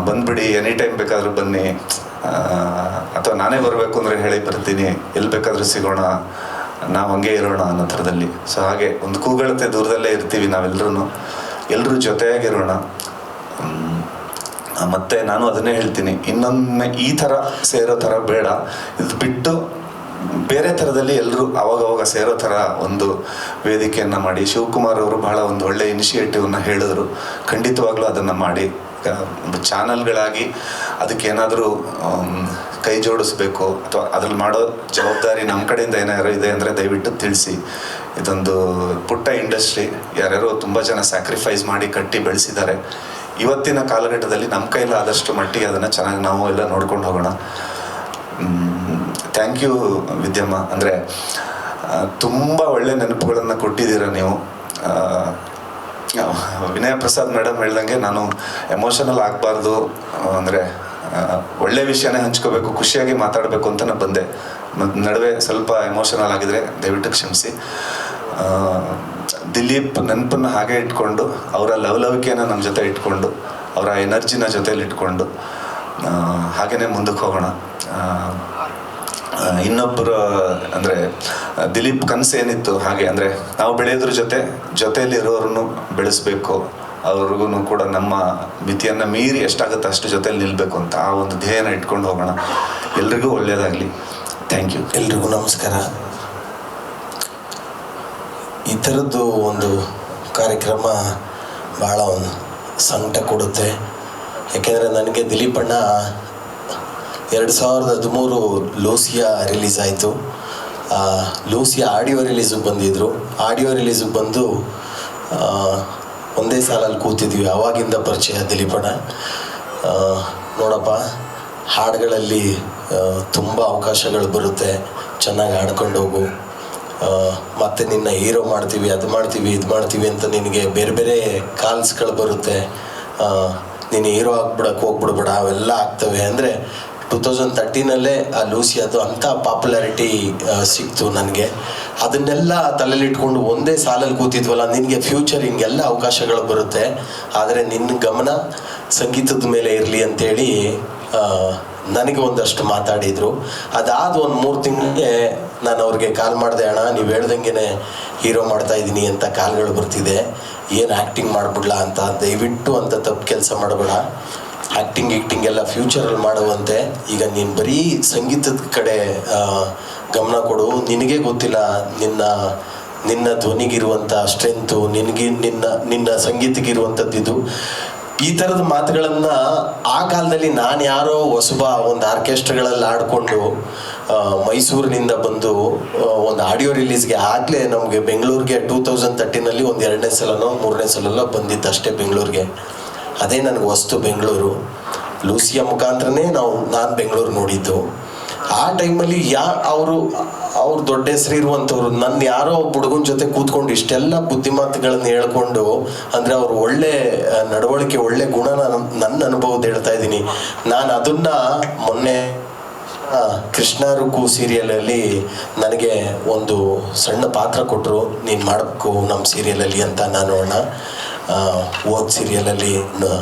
ಬಂದ್ಬಿಡಿ ಎನಿ ಟೈಮ್ ಬೇಕಾದರೂ ಬನ್ನಿ, ಅಥವಾ ನಾನೇ ಬರಬೇಕು ಅಂದರೆ ಹೇಳಿ ಬರ್ತೀನಿ, ಎಲ್ಲಿ ಬೇಕಾದರೂ ಸಿಗೋಣ, ನಾವು ಹಂಗೆ ಇರೋಣ ಅನ್ನೋ ಥರದಲ್ಲಿ. ಸೊ ಹಾಗೆ ಒಂದು ಕೂಗಳತೆ ದೂರದಲ್ಲೇ ಇರ್ತೀವಿ ನಾವೆಲ್ಲರೂ, ಎಲ್ಲರೂ ಜೊತೆಯಾಗಿರೋಣ. ಮತ್ತು ನಾನು ಅದನ್ನೇ ಹೇಳ್ತೀನಿ, ಇನ್ನೊಮ್ಮೆ ಈ ಥರ ಸೇರೋ ಥರ ಬೇಡ, ಇದು ಬಿಟ್ಟು ಬೇರೆ ಥರದಲ್ಲಿ ಎಲ್ಲರೂ ಅವಾಗವಾಗ ಸೇರೋ ಥರ ಒಂದು ವೇದಿಕೆಯನ್ನು ಮಾಡಿ. ಶಿವಕುಮಾರ್ ಅವರು ಬಹಳ ಒಂದು ಒಳ್ಳೆ ಇನಿಷಿಯೇಟಿವ್ನ ಹೇಳಿದ್ರು, ಖಂಡಿತವಾಗ್ಲೂ ಅದನ್ನು ಮಾಡಿ. ಒಂದು ಚಾನಲ್ಗಳಾಗಿ ಅದಕ್ಕೇನಾದರೂ ಕೈ ಜೋಡಿಸ್ಬೇಕು ಅಥವಾ ಅದ್ರಲ್ಲಿ ಮಾಡೋ ಜವಾಬ್ದಾರಿ ನಮ್ಮ ಕಡೆಯಿಂದ ಏನಾದ್ರು ಇದೆ ಅಂದರೆ ದಯವಿಟ್ಟು ತಿಳಿಸಿ. ಇದೊಂದು ಪುಟ್ಟ ಇಂಡಸ್ಟ್ರಿ, ಯಾರ್ಯಾರೋ ತುಂಬ ಜನ ಸ್ಯಾಕ್ರಿಫೈಸ್ ಮಾಡಿ ಕಟ್ಟಿ ಬೆಳೆಸಿದ್ದಾರೆ. ಇವತ್ತಿನ ಕಾಲಘಟ್ಟದಲ್ಲಿ ನಮ್ಮ ಕೈಲಾದಷ್ಟು ಮಟ್ಟಿಗೆ ಅದನ್ನು ಚೆನ್ನಾಗಿ ನಾವು ಎಲ್ಲ ನೋಡ್ಕೊಂಡು ಹೋಗೋಣ. ಥ್ಯಾಂಕ್ ಯು ವಿದ್ಯಮ್ಮ, ಅಂದರೆ ತುಂಬ ಒಳ್ಳೆ ನೆನಪುಗಳನ್ನು ಕೊಟ್ಟಿದ್ದೀರ ನೀವು. ವಿನಯ ಪ್ರಸಾದ್ ಮೇಡಮ್ ಹೇಳ್ದಂಗೆ ನಾನು ಎಮೋಷನಲ್ ಆಗಬಾರ್ದು, ಅಂದರೆ ಒಳ್ಳೆ ವಿಷಯನೇ ಹಂಚ್ಕೋಬೇಕು, ಖುಷಿಯಾಗಿ ಮಾತಾಡಬೇಕು ಅಂತ ನಾನು ಬಂದೆ. ನಡುವೆ ಸ್ವಲ್ಪ ಎಮೋಷನಲ್ ಆಗಿದ್ರೆ ದಯವಿಟ್ಟು ಕ್ಷಮಿಸಿ. ದಿಲೀಪ್ ನೆನಪನ್ನು ಹಾಗೆ ಇಟ್ಕೊಂಡು, ಅವರ ಲವಲವಿಕೆಯನ್ನು ನಮ್ಮ ಜೊತೆ ಇಟ್ಕೊಂಡು, ಅವರ ಎನರ್ಜಿನ ಜೊತೆಲಿ ಇಟ್ಕೊಂಡು ಹಾಗೆಯೇ ಮುಂದಕ್ಕೆ ಹೋಗೋಣ. ಇನ್ನೊಬ್ಬರು ಅಂದರೆ ದಿಲೀಪ್ ಕನಸು ಏನಿತ್ತು ಹಾಗೆ ಅಂದರೆ ನಾವು ಬೆಳೆಯೋದ್ರ ಜೊತೆಯಲ್ಲಿರೋರನ್ನು ಬೆಳೆಸಬೇಕು, ಅವ್ರಿಗೂ ಕೂಡ ನಮ್ಮ ಮಿತಿಯನ್ನು ಮೀರಿ ಎಷ್ಟಾಗುತ್ತೆ ಅಷ್ಟು ಜೊತೆಯಲ್ಲಿ ನಿಲ್ಲಬೇಕು ಅಂತ ಆ ಒಂದು ಧ್ಯೇಯನ ಇಟ್ಕೊಂಡು ಹೋಗೋಣ. ಎಲ್ರಿಗೂ ಒಳ್ಳೆಯದಾಗಲಿ. Thank you. ಎಲ್ರಿಗೂ ನಮಸ್ಕಾರ. ಈ ಥರದ್ದು ಒಂದು ಕಾರ್ಯಕ್ರಮ ಭಾಳ ಒಂದು ಸಂಕಟ ಕೊಡುತ್ತೆ. ಯಾಕೆಂದರೆ ನನಗೆ ದಿಲೀಪಣ್ಣ 2013 ಲೂಸಿಯಾ ರಿಲೀಸ್ ಆಯಿತು. ಲೂಸಿಯಾ ಆಡಿಯೋ ರಿಲೀಸಿಗೆ ಬಂದಿದ್ದರು. ಆಡಿಯೋ ರಿಲೀಸಿಗೆ ಬಂದು ಒಂದೇ ಸಾಲಲ್ಲಿ ಕೂತಿದ್ವಿ. ಆವಾಗಿಂದ ಪರಿಚಯ ದಿಲೀಪಣ್ಣ. ನೋಡಪ್ಪ, ಹಾಡುಗಳಲ್ಲಿ ತುಂಬ ಅವಕಾಶಗಳು ಬರುತ್ತೆ, ಚೆನ್ನಾಗಿ ಹಾಡ್ಕೊಂಡು ಹೋಗು, ಮತ್ತು ನಿನ್ನ ಹೀರೋ ಮಾಡ್ತೀವಿ, ಅದು ಮಾಡ್ತೀವಿ, ಇದು ಮಾಡ್ತೀವಿ ಅಂತ ನಿನಗೆ ಬೇರೆ ಬೇರೆ ಕಾಲ್ಸ್ಗಳು ಬರುತ್ತೆ, ನೀನು ಹೀರೋ ಆಗ್ಬಿಡಕ್ಕೆ ಹೋಗ್ಬಿಡ್ಬೇಡ, ಅವೆಲ್ಲ ಆಗ್ತವೆ. ಅಂದರೆ 2013 ಆ ಲೂಸಿಯಾದು ಅಂಥ ಪಾಪ್ಯುಲಾರಿಟಿ ಸಿಕ್ತು ನನಗೆ. ಅದನ್ನೆಲ್ಲ ತಲೆಯಲ್ಲಿಟ್ಕೊಂಡು ಒಂದೇ ಸಾಲಲ್ಲಿ ಕೂತಿದ್ವಲ್ಲ, ನಿನಗೆ ಫ್ಯೂಚರ್ ಹಿಂಗೆಲ್ಲ ಅವಕಾಶಗಳು ಬರುತ್ತೆ, ಆದರೆ ನಿನ್ನ ಗಮನ ಸಂಗೀತದ ಮೇಲೆ ಇರಲಿ ಅಂತೇಳಿ ನನಗೆ ಒಂದಷ್ಟು ಮಾತಾಡಿದರು. ಅದಾದ ಒಂದು 3 ತಿಂಗಳಿಗೆ ನಾನು ಅವ್ರಿಗೆ ಕಾಲ್ ಮಾಡಿದೆ, ಅಣ್ಣ ನೀವು ಹೇಳ್ದಂಗೆ ಹೀರೋ ಮಾಡ್ತಾಯಿದ್ದೀನಿ ಅಂತ ಕಾಲ್ಗಳು ಬರ್ತಿದೆ, ಏನು ಆ್ಯಕ್ಟಿಂಗ್ ಮಾಡಿಬಿಡ್ಲಾ ಅಂತ. ದಯವಿಟ್ಟು ಅಂತ ತಪ್ಪು ಕೆಲಸ ಮಾಡಬೇಡ, ಆ್ಯಕ್ಟಿಂಗ್ ಎಲ್ಲ ಫ್ಯೂಚರಲ್ಲಿ ಮಾಡುವಂತೆ, ಈಗ ನೀನು ಬರೀ ಸಂಗೀತದ ಕಡೆ ಗಮನ ಕೊಡು. ನಿನಗೆ ಗೊತ್ತಿಲ್ಲ ನಿನ್ನ ಧ್ವನಿಗಿರುವಂಥ ಸ್ಟ್ರೆಂತು, ನಿನ್ನ ಸಂಗೀತಕ್ಕಿರುವಂಥದ್ದು ಇದು. ಈ ಥರದ ಮಾತುಗಳನ್ನು ಆ ಕಾಲದಲ್ಲಿ ನಾನು ಯಾರೋ ಹೊಸಬ ಒಂದು ಆರ್ಕೆಸ್ಟ್ರಾಗಳಲ್ಲಿ ಆಡಿಕೊಂಡು ಮೈಸೂರಿನಿಂದ ಬಂದು ಒಂದು ಆಡಿಯೋ ರಿಲೀಸ್ಗೆ ಆಗಲೇ ನಮಗೆ ಬೆಂಗಳೂರಿಗೆ 2013 ಒಂದು 2ನೇ ಸಲನೋ 3ನೇ ಸಲನೋ ಬಂದಿದ್ದಷ್ಟೇ ಬೆಂಗಳೂರಿಗೆ. ಅದೇ ನನಗೆ ಹೊಸ್ತು ಬೆಂಗಳೂರು. ಲೂಸಿಯಾ ಮುಖಾಂತರನೇ ನಾನು ಬೆಂಗಳೂರು ನೋಡಿದ್ದು. ಆ ಟೈಮಲ್ಲಿ ಅವ್ರು ದೊಡ್ಡ ಹೆಸರು ಇರುವಂಥವ್ರು ನನ್ನ ಯಾರೋ ಒಬ್ಬ ಹುಡುಗನ ಜೊತೆ ಕೂತ್ಕೊಂಡು ಇಷ್ಟೆಲ್ಲ ಬುದ್ಧಿಮಾತುಗಳನ್ನು ಹೇಳ್ಕೊಂಡು, ಅಂದರೆ ಅವರು ಒಳ್ಳೆ ನಡವಳಿಕೆ, ಒಳ್ಳೆ ಗುಣ ನನ್ನ ಅನುಭವದ ಹೇಳ್ತಾ ಇದ್ದೀನಿ ನಾನು. ಅದನ್ನು ಮೊನ್ನೆ ಕೃಷ್ಣ ರುಕು ಸೀರಿಯಲಲ್ಲಿ ನನಗೆ ಒಂದು ಸಣ್ಣ ಪಾತ್ರ ಕೊಟ್ಟರು, ನೀನು ಮಾಡಬೇಕು ನಮ್ಮ ಸೀರಿಯಲಲ್ಲಿ ಅಂತ. ನಾನು ಓದ್ ಸೀರಿಯಲಲ್ಲಿ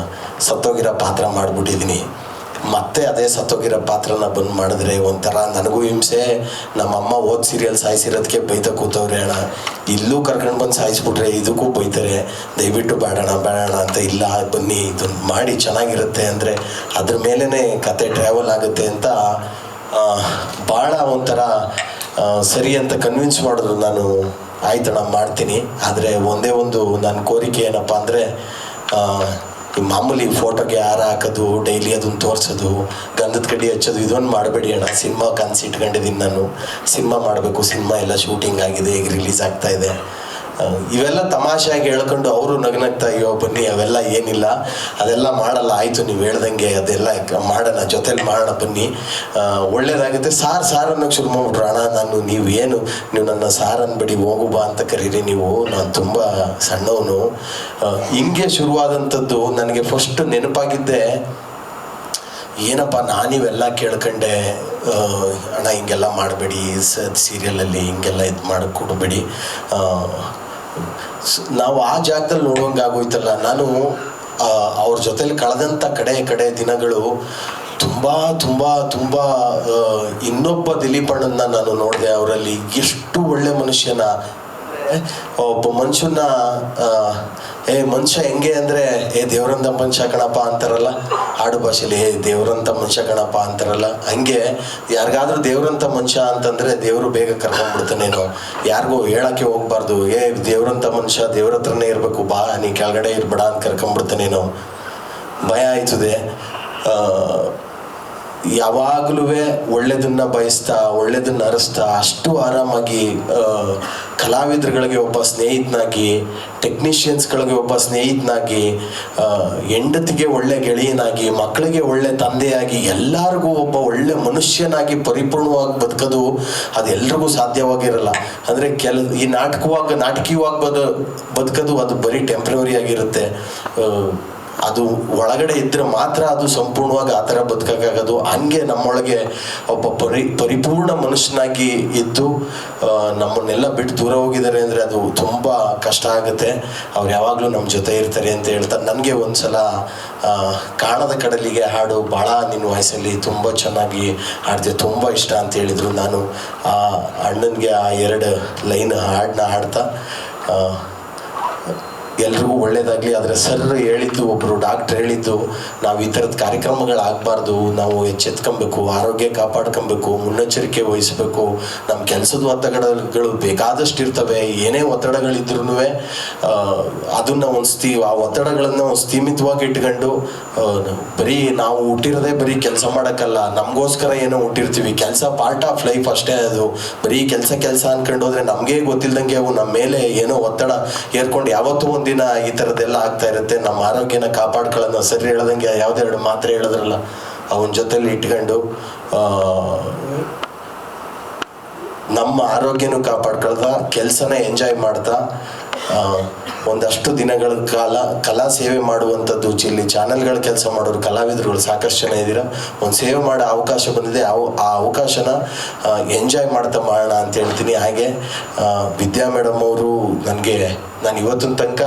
ಸತ್ತೋಗಿರೋ ಪಾತ್ರ ಮಾಡಿಬಿಟ್ಟಿದ್ದೀನಿ. ಮತ್ತೆ ಅದೇ ಸತ್ತೋಗಿರೋ ಪಾತ್ರನ ಬಂದು ಮಾಡಿದ್ರೆ ಒಂಥರ ನನಗೂ ಹಿಂಸೆ. ನಮ್ಮಮ್ಮ ಓದ್ ಸೀರಿಯಲ್ ಸಾಯಿಸಿರೋದಕ್ಕೆ ಬೈತ ಕೂತವ್ರೆ, ಅಣ್ಣ ಇಲ್ಲೂ ಕರ್ಕೊಂಡು ಬಂದು ಸಾಯಿಸ್ಬಿಟ್ರೆ ಇದಕ್ಕೂ ಬೈತಾರೆ, ದಯವಿಟ್ಟು ಬೇಡಣ ಅಂತ. ಇಲ್ಲ ಬನ್ನಿ ಇದನ್ನು ಮಾಡಿ ಚೆನ್ನಾಗಿರುತ್ತೆ ಅಂದರೆ ಅದ್ರ ಮೇಲೇ ಕತೆ ಟ್ರಾವೆಲ್ ಆಗುತ್ತೆ ಅಂತ ಭಾಳ ಒಂಥರ ಸರಿ ಅಂತ ಕನ್ವಿನ್ಸ್ ಮಾಡಿದ್ರು. ನಾನು ಆಯ್ತಣ್ಣ ಮಾಡ್ತೀನಿ, ಆದರೆ ಒಂದೇ ಒಂದು ನನ್ನ ಕೋರಿಕೆ ಏನಪ್ಪ ಅಂದರೆ, ಈ ಮಾಮೂಲಿ ಫೋಟೋಗೆ ಹಾರ ಹಾಕೋದು, ಡೈಲಿ ಅದನ್ನು ತೋರಿಸೋದು, ಗಂಧದ ಕಡ್ಡಿ ಹಚ್ಚೋದು, ಇದೊಂದು ಮಾಡಬೇಡಿ ಅಣ್ಣ. ಸಿನಿಮಾ ಕನಸು ಇಟ್ಕೊಂಡಿದ್ದೀನಿ ನಾನು, ಸಿನಿಮಾ ಮಾಡಬೇಕು, ಸಿನಿಮಾ ಎಲ್ಲ ಶೂಟಿಂಗ್ ಆಗಿದೆ, ಈಗ ರಿಲೀಸ್ ಆಗ್ತಾ ಇದೆ. ಇವೆಲ್ಲ ತಮಾಷೆಯಾಗಿ ಹೇಳ್ಕೊಂಡು ಅವರು ನಗ್ನಗ್ತಾ, ಅಯ್ಯೋ ಬನ್ನಿ ಅವೆಲ್ಲ ಏನಿಲ್ಲ, ಅದೆಲ್ಲ ಮಾಡಲ್ಲ, ಆಯಿತು ನೀವು ಹೇಳ್ದಂಗೆ ಅದೆಲ್ಲ ಮಾಡೋಣ, ಜೊತೆಲಿ ಮಾಡೋಣ ಬನ್ನಿ, ಒಳ್ಳೇದಾಗುತ್ತೆ. ಸಾರ್ ಅನ್ನೋಕ್ಕೆ ಶುರು ಮಾಡ್ಬಿಟ್ರು. ಅಣ್ಣ ನೀವು ನನ್ನ ಸಾರ್ ಅನ್ಬೇಡಿ, ಹೋಗು ಬಾ ಅಂತ ಕರೀರಿ ನೀವು, ನಾನು ತುಂಬ ಸಣ್ಣವನು. ಹಿಂಗೆ ಶುರುವಾದಂಥದ್ದು. ನನಗೆ ಫಸ್ಟ್ ನೆನಪಾಗಿದ್ದೆ, ಏನಪ್ಪ ನಾನಿವೆಲ್ಲ ಕೇಳ್ಕೊಂಡೆ, ಅಣ್ಣ ಹಿಂಗೆಲ್ಲ ಮಾಡಬೇಡಿ, ಸೀರಿಯಲಲ್ಲಿ ಹಿಂಗೆಲ್ಲ ಇದು ಮಾಡಿಕೊಡ್ಬೇಡಿ. ನಾವು ಆ ಜಾಗದಲ್ಲಿ ನೋಡುವಂಗೆ ಆಗೋಯ್ತಲ್ಲ. ನಾನು ಅವ್ರ ಜೊತೆಲಿ ಕಳೆದಂಥ ಕಡೆ ದಿನಗಳು ತುಂಬ ಇನ್ನೊಬ್ಬ ದಿಲೀಪಣ್ಣನ ನಾನು ನೋಡಿದೆ. ಅವರಲ್ಲಿ ಎಷ್ಟು ಒಳ್ಳೆ ಮನುಷ್ಯನ, ಒಬ್ಬ ಮನುಷ್ಯನ ಮನುಷ್ಯ ಹೆಂಗೆ ಅಂದರೆ ದೇವರಂತ ಮನುಷ್ಯ ಕಣಪ್ಪ ಅಂತಾರಲ್ಲ, ಆಡು ಭಾಷೆಲಿ ದೇವರಂತ ಮನುಷ್ಯ ಕಣಪ್ಪ ಅಂತಾರಲ್ಲ, ಹಂಗೆ ಯಾರಿಗಾದ್ರೂ ದೇವರಂತ ಮನುಷ್ಯ ಅಂತಂದರೆ ದೇವರು ಬೇಗ ಕರ್ಕೊಂಡ್ಬಿಡ್ತಾನೇನೋ. ಯಾರಿಗೂ ಹೇಳೋಕ್ಕೆ ಹೋಗ್ಬಾರ್ದು, ದೇವರಂತ ಮನುಷ್ಯ ದೇವ್ರ ಹತ್ರನೇ ಇರಬೇಕು, ಬಾ ನೀ ಕೆಳಗಡೆ ಇರ್ಬೇಡ ಅಂತ ಕರ್ಕೊಂಡ್ಬಿಡ್ತಾನೇನೋ. ಭಯ ಆಯ್ತದೆ. ಯಾವಾಗಲೂ ಒಳ್ಳೆಯದನ್ನು ಬಯಸ್ತಾ, ಒಳ್ಳೆಯದನ್ನು ಅರಸ್ತಾ, ಅಷ್ಟು ಆರಾಮಾಗಿ ಕಲಾವಿದರುಗಳಿಗೆ ಒಬ್ಬ ಸ್ನೇಹಿತನಾಗಿ, ಟೆಕ್ನಿಷಿಯನ್ಸ್ಗಳಿಗೆ ಒಬ್ಬ ಸ್ನೇಹಿತನಾಗಿ, ಹೆಂಡತಿಗೆ ಒಳ್ಳೆ ಗೆಳೆಯನಾಗಿ, ಮಕ್ಕಳಿಗೆ ಒಳ್ಳೆ ತಂದೆಯಾಗಿ, ಎಲ್ಲರಿಗೂ ಒಬ್ಬ ಒಳ್ಳೆ ಮನುಷ್ಯನಾಗಿ ಪರಿಪೂರ್ಣವಾಗಿ ಬದುಕೋದು ಅದೆಲ್ರಿಗೂ ಸಾಧ್ಯವಾಗಿರಲ್ಲ. ಅಂದರೆ ಈ ನಾಟಕೀಯವಾಗಿ ಬದುಕೋದು ಅದು ಬರೀ ಟೆಂಪ್ರವರಿ ಆಗಿರುತ್ತೆ. ಅದು ಒಳಗಡೆ ಇದ್ದರೆ ಮಾತ್ರ ಅದು ಸಂಪೂರ್ಣವಾಗಿ ಆ ಥರ ಬದುಕೋಕ್ಕಾಗೋದು. ಹಂಗೆ ನಮ್ಮೊಳಗೆ ಒಬ್ಬ ಪರಿಪೂರ್ಣ ಮನುಷ್ಯನಾಗಿ ಇದ್ದು ನಮ್ಮನ್ನೆಲ್ಲ ಬಿಟ್ಟು ದೂರ ಹೋಗಿದ್ದಾರೆ ಅಂದರೆ ಅದು ತುಂಬ ಕಷ್ಟ ಆಗುತ್ತೆ. ಅವ್ರು ಯಾವಾಗಲೂ ನಮ್ಮ ಜೊತೆ ಇರ್ತಾರೆ ಅಂತ ಹೇಳ್ತಾರೆ. ನನಗೆ ಒಂದ್ಸಲ ಕಾಣದ ಕಡಲಿಗೆ ಹಾಡು ಭಾಳ ನಿನ್ನ ವಯಸ್ಸಲ್ಲಿ ತುಂಬ ಚೆನ್ನಾಗಿ ಹಾಡ್ದೆ, ತುಂಬ ಇಷ್ಟ ಅಂತ ಹೇಳಿದರು. ನಾನು ಆ ಅಣ್ಣನಿಗೆ ಆ 2 ಲೈನ್ ಹಾಡನ್ನ ಹಾಡ್ತಾ ಎಲ್ರಿಗೂ ಒಳ್ಳೇದಾಗಲಿ. ಆದರೆ ಸರ್ ಹೇಳಿದ್ದು, ಒಬ್ಬರು ಡಾಕ್ಟ್ರ್ ಹೇಳಿದ್ದು, ನಾವು ಈ ಥರದ ಕಾರ್ಯಕ್ರಮಗಳಾಗಬಾರ್ದು, ನಾವು ಎಚ್ಚೆತ್ಕೊಬೇಕು, ಆರೋಗ್ಯ ಕಾಪಾಡ್ಕೊಬೇಕು, ಮುನ್ನೆಚ್ಚರಿಕೆ ವಹಿಸಬೇಕು. ನಮ್ಮ ಕೆಲಸದ ಒತ್ತಡಗಳು ಬೇಕಾದಷ್ಟು ಇರ್ತವೆ. ಏನೇ ಒತ್ತಡಗಳಿದ್ರೂ ಅದನ್ನು ಆ ಒತ್ತಡಗಳನ್ನು ಸೀಮಿತವಾಗಿ ಇಟ್ಕೊಂಡು ಬರೀ ನಾವು ಹುಟ್ಟಿರೋದೇ ಬರೀ ಕೆಲಸ ಮಾಡೋಕ್ಕಲ್ಲ, ನಮಗೋಸ್ಕರ ಏನೋ ಹುಟ್ಟಿರ್ತೀವಿ. ಕೆಲಸ ಪಾರ್ಟ್ ಆಫ್ ಲೈಫ್ ಅಷ್ಟೇ. ಅದು ಬರೀ ಕೆಲಸ ಅನ್ಕೊಂಡು ಹೋದ್ರೆ ನಮಗೆ ಗೊತ್ತಿಲ್ದಂಗೆ ಅವು ನಮ್ಮ ಮೇಲೆ ಏನೋ ಒತ್ತಡ ಏರ್ಕೊಂಡು ಯಾವತ್ತೂ ಒಂದಿನ ಈ ಥರದ್ದೆಲ್ಲ ಆಗ್ತಾ ಇರುತ್ತೆ. ನಮ್ಮ ಆರೋಗ್ಯನ ಕಾಪಾಡ್ಕೊಳ್ಳೋಣ. ಸರಿ ಹೇಳ್ದಂಗೆ ಯಾವುದೆರಡು ಮಾತ್ರೆ ಹೇಳಿದ್ರಲ್ಲ, ಅವನ ಜೊತೆಲಿ ಇಟ್ಕೊಂಡು ನಮ್ಮ ಆರೋಗ್ಯನೂ ಕಾಪಾಡ್ಕೊಳ್ದ, ಕೆಲಸನ ಎಂಜಾಯ್ ಮಾಡ್ತಾ ಒಂದಷ್ಟು ದಿನಗಳ ಕಾಲ ಕಲಾ ಸೇವೆ ಮಾಡುವಂಥದ್ದು. ಇಲ್ಲಿ ಚಾನೆಲ್ಗಳ ಕೆಲಸ ಮಾಡೋರು ಕಲಾವಿದರುಗಳು ಸಾಕಷ್ಟು ಜನ ಇದ್ದೀರ. ಒಂದು ಸೇವೆ ಮಾಡೋ ಅವಕಾಶ ಬಂದಿದೆ. ಆ ಅವಕಾಶನ ಎಂಜಾಯ್ ಮಾಡ್ತಾ ಮಾಡೋಣ ಅಂತ ಹೇಳ್ತೀನಿ. ಹಾಗೆ ವಿದ್ಯಾ ಮೇಡಮ್ ಅವರು ನಾನು ಇವತ್ತಿನ ತನಕ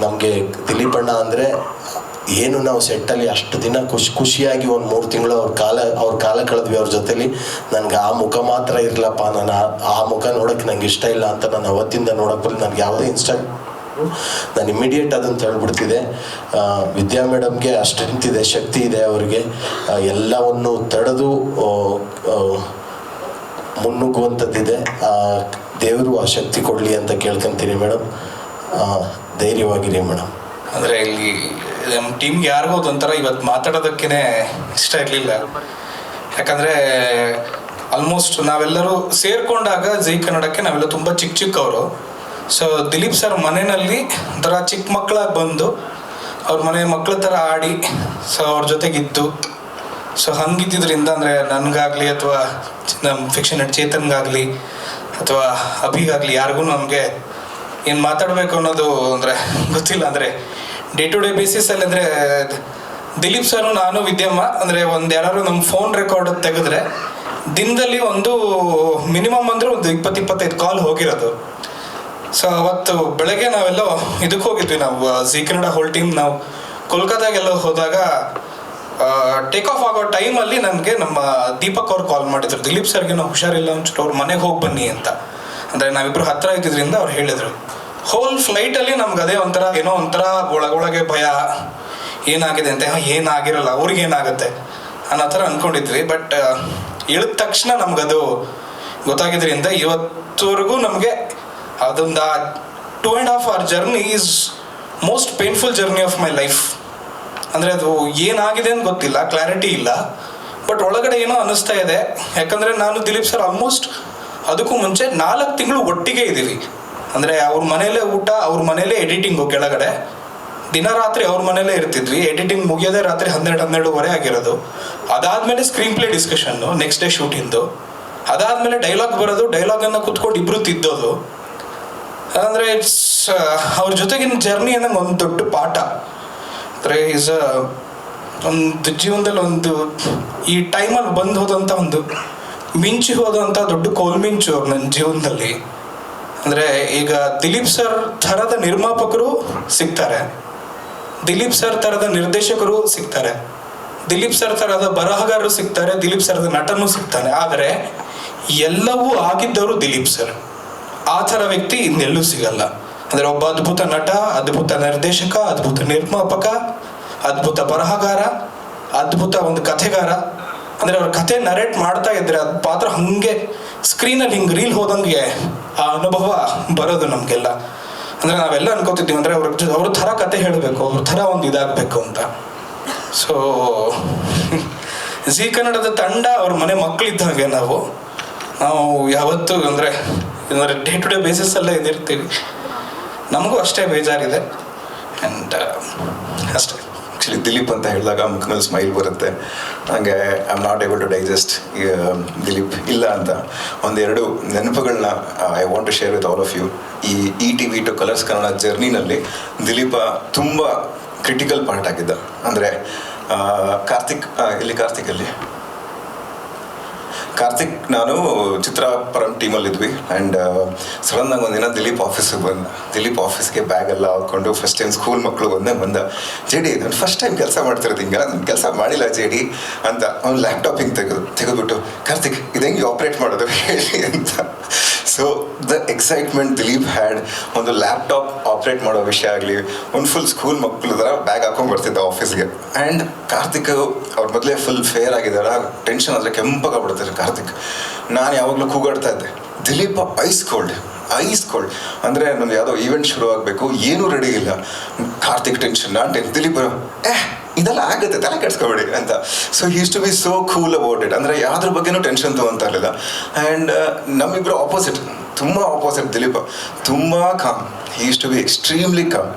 ನಮಗೆ ದಿಲೀಪ್ ಅಣ್ಣ ಅಂದರೆ ಏನು, ನಾವು ಸೆಟ್ಟಲ್ಲಿ ಅಷ್ಟು ದಿನ ಖುಷಿಯಾಗಿ ಒಂದು 3 ತಿಂಗಳು ಅವ್ರ ಕಾಲ ಕಳೆದ್ವಿ ಅವ್ರ ಜೊತೆಲಿ. ನನಗೆ ಆ ಮುಖ ಮಾತ್ರ ಇರಲಪ್ಪ, ನಾನು ಆ ಮುಖ ನೋಡೋಕ್ಕೆ ನಂಗೆ ಇಷ್ಟ ಇಲ್ಲ ಅಂತ ನಾನು ಅವತ್ತಿಂದ ನೋಡೋಕ್ಕೆ ನನಗೆ ಯಾವುದೇ ನಾನು ಇಮಿಡಿಯೇಟ್ ಅದನ್ನು ಹೇಳ್ಬಿಡ್ತಿದ್ದೆ. ವಿದ್ಯಾ ಮೇಡಮ್ಗೆ ಅಷ್ಟು ನಿಂತಿದೆ, ಶಕ್ತಿ ಇದೆ ಅವ್ರಿಗೆ. ಎಲ್ಲವನ್ನು ತಡೆದು ಮುನ್ನುಗ್ಗುವಂಥದ್ದಿದೆ. ದೇವರು ಆ ಶಕ್ತಿ ಕೊಡಲಿ ಅಂತ ಕೇಳ್ಕೊಂತೀನಿ ಮೇಡಮ್. ಧೈರ್ಯವಾಗಿರಿ ಮೇಡಮ್. ಅಂದರೆ ಇಲ್ಲಿ ನಮ್ಮ ಟೀಮ್ಗೆ ಯಾರಿಗೂ ಒಂಥರ ಇವತ್ತು ಮಾತಾಡೋದಕ್ಕೇ ಇಷ್ಟ ಇರಲಿಲ್ಲ. ಯಾಕಂದರೆ ಆಲ್ಮೋಸ್ಟ್ ನಾವೆಲ್ಲರೂ ಸೇರಿಕೊಂಡಾಗ ಜೀ ಕನ್ನಡಕ್ಕೆ ನಾವೆಲ್ಲ ತುಂಬ ಚಿಕ್ಕವರು. ಸೊ ದಿಲೀಪ್ ಸರ್ ಮನೆಯಲ್ಲಿ ಒಂಥರ ಚಿಕ್ಕ ಮಕ್ಕಳಾಗಿ ಬಂದು ಅವ್ರ ಮನೆ ಮಕ್ಕಳ ಥರ ಆಡಿ, ಸೊ ಅವ್ರ ಜೊತೆಗಿದ್ದು, ಸೊ ಹಂಗಿದ್ದಿದ್ರಿಂದ ಅಂದರೆ ನನಗಾಗಲಿ ಅಥವಾ ನಮ್ಮ ಫಿಕ್ಷನ್ ಚೇತನ್ಗಾಗಲಿ ಅಥವಾ ಅಭಿಗಾಗಲಿ ಯಾರಿಗೂ ನಮಗೆ ಏನು ಮಾತಾಡಬೇಕು ಅನ್ನೋದು ಅಂದರೆ ಗೊತ್ತಿಲ್ಲ. ಅಂದರೆ ಡೇ ಟು ಡೇ ಬೇಸಿಸಲ್ಲಿ ಅಂದರೆ ದಿಲೀಪ್ ಸರು, ನಾನು, ವಿದ್ಯಮ್ಮ ಅಂದರೆ ಯಾರು ನಮ್ಮ ಫೋನ್ ರೆಕಾರ್ಡ್ ತೆಗೆದ್ರೆ ದಿನದಲ್ಲಿ ಒಂದು ಮಿನಿಮಮ್ ಅಂದರೆ ಒಂದು 20-25 ಕಾಲ್ ಹೋಗಿರೋದು. ಸೊ ಅವತ್ತು ಬೆಳಗ್ಗೆ ನಾವೆಲ್ಲ ಇದಕ್ಕೆ ಹೋಗಿದ್ವಿ, ನಾವು ಜೀ ಕನ್ನಡ ಹೋಲ್ ಟೀಮ್ ನಾವು ಕೋಲ್ಕತ್ತಾಗೆಲ್ಲ ಹೋದಾಗ ಟೇಕ್ ಆಫ್ ಆಗೋ ಟೈಮಲ್ಲಿ ನನಗೆ ನಮ್ಮ ದೀಪಕ್ ಅವ್ರು ಕಾಲ್ ಮಾಡಿದ್ರು, ದಿಲೀಪ್ ಸರ್ಗೆ ನಾವು ಹುಷಾರಿಲ್ಲ, ಒಂಚೂರು ಅವ್ರ ಮನೆಗೆ ಹೋಗಿ ಬನ್ನಿ ಅಂತ. ಅಂದರೆ ನಾವಿಬ್ಬರು ಹತ್ತಿರ ಇದ್ದಿದ್ದರಿಂದ ಅವ್ರು ಹೇಳಿದರು. ಹೋಲ್ ಫ್ಲೈಟಲ್ಲಿ ನಮ್ಗೆ ಅದೇ ಏನೋ ಒಂಥರ ಒಳಗೊಳಗೆ ಭಯ, ಏನಾಗಿದೆ ಅಂತ. ಏನಾಗಿರಲ್ಲ, ಅವ್ರಿಗೇನಾಗುತ್ತೆ ಅನ್ನೋ ಥರ ಅಂದ್ಕೊಂಡಿದ್ವಿ. ಬಟ್ ಇಳಿದ ತಕ್ಷಣ ನಮ್ಗದು ಗೊತ್ತಾಗಿದ್ರಿಂದ ಇವತ್ತವರೆಗೂ ನಮಗೆ ಅದೊಂದು 2.5 hour journey is most painful journey of my life. ಅಂದರೆ ಅದು ಏನಾಗಿದೆ ಅಂತ ಗೊತ್ತಿಲ್ಲ, ಕ್ಲಾರಿಟಿ ಇಲ್ಲ, ಬಟ್ ಒಳಗಡೆ ಏನೋ ಅನ್ನಿಸ್ತಾ ಇದೆ. ಯಾಕಂದರೆ ನಾನು ದಿಲೀಪ್ ಸರ್ ಆಲ್ಮೋಸ್ಟ್ ಅದಕ್ಕೂ ಮುಂಚೆ 4 ತಿಂಗಳು ಒಟ್ಟಿಗೆ ಇದ್ದೀವಿ. ಅಂದರೆ ಅವ್ರ ಮನೇಲೇ ಊಟ, ಅವ್ರ ಮನೇಲೇ ಎಡಿಟಿಂಗು, ಕೆಳಗಡೆ ದಿನ ರಾತ್ರಿ ಅವ್ರ ಮನೇಲೇ ಇರ್ತಿದ್ವಿ. ಎಡಿಟಿಂಗ್ ಮುಗಿಯೋದೇ ರಾತ್ರಿ 12-12:30 ಆಗಿರೋದು. ಅದಾದಮೇಲೆ ಸ್ಕ್ರೀನ್ ಪ್ಲೇ ಡಿಸ್ಕಷನ್ನು, ನೆಕ್ಸ್ಟ್ ಡೇ ಶೂಟಿಂದು. ಅದಾದಮೇಲೆ ಡೈಲಾಗ್ ಬರೋದು, ಡೈಲಾಗನ್ನು ಕೂತ್ಕೊಂಡು ಇಬ್ಬರು ತಿದ್ದೋದು. ಅಂದರೆ ಇಟ್ಸ್ ಅವ್ರ ಜೊತೆಗಿನ ಜರ್ನಿ ಅನ್ನಂಗೆ ಒಂದು ದೊಡ್ಡ ಪಾಠ. ಅಂದರೆ ಒಂದು ಜೀವನದಲ್ಲಿ ಈ ಟೈಮಲ್ಲಿ ಬಂದು ಹೋದಂಥ ಮಿಂಚಿ ಹೋದಂಥ ದೊಡ್ಡ ಕೋಲ್ಮಿಂಚು ಅವ್ರು ನನ್ನ ಜೀವನದಲ್ಲಿ. ಅಂದರೆ ಈಗ ದಿಲೀಪ್ ಸರ್ ಥರದ ನಿರ್ಮಾಪಕರು ಸಿಗ್ತಾರೆ, ದಿಲೀಪ್ ಸರ್ ಥರದ ನಿರ್ದೇಶಕರು ಸಿಗ್ತಾರೆ, ದಿಲೀಪ್ ಸರ್ ಥರದ ಬರಹಗಾರರು ಸಿಗ್ತಾರೆ, ದಿಲೀಪ್ ಸರ್ದ ನಟನೂ ಸಿಗ್ತಾನೆ. ಆದರೆ ಎಲ್ಲವೂ ಆಗಿದ್ದವರು ದಿಲೀಪ್ ಸರ್. ಆ ಥರ ವ್ಯಕ್ತಿ ಇನ್ನೆಲ್ಲೂ ಸಿಗಲ್ಲ. ಅಂದರೆ ಒಬ್ಬ ಅದ್ಭುತ ನಟ, ಅದ್ಭುತ ನಿರ್ದೇಶಕ, ಅದ್ಭುತ ನಿರ್ಮಾಪಕ, ಅದ್ಭುತ ಬರಹಗಾರ, ಅದ್ಭುತ ಒಂದು ಕಥೆಗಾರ. ಅಂದರೆ ಅವ್ರ ಕಥೆ ನರೇಟ್ ಮಾಡ್ತಾ ಇದ್ರೆ ಅದು ಪಾತ್ರ ಹಾಗೆ ಸ್ಕ್ರೀನಲ್ಲಿ ಹಿಂಗೆ ರೀಲ್ ಹೋದಂಗೆ ಆ ಅನುಭವ ಬರೋದು ನಮಗೆಲ್ಲ. ಅಂದರೆ ನಾವೆಲ್ಲ ಅನ್ಕೋತಿದ್ದೀವಿ ಅಂದರೆ ಅವ್ರ ಥರ ಕತೆ ಹೇಳಬೇಕು, ಅವ್ರ ಥರ ಒಂದು ಇದಾಗಬೇಕು ಅಂತ. ಸೊ ಜೀ ಕನ್ನಡದ ತಂಡ ಅವ್ರ ಮನೆ ಮಕ್ಕಳಿದ್ದಾಗೆ ನಾವು ಯಾವತ್ತೂ ಅಂದರೆ ಡೇ ಟು ಡೇ ಬೇಸಿಸಲ್ಲೇ ಇದಿರ್ತೀವಿ. ನಮಗೂ ಅಷ್ಟೇ ಬೇಜಾರಿದೆ. ಆ್ಯಂಡ್ ಅಷ್ಟೇ. ಆ್ಯಕ್ಚುಲಿ ದಿಲೀಪ್ ಅಂತ ಹೇಳಿದಾಗ ಮುಖದಲ್ಲಿ ಸ್ಮೈಲ್ ಬರುತ್ತೆ. ನನಗೆ I am not able to digest Dileep ಇಲ್ಲ ಅಂತ. 1-2 ನೆನಪುಗಳನ್ನ I want to share with all of you. ಈ ETV ಟು ಕಲರ್ಸ್ ಕನ್ನಡ ಜರ್ನಿನಲ್ಲಿ ದಿಲೀಪ ತುಂಬ ಕ್ರಿಟಿಕಲ್ ಪಾರ್ಟ್ ಆಗಿದ್ದ. ಅಂದರೆ ಕಾರ್ತಿಕ್ ನಾನು ಚಿತ್ರಾಪರಂ ಟೀಮಲ್ಲಿದ್ವಿ. ಆ್ಯಂಡ್ ಸಡನ್ನಾಗಿ ಒಂದಿನ ದಿಲೀಪ್ ಆಫೀಸ್ಗೆ ಬ್ಯಾಗ್ ಎಲ್ಲ ಹಾಕ್ಕೊಂಡು ಫಸ್ಟ್ ಟೈಮ್ ಸ್ಕೂಲ್ ಮಕ್ಕಳು ಬಂದ ಜೆ.ಡಿ ನಾನು ಫಸ್ಟ್ ಟೈಮ್ ಕೆಲಸ ಮಾಡ್ತಿರೋದು ಹಿಂಗೆ, ನಾನು ಕೆಲಸ ಮಾಡಿಲ್ಲ ಜೆ.ಡಿ ಅಂತ. ಅವ್ನು ಲ್ಯಾಪ್ಟಾಪ್ ಹಿಂಗೆ ತೆಗೆದುಬಿಟ್ಟು ಕಾರ್ತಿಕ್ ಇದು ಹೆಂಗೆ ಆಪ್ರೇಟ್ ಮಾಡೋದು ಹೇಳಿ ಅಂತ. So the excitement Dileep had, ಒಂದು ಲ್ಯಾಪ್ಟಾಪ್ ಆಪ್ರೇಟ್ ಮಾಡೋ ವಿಷಯ ಆಗಲಿ, ಒಂದು ಫುಲ್ ಸ್ಕೂಲ್ ಮಕ್ಕಳು ಥರ ಬ್ಯಾಗ್ ಹಾಕೊಂಡು ಬರ್ತಿದ್ದ ಆಫೀಸ್ಗೆ. ಆ್ಯಂಡ್ ಕಾರ್ತಿಕ್ ಅವ್ರ ಮೊದಲೇ ಫುಲ್ ಫೇರ್ ಆಗಿದ್ದಾರ, ಟೆನ್ಷನ್ ಆದರೆ ಕೆಂಪಗಾಗ್ಬಿಡ್ತಾರೆ ಕಾರ್ತಿಕ್. ನಾನು ಯಾವಾಗಲೂ ಕೂಗಾಡ್ತಾ ಇದ್ದೆ, ದಿಲೀಪ ಐಸ್ ಕೋಲ್ಡ್ ಅಂದರೆ ನಮ್ದು ಯಾವುದೋ ಈವೆಂಟ್ ಶುರು ಆಗಬೇಕು, ಏನೂ ರೆಡಿ ಇಲ್ಲ, ಕಾರ್ತಿಕ್ ಟೆನ್ಷನ್, ನಾನು ದಿಲೀಪ್ ಇದೆಲ್ಲ ಆಗುತ್ತೆ, ತಲೆ ಕೆಡ್ಸ್ಕೊಬೇಡಿ ಅಂತ. So he's to be so cool about it. ಅಂದರೆ ಯಾವ್ದ್ರ ಬಗ್ಗೆನೂ ಟೆನ್ಷನ್ ತೊಗೊತಾ ಇರಲಿಲ್ಲ. ಆ್ಯಂಡ್ ನಮ್ಮಿಬ್ಬರು ಆಪೋಸಿಟ್, ತುಂಬ ಆಪೋಸಿಟ್. ದಿಲೀಪ ತುಂಬ calm, he's to be extremely calm.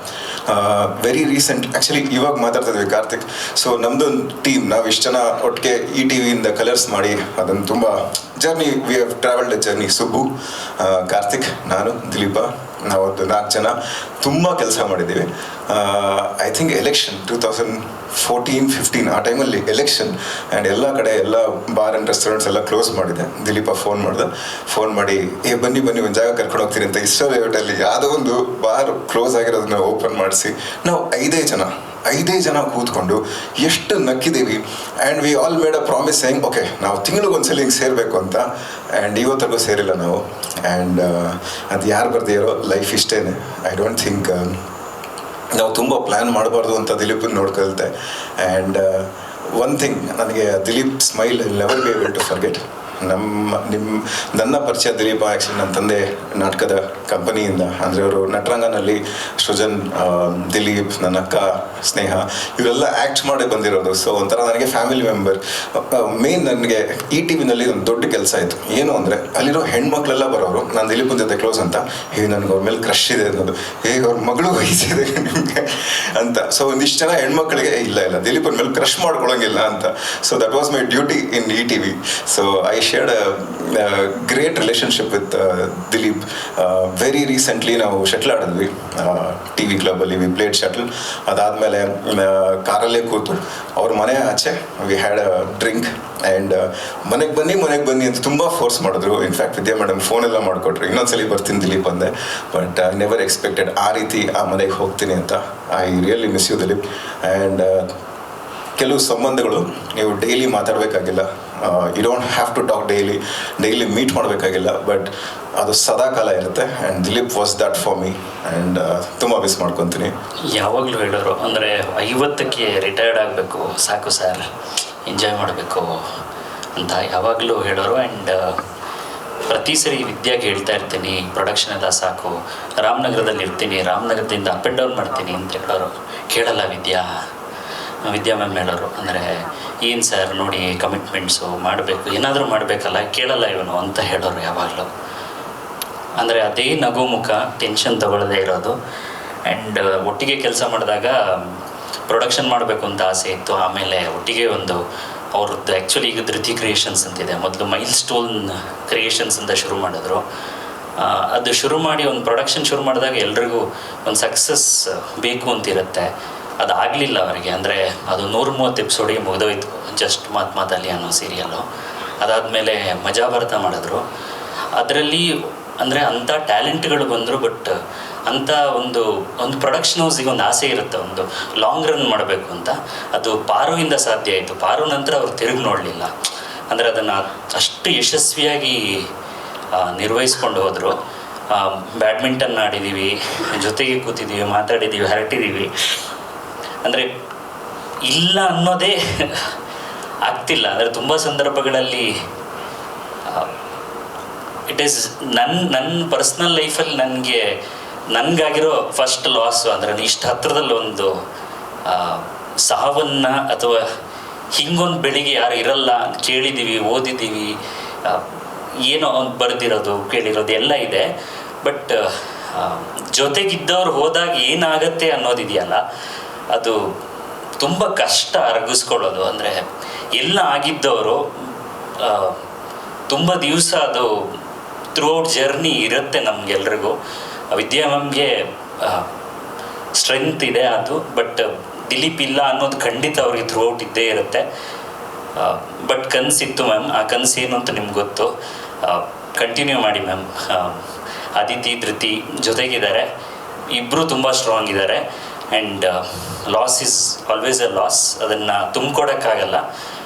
Very recent actually ಇವಾಗ ಮಾತಾಡ್ತಿದ್ವಿ ಕಾರ್ತಿಕ್. ಸೊ ನಮ್ಮದೊಂದು ಟೀಮ್, ನಾವು ಇಷ್ಟು ಜನ ಒಟ್ಟಿಗೆ ETV ಕಲರ್ಸ್ ಮಾಡಿ ಅದನ್ನು ತುಂಬ journey, we have travelled a journey. Subbu, Karthik, ನಾನು, ದಿಲೀಪ, ನಾವೊಂದು 4 ಜನ ತುಂಬ ಕೆಲಸ ಮಾಡಿದ್ದೀವಿ. ಐ ಥಿಂಕ್ ಎಲೆಕ್ಷನ್ 2014-15 ಆ ಟೈಮಲ್ಲಿ ಎಲೆಕ್ಷನ್, ಆ್ಯಂಡ್ ಎಲ್ಲ ಕಡೆ ಎಲ್ಲ ಬಾರ್ ಆ್ಯಂಡ್ ರೆಸ್ಟೋರೆಂಟ್ಸ್ ಎಲ್ಲ ಕ್ಲೋಸ್ ಮಾಡಿದೆ. ದಿಲೀಪ ಫೋನ್ ಮಾಡಿ ಬನ್ನಿ ಒಂದು ಜಾಗ ಕರ್ಕೊಂಡು ಹೋಗ್ತೀನಿ ಅಂತ. ಇಷ್ಟೋ ಲೇಔಟಲ್ಲಿ ಯಾವುದೋ ಒಂದು ಬಾರ್ ಕ್ಲೋಸ್ ಆಗಿರೋದನ್ನ ಓಪನ್ ಮಾಡಿಸಿ ನಾವು 5 ಜನ ಕೂತ್ಕೊಂಡು ಎಷ್ಟು ನಕ್ಕಿದ್ದೀವಿ. And we all made a promise saying okay ನಾವು ತಿಂಗಳಿಗೊಂದ್ಸಲ ಹಿಂಗೆ ಸೇರಬೇಕು ಅಂತ. ಆ್ಯಂಡ್ ಇವತ್ತಿಗೂ ಸೇರಿಲ್ಲ ನಾವು. ಆ್ಯಂಡ್ ಅದು ಯಾರು ಬರ್ದಿರೋ ಲೈಫ್ ಇಷ್ಟೇ. ಐ ಡೋಂಟ್ ಥಿಂಕ್ ನಾವು ತುಂಬ ಪ್ಲ್ಯಾನ್ ಮಾಡಬಾರ್ದು ಅಂತ ದಿಲೀಪನ್ನ ನೋಡ್ಕೊಳ್ತೆ. ಆ್ಯಂಡ್ ಒನ್ ಥಿಂಗ್, ನನಗೆ Dileep smile never be able to forget. ನನ್ನ ಪರಿಚಯ ದಿಲೀಪ ಆ್ಯಕ್ಚುಲಿ ನನ್ನ ತಂದೆ ನಾಟಕದ ಕಂಪನಿಯಿಂದ, ಅಂದರೆ ಅವರು ನಟರಂಗನಲ್ಲಿ ಸೃಜನ್, ದಿಲೀಪ್, ನನ್ನ ಅಕ್ಕ ಸ್ನೇಹ ಇವರೆಲ್ಲ ಆ್ಯಕ್ಟ್ ಮಾಡಿ ಬಂದಿರೋದು. ಸೊ ಒಂಥರ ನನಗೆ ಫ್ಯಾಮಿಲಿ ಮೆಂಬರ್. ಮೇನ್ ನನಗೆ ETVನಲ್ಲಿ ಒಂದು ದೊಡ್ಡ ಕೆಲಸ ಆಯಿತು. ಏನು ಅಂದರೆ ಅಲ್ಲಿರೋ ಹೆಣ್ಮಕ್ಳೆಲ್ಲ ಬರೋರು, ನಾನು ದಿಲೀಪನ ಜೊತೆ ಕ್ಲೋಸ್ ಅಂತ, ನನಗೆ ಅವ್ರ ಮೇಲೆ ಕ್ರಶ್ ಇದೆ ಅನ್ನೋದು, ಅವ್ರ ಮಗಳು ವಯಸ್ಸಿದೆ ನಿಮಗೆ ಅಂತ. ಸೊ ಒಂದಿಷ್ಟು ಜನ ಹೆಣ್ಮಕ್ಳಿಗೆ ಇಲ್ಲ ದಿಲೀಪನ ಮೇಲೆ ಕ್ರಶ್ ಮಾಡ್ಕೊಳಂಗಿಲ್ಲ ಅಂತ. So that was my duty in ETV. So I shared a great relationship with Dilip. Very recently ನಾವು ಶಟ್ಲ್ ಆಡಿದ್ವಿ TV ಕ್ಲಬ್ಬಲ್ಲಿ, ವಿ ಪ್ಲೇಡ್ ಶಟ್ಲ್. ಅದಾದಮೇಲೆ ಕಾರಲ್ಲೇ ಕೂತು ಅವ್ರ ಮನೆ ಆಚೆ we had a drink. And ಮನೆಗೆ ಬನ್ನಿ ಅಂತ ತುಂಬ ಫೋರ್ಸ್ ಮಾಡಿದ್ರು. ಇನ್ಫ್ಯಾಕ್ಟ್ ವಿದ್ಯಾ ಮೇಡಮ್ ಫೋನೆಲ್ಲ ಮಾಡಿಕೊಟ್ರು, ಇನ್ನೊಂದ್ಸಲಿ ಬರ್ತೀನಿ ದಿಲೀಪ್ ಅಂದೆ. ಬಟ್ ಐ ನೆವರ್ ಎಕ್ಸ್ಪೆಕ್ಟೆಡ್ ಆ ರೀತಿ ಆ ಮನೆಗೆ ಹೋಗ್ತೀನಿ ಅಂತ. I really miss you Dileep. And ಕೆಲವು ಸಂಬಂಧಗಳು ನೀವು ಡೈಲಿ ಮಾತಾಡಬೇಕಾಗಿಲ್ಲ, you don't have to talk daily meet ಮಾಡಬೇಕಾಗಿಲ್ಲ, ಬಟ್ ಅದು ಸದಾಕಾಲ ಇರುತ್ತೆ. And Dileep was that for me. And ತುಂಬ ಮಿಸ್ ಮಾಡ್ಕೊತೀನಿ. ಯಾವಾಗಲೂ ಹೇಳೋರು ಅಂದರೆ 50ಕ್ಕೆ ರಿಟೈರ್ಡ್ ಆಗಬೇಕು, ಸಾಕು ಸರ್, ಎಂಜಾಯ್ ಮಾಡಬೇಕು ಅಂತ ಯಾವಾಗಲೂ ಹೇಳೋರು. ಆ್ಯಂಡ್ ಪ್ರತಿ ಸರಿ ವಿದ್ಯಾಗೆ ಹೇಳ್ತಾ ಇರ್ತೀನಿ, ಪ್ರೊಡಕ್ಷನ್ ಎಲ್ಲ ಸಾಕು, ರಾಮನಗರದಲ್ಲಿ ಇರ್ತೀನಿ, ರಾಮನಗರದಿಂದ ಅಪ್ ಆ್ಯಂಡ್ ಡೌನ್ ಮಾಡ್ತೀನಿ ಅಂತ ಹೇಳೋರು. ಕೇಳಲ್ಲ ವಿದ್ಯಾ ಮ್ಯಾಮ್ ಹೇಳೋರು, ಅಂದರೆ ಏನು ಸರ್ ನೋಡಿ ಕಮಿಟ್ಮೆಂಟ್ಸು ಮಾಡಬೇಕು, ಏನಾದರೂ ಮಾಡಬೇಕಲ್ಲ, ಕೇಳಲ್ಲ ಇವನು ಅಂತ ಹೇಳೋರು ಯಾವಾಗಲೂ. ಅಂದರೆ ಅದೇ ನಗು ಮುಖ, ಟೆನ್ಷನ್ ತಗೊಳ್ಳದೇ ಇರೋದು. ಆ್ಯಂಡ್ ಒಟ್ಟಿಗೆ ಕೆಲಸ ಮಾಡಿದಾಗ ಪ್ರೊಡಕ್ಷನ್ ಮಾಡಬೇಕು ಅಂತ ಆಸೆ ಇತ್ತು. ಆಮೇಲೆ ಒಟ್ಟಿಗೆ ಒಂದು ಅವ್ರದ್ದು ಆ್ಯಕ್ಚುಲಿ ಈಗ ಧೃತಿ ಕ್ರಿಯೇಷನ್ಸ್ ಅಂತಿದೆ, ಮೊದಲು ಮೈಲ್ ಸ್ಟೋನ್ ಕ್ರಿಯೇಷನ್ಸ್ ಅಂತ ಶುರು ಮಾಡಿದ್ರು. ಅದು ಶುರು ಮಾಡಿ ಒಂದು ಪ್ರೊಡಕ್ಷನ್ ಶುರು ಮಾಡಿದಾಗ ಎಲ್ರಿಗೂ ಒಂದು ಸಕ್ಸಸ್ ಬೇಕು ಅಂತಿರುತ್ತೆ. ಅದಾಗಲಿಲ್ಲ ಅವರಿಗೆ. ಅಂದರೆ ಅದು 130 ಎಪಿಸೋಡಿಗೆ ಮುಗಿದೋಯ್ತು, ಜಸ್ಟ್ ಮಾತಲ್ಲಿ ಅನ್ನೋ ಸೀರಿಯಲ್ಲು. ಅದಾದಮೇಲೆ ಮಜಾ ಭಾರತ ಮಾಡಿದ್ರು. ಅದರಲ್ಲಿ ಅಂದರೆ ಅಂಥ ಟ್ಯಾಲೆಂಟ್ಗಳು ಬಂದರು. ಬಟ್ ಅಂಥ ಒಂದು ಪ್ರೊಡಕ್ಷನ್ ಹೌಸಿಗೆ ಒಂದು ಆಸೆ ಇರುತ್ತೆ, ಒಂದು ಲಾಂಗ್ ರನ್ ಮಾಡಬೇಕು ಅಂತ. ಅದು ಪಾರುವಿಂದ ಸಾಧ್ಯ ಆಯಿತು. ಪಾರು ನಂತರ ಅವ್ರು ತಿರುಗಿ ನೋಡಲಿಲ್ಲ. ಅಂದರೆ ಅದನ್ನು ಅಷ್ಟು ಯಶಸ್ವಿಯಾಗಿ ನಿರ್ವಹಿಸ್ಕೊಂಡು ಹೋದರು. ಬ್ಯಾಡ್ಮಿಂಟನ್ ಆಡಿದ್ದೀವಿ, ಜೊತೆಗೆ ಕೂತಿದ್ದೀವಿ, ಮಾತಾಡಿದ್ದೀವಿ, ಹರಟಿದ್ದೀವಿ. ಅಂದರೆ ಇಲ್ಲ ಅನ್ನೋದೇ ಆಗ್ತಿಲ್ಲ. ಅಂದರೆ ತುಂಬ ಸಂದರ್ಭಗಳಲ್ಲಿ ಇಟ್ ಈಸ್ ನನ್ನ ಪರ್ಸ್ನಲ್ ಲೈಫಲ್ಲಿ ನನಗಾಗಿರೋ ಫಸ್ಟ್ ಲಾಸು. ಅಂದರೆ ಇಷ್ಟು ಹತ್ತಿರದಲ್ಲಿ ಒಂದು ಸಾವನ್ನು ಅಥವಾ ಹಿಂಗೊಂದು ಬೆಳಿಗ್ಗೆ ಯಾರು ಇರಲ್ಲ ಕೇಳಿದ್ದೀವಿ, ಓದಿದ್ದೀವಿ, ಏನೋ ಒಂದು ಬರೆದಿರೋದು ಕೇಳಿರೋದು ಎಲ್ಲ ಇದೆ. ಬಟ್ ಜೊತೆಗಿದ್ದವ್ರು ಹೋದಾಗ ಏನಾಗತ್ತೆ ಅನ್ನೋದಿದೆಯಲ್ಲ, ಅದು ತುಂಬ ಕಷ್ಟ ಅರಗಿಸ್ಕೊಳ್ಳೋದು. ಅಂದರೆ ಎಲ್ಲ ಆಗಿದ್ದವರು ತುಂಬ ದಿವಸ ಅದು ಥ್ರೂಔಟ್ ಜರ್ನಿ ಇರುತ್ತೆ ನಮಗೆಲ್ರಿಗೂ. ವಿದ್ಯಾ ಮ್ಯಾಮ್ಗೆ ಸ್ಟ್ರೆಂತ್ ಇದೆ ಅದು. ಬಟ್ ದಿಲೀಪ್ ಇಲ್ಲ ಅನ್ನೋದು ಖಂಡಿತ ಅವ್ರಿಗೆ ಥ್ರೂ ಔಟ್ ಇದ್ದೇ ಇರುತ್ತೆ. ಬಟ್ ಕನಸಿತ್ತು ಮ್ಯಾಮ್, ಆ ಕನಸು ಏನು ಅಂತ ನಿಮ್ಗೆ ಗೊತ್ತು. ಕಂಟಿನ್ಯೂ ಮಾಡಿ ಮ್ಯಾಮ್. ಅದಿತಿ ಧೃತಿ ಜೊತೆಗಿದ್ದಾರೆ, ಇಬ್ಬರು ತುಂಬ ಸ್ಟ್ರಾಂಗ್ ಇದ್ದಾರೆ. And loss is always A loss, ಅದನ್ನು ತುಂಬಿಕೊಡೋಕ್ಕಾಗಲ್ಲ.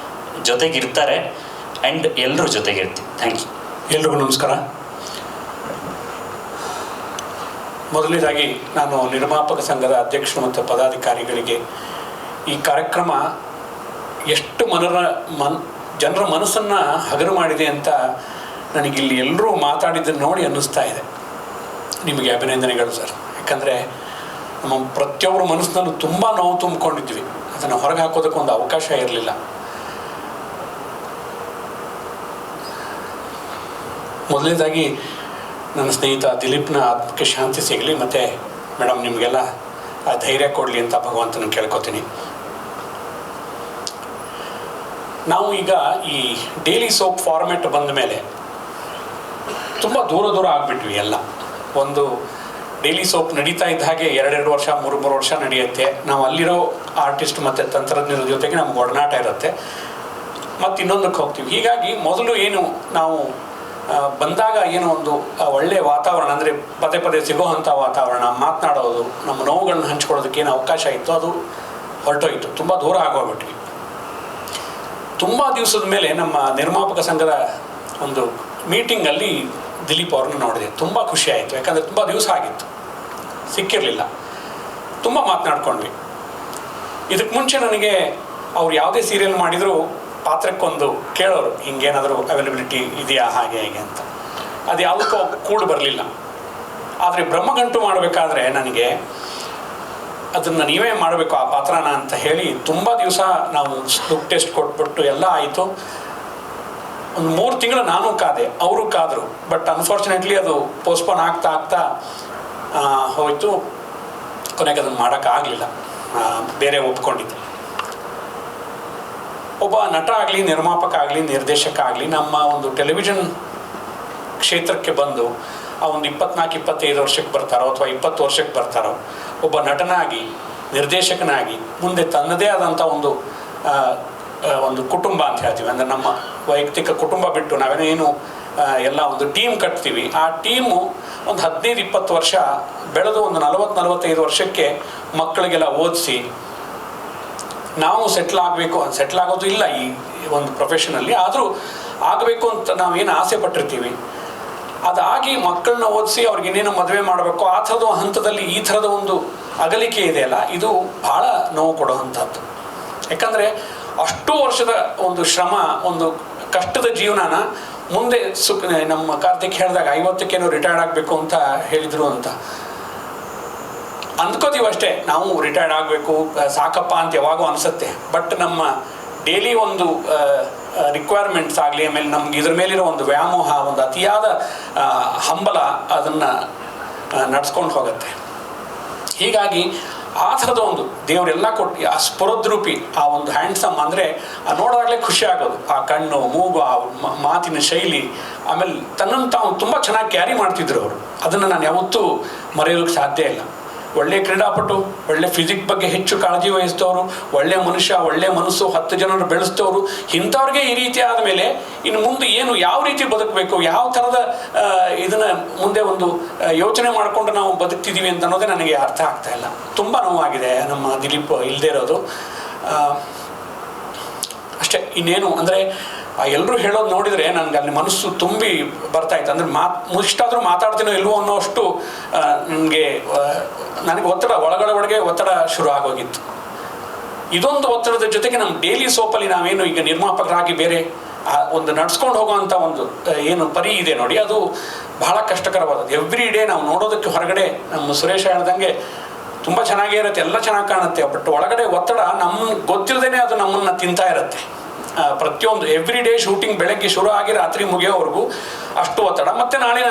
ಜೊತೆಗಿರ್ತಾರೆ ಆ್ಯಂಡ್ ಎಲ್ಲರೂ ಜೊತೆಗಿರ್ತೀವಿ. Thank you. ಎಲ್ರಿಗೂ ನಮಸ್ಕಾರ. ಮೊದಲನೇದಾಗಿ ನಾನು ನಿರ್ಮಾಪಕ ಸಂಘದ ಅಧ್ಯಕ್ಷರು ಮತ್ತು ಪದಾಧಿಕಾರಿಗಳಿಗೆ ಈ ಕಾರ್ಯಕ್ರಮ ಎಷ್ಟು ಜನರ ಮನಸ್ಸನ್ನು ಹಗರು ಮಾಡಿದೆ ಅಂತ ನನಗಿಲ್ಲಿ ಎಲ್ಲರೂ ಮಾತಾಡಿದ್ದನ್ನು ನೋಡಿ ಅನ್ನಿಸ್ತಾ ಇದೆ. ನಿಮಗೆ ಅಭಿನಂದನೆಗಳು ಸರ್. ಯಾಕಂದರೆ ನಮ್ಮ ಪ್ರತಿಯೊಬ್ಬರ ಮನಸ್ಸಿನಲ್ಲೂ ತುಂಬ ನೋವು ತುಂಬಿಕೊಂಡಿದ್ವಿ, ಅದನ್ನು ಹೊರಗೆ ಹಾಕೋದಕ್ಕೊಂದು ಅವಕಾಶ ಇರಲಿಲ್ಲ. ಮೊದಲನೇದಾಗಿ ನನ್ನ ಸ್ನೇಹಿತ ದಿಲೀಪ್ನ ಆತ್ಮಕ್ಕೆ ಶಾಂತಿ ಸಿಗಲಿ, ಮತ್ತು ಮೇಡಮ್ ನಿಮಗೆಲ್ಲ ಆ ಧೈರ್ಯ ಕೊಡಲಿ ಅಂತ ಭಗವಂತನ ಕೇಳ್ಕೊತೀನಿ. ನಾವು ಈಗ ಈ ಡೈಲಿ ಸೋಪ್ ಫಾರ್ಮೆಟ್ ಬಂದ ಮೇಲೆ ತುಂಬ ದೂರ ಆಗಿಬಿಟ್ವಿ ಎಲ್ಲ. ಒಂದು ಡೈಲಿ ಸೋಪ್ ನಡೀತಾ ಇದ್ದ ಹಾಗೆ 2 ವರ್ಷ 3 ವರ್ಷ ನಡೆಯುತ್ತೆ. ನಾವು ಅಲ್ಲಿರೋ ಆರ್ಟಿಸ್ಟ್ ಮತ್ತು ತಂತ್ರಜ್ಞರ ಜೊತೆಗೆ ನಮ್ಗೆ ಒಡನಾಟ ಇರುತ್ತೆ, ಮತ್ತು ಇನ್ನೊಂದಕ್ಕೆ ಹೋಗ್ತೀವಿ. ಹೀಗಾಗಿ ಮೊದಲು ಏನು ನಾವು ಬಂದಾಗ ಏನೋ ಒಂದು ಒಳ್ಳೆಯ ವಾತಾವರಣ, ಅಂದರೆ ಪದೇ ಪದೇ ಸಿಗೋವಂಥ ವಾತಾವರಣ, ಮಾತನಾಡೋದು, ನಮ್ಮ ನೋವುಗಳನ್ನ ಹಂಚ್ಕೊಳ್ಳೋದಕ್ಕೆ ಏನು ಅವಕಾಶ ಇತ್ತು ಅದು ಹೊರಟೋಯ್ತು. ತುಂಬ ದೂರ ಆಗೋಗ್ಬಿಟ್ವಿ. ತುಂಬ ದಿವಸದ ಮೇಲೆ ನಮ್ಮ ನಿರ್ಮಾಪಕ ಸಂಘದ ಒಂದು ಮೀಟಿಂಗಲ್ಲಿ ದಿಲೀಪ್ ಅವ್ರನ್ನ ನೋಡಿದೆ. ತುಂಬ ಖುಷಿ ಆಯಿತು, ಯಾಕಂದರೆ ತುಂಬ ದಿವಸ ಆಗಿತ್ತು, ಸಿಕ್ಕಿರಲಿಲ್ಲ. ತುಂಬ ಮಾತನಾಡ್ಕೊಂಡ್ವಿ. ಇದಕ್ಕೆ ಮುಂಚೆ ನನಗೆ ಅವ್ರು ಯಾವುದೇ ಸೀರಿಯಲ್ ಮಾಡಿದರೂ ಪಾತ್ರಕ್ಕೊಂದು ಕೇಳೋರು, ಹಿಂಗೇನಾದರೂ ಅವೈಲಬಿಲಿಟಿ ಇದೆಯಾ ಹಾಗೆ ಹೇಗೆ ಅಂತ. ಅದು ಯಾವುದಕ್ಕೂ ಕೂಡು ಬರಲಿಲ್ಲ. ಆದರೆ ಬ್ರಹ್ಮಗಂಟು ಮಾಡಬೇಕಾದ್ರೆ ನನಗೆ ಅದನ್ನು ನೀವೇ ಮಾಡಬೇಕು ಆ ಪಾತ್ರನ ಅಂತ ಹೇಳಿ ತುಂಬ ದಿವಸ ನಾವು ಲುಕ್ ಟೆಸ್ಟ್ ಕೊಟ್ಬಿಟ್ಟು ಎಲ್ಲ ಆಯಿತು. ಒಂದು 3 ತಿಂಗಳು ನಾನು ಕಾದೆ, ಅವರು ಕಾದರು. ಬಟ್ ಅನ್ಫಾರ್ಚುನೇಟ್ಲಿ ಅದು ಪೋಸ್ಟ್ಪೋನ್ ಆಗ್ತಾ ಹೋಯಿತು. ಕೊನೆಗೆ ಅದನ್ನು ಮಾಡೋಕ್ಕಾಗಲಿಲ್ಲ, ಬೇರೆ ಒಪ್ಕೊಂಡಿದ್ದೆ. ಒಬ್ಬ ನಟ ಆಗಲಿ, ನಿರ್ಮಾಪಕ ಆಗಲಿ, ನಿರ್ದೇಶಕ ಆಗಲಿ ನಮ್ಮ ಒಂದು ಟೆಲಿವಿಷನ್ ಕ್ಷೇತ್ರಕ್ಕೆ ಬಂದು ಆ ಒಂದು 24-25 ವರ್ಷಕ್ಕೆ ಬರ್ತಾರೋ ಅಥವಾ 20 ವರ್ಷಕ್ಕೆ ಬರ್ತಾರೋ, ಒಬ್ಬ ನಟನಾಗಿ ನಿರ್ದೇಶಕನಾಗಿ ಮುಂದೆ ತನ್ನದೇ ಆದಂಥ ಒಂದು ಕುಟುಂಬ ಅಂತ ಹೇಳ್ತೀವಿ. ಅಂದರೆ ನಮ್ಮ ವೈಯಕ್ತಿಕ ಕುಟುಂಬ ಬಿಟ್ಟು ನಾವೇನೇನು ಎಲ್ಲ ಒಂದು ಟೀಮ್ ಕಟ್ತೀವಿ, ಆ ಟೀಮು ಒಂದು 15-20 ವರ್ಷ ಬೆಳೆದು ಒಂದು 40-45 ವರ್ಷಕ್ಕೆ ಮಕ್ಕಳಿಗೆಲ್ಲ ಓದಿಸಿ ನಾವು ಸೆಟ್ಲ್ ಆಗೋದು ಇಲ್ಲ ಈ ಒಂದು ಪ್ರೊಫೆಷನಲ್ಲಿ. ಆದರೂ ಆಗಬೇಕು ಅಂತ ನಾವೇನು ಆಸೆ ಪಟ್ಟಿರ್ತೀವಿ, ಅದಾಗಿ ಮಕ್ಕಳನ್ನ ಓದಿಸಿ ಅವ್ರಿಗೆ ಇನ್ನೇನು ಮದುವೆ ಮಾಡಬೇಕು, ಆ ಥರದ ಹಂತದಲ್ಲಿ ಈ ಥರದ ಒಂದು ಅಗಲಿಕೆ ಇದೆಯಲ್ಲ, ಇದು ಭಾಳ ನೋವು ಕೊಡುವಂಥದ್ದು. ಯಾಕಂದರೆ ಅಷ್ಟು ವರ್ಷದ ಒಂದು ಶ್ರಮ, ಒಂದು ಕಷ್ಟದ ಜೀವನನ ಮುಂದೆ ನಮ್ಮ ಕಾರ್ತಿಕ್ ಹೇಳಿದಾಗ 50ಕ್ಕೇನೋ ರಿಟೈರ್ಡ್ ಆಗಬೇಕು ಅಂತ ಹೇಳಿದರು ಅಂತ ಅಂದ್ಕೋತೀವಿ ಅಷ್ಟೇ. ನಾವು ರಿಟೈರ್ಡ್ ಆಗಬೇಕು ಸಾಕಪ್ಪ ಅಂತ ಯಾವಾಗೂ ಅನಿಸುತ್ತೆ. ಬಟ್ ನಮ್ಮ ಡೈಲಿ ಒಂದು ರಿಕ್ವೈರ್ಮೆಂಟ್ಸ್ ಆಗಲಿ, ಆಮೇಲೆ ನಮ್ಗೆ ಇದ್ರ ಮೇಲಿರೋ ಒಂದು ವ್ಯಾಮೋಹ, ಒಂದು ಅತಿಯಾದ ಹಂಬಲ ಅದನ್ನು ನಡ್ಸ್ಕೊಂಡು ಹೋಗುತ್ತೆ. ಹೀಗಾಗಿ ಆ ಥರದ ಒಂದು ದೇವರೆಲ್ಲ ಕೊಟ್ಟು ಆ ಸ್ಫುರದ್ರೂಪಿ ಆ ಒಂದು ಹ್ಯಾಂಡ್ಸಮ್, ಅಂದರೆ ನೋಡೋದಾಗಲೇ ಖುಷಿ ಆಗೋದು. ಆ ಕಣ್ಣು, ಮೂಗು, ಆ ಮಾತಿನ ಶೈಲಿ, ಆಮೇಲೆ ತನ್ನನ್ನು ತಾವು ತುಂಬ ಚೆನ್ನಾಗಿ ಕ್ಯಾರಿ ಮಾಡ್ತಿದ್ರು ಅವರು. ಅದನ್ನು ನಾನು ಯಾವತ್ತೂ ಮರೆಯೋದಕ್ಕೆ ಸಾಧ್ಯ ಇಲ್ಲ. ಒಳ್ಳೆಯ ಕ್ರೀಡಾಪಟು, ಒಳ್ಳೆ ಫಿಸಿಕ್ ಬಗ್ಗೆ ಹೆಚ್ಚು ಕಾಳಜಿ ವಹಿಸಿದವರು, ಒಳ್ಳೆಯ ಮನುಷ್ಯ, ಒಳ್ಳೆಯ ಮನಸ್ಸು, 10 ಜನರು ಬೆಳೆಸಿದವರು. ಇಂಥವ್ರಿಗೆ ಈ ರೀತಿ ಆದಮೇಲೆ ಇನ್ನು ಮುಂದೆ ಏನು, ಯಾವ ರೀತಿ ಬದುಕಬೇಕು, ಯಾವ ಥರದ ಇದನ್ನು ಮುಂದೆ ಒಂದು ಯೋಚನೆ ಮಾಡಿಕೊಂಡು ನಾವು ಬದುಕ್ತಿದ್ದೀವಿ ಅಂತ ಅನ್ನೋದೇ ನನಗೆ ಅರ್ಥ ಆಗ್ತಾ ಇಲ್ಲ. ತುಂಬ ನೋವಾಗಿದೆ ನಮ್ಮ ದಿಲೀಪ್ ಇಲ್ಲದೆ ಇರೋದು ಅಷ್ಟೇ. ಇನ್ನೇನು ಅಂದರೆ ಎಲ್ಲರೂ ಹೇಳೋದು ನೋಡಿದರೆ ನನಗೆ ಅಲ್ಲಿ ಮನಸ್ಸು ತುಂಬಿ ಬರ್ತಾಯಿತ್ತು. ಅಂದರೆ ಇಷ್ಟಾದರೂ ಮಾತಾಡ್ತೀನೋ ಇಲ್ವೋ ಅನ್ನೋಷ್ಟು ನನಗೆ ಒಳಗಡೆ ಒತ್ತಡ ಶುರು ಆಗೋಗಿತ್ತು. ಇದೊಂದು ಒತ್ತಡದ ಜೊತೆಗೆ ನಮ್ಮ ಡೈಲಿ ಸೋಪಲ್ಲಿ ನಾವೇನು ಈಗ ನಿರ್ಮಾಪಕರಾಗಿ ಬೇರೆ ಒಂದು ನಡ್ಸ್ಕೊಂಡು ಹೋಗೋವಂಥ ಒಂದು ಏನು ಪರಿ ಇದೆ ನೋಡಿ, ಅದು ಬಹಳ ಕಷ್ಟಕರವಾದದ್ದು. ಎವ್ರಿ ಡೇ ನಾವು ನೋಡೋದಕ್ಕೆ ಹೊರಗಡೆ ನಮ್ಮ ಸುರೇಶ ಹೇಳ್ದಂಗೆ ತುಂಬ ಚೆನ್ನಾಗೇ ಇರುತ್ತೆ, ಎಲ್ಲ ಚೆನ್ನಾಗಿ ಕಾಣುತ್ತೆ. ಬಟ್ ಒಳಗಡೆ ಒತ್ತಡ ನಮ್ಗೆ ಗೊತ್ತಿಲ್ಲದೇ ಅದು ನಮ್ಮನ್ನು ತಿಂತಾ ಇರುತ್ತೆ. ಪ್ರತಿಯೊಂದು ಎವ್ರಿ ಡೇ ಶೂಟಿಂಗ್ ಬೆಳಗ್ಗೆ ಶುರು ಆಗಿ ರಾತ್ರಿ ಮುಗಿಯೋವರೆಗೂ ಅಷ್ಟು ಒತ್ತಡ, ಮತ್ತು ನಾಳಿನ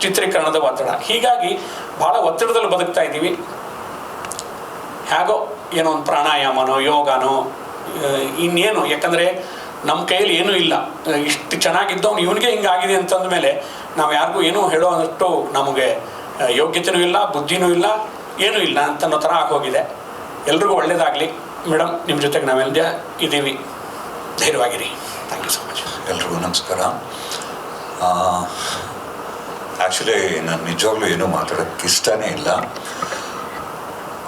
ಚಿತ್ರೀಕರಣದ ಒತ್ತಡ. ಹೀಗಾಗಿ ಭಾಳ ಒತ್ತಡದಲ್ಲಿ ಬದುಕ್ತಾ ಇದ್ದೀವಿ. ಹೇಗೋ ಏನೋ ಒಂದು ಪ್ರಾಣಾಯಾಮನೋ ಯೋಗನೋ ಇನ್ನೇನು, ಯಾಕಂದರೆ ನಮ್ಮ ಕೈಯಲ್ಲಿ ಏನೂ ಇಲ್ಲ. ಇಷ್ಟು ಚೆನ್ನಾಗಿದ್ದವನು ಇವನಿಗೆ ಹಿಂಗಾಗಿದೆ ಅಂತಂದ ಮೇಲೆ ನಾವು ಯಾರಿಗೂ ಏನೂ ಹೇಳೋ ಅನ್ನಷ್ಟು ನಮಗೆ ಯೋಗ್ಯತೆಯೂ ಇಲ್ಲ, ಬುದ್ಧಿನೂ ಇಲ್ಲ, ಏನೂ ಇಲ್ಲ ಅಂತನ್ನೋ ಥರ ಆಗೋಗಿದೆ. ಎಲ್ರಿಗೂ ಒಳ್ಳೇದಾಗಲಿ. ಮೇಡಮ್, ನಿಮ್ಮ ಜೊತೆಗೆ ನಾವೆಲ್ಲ ಇದ್ದೀವಿ, ಧೈರ್ಯವಾಗಿರಿ. Thank you so much. ಎಲ್ರಿಗೂ ನಮಸ್ಕಾರ. ಆ್ಯಕ್ಚುಲಿ ನಾನು ನಿಜವಾಗ್ಲೂ ಏನೂ ಮಾತಾಡೋಕ್ಕೆ ಇಷ್ಟನೇ ಇಲ್ಲ.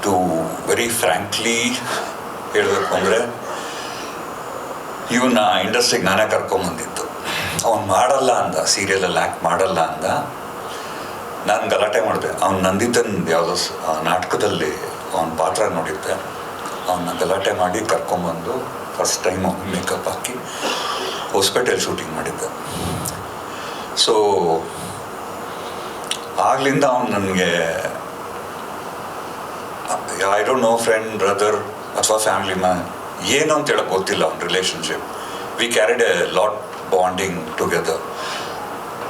ಟು ವೆರಿ ಫ್ರ್ಯಾಂಕ್ಲಿ ಹೇಳಬೇಕು ಅಂದರೆ, ಇವನ್ನ ಇಂಡಸ್ಟ್ರಿಗೆ ನಾನೇ ಕರ್ಕೊಂಬಂದಿದ್ದು. ಅವ್ನು ಮಾಡಲ್ಲ ಅಂದ, ಸೀರಿಯಲಲ್ಲಿ ಆ್ಯಕ್ಟ್ ಮಾಡಲ್ಲ ಅಂದ. ನಾನು ಗಲಾಟೆ ಮಾಡಿದೆ. ಅವ್ನು ನಂದಿದ್ದನ್ ಯಾವುದೋ ನಾಟಕದಲ್ಲಿ ಅವನ ಪಾತ್ರ ನೋಡಿದ್ದೆ. ಅವನ್ನ ಗಲಾಟೆ ಮಾಡಿ ಕರ್ಕೊಂಬಂದು ಫಸ್ಟ್ ಟೈಮು ಮೇಕಪ್ ಹಾಕಿ ಹೊಸಪೇಟೆಯಲ್ಲಿ ಶೂಟಿಂಗ್ ಮಾಡಿದ್ದೆ. ಸೊ ಆಗ್ಲಿಂದ ಅವನು ನನಗೆ I don't know, friend, brother ಅಥವಾ ಫ್ಯಾಮಿಲಿ ಮ್ಯಾನ್ ಏನು ಅಂತ ಹೇಳೋಕ್ಕೆ ಗೊತ್ತಿಲ್ಲ ಅವ್ನ relationship. We carried a lot bonding together.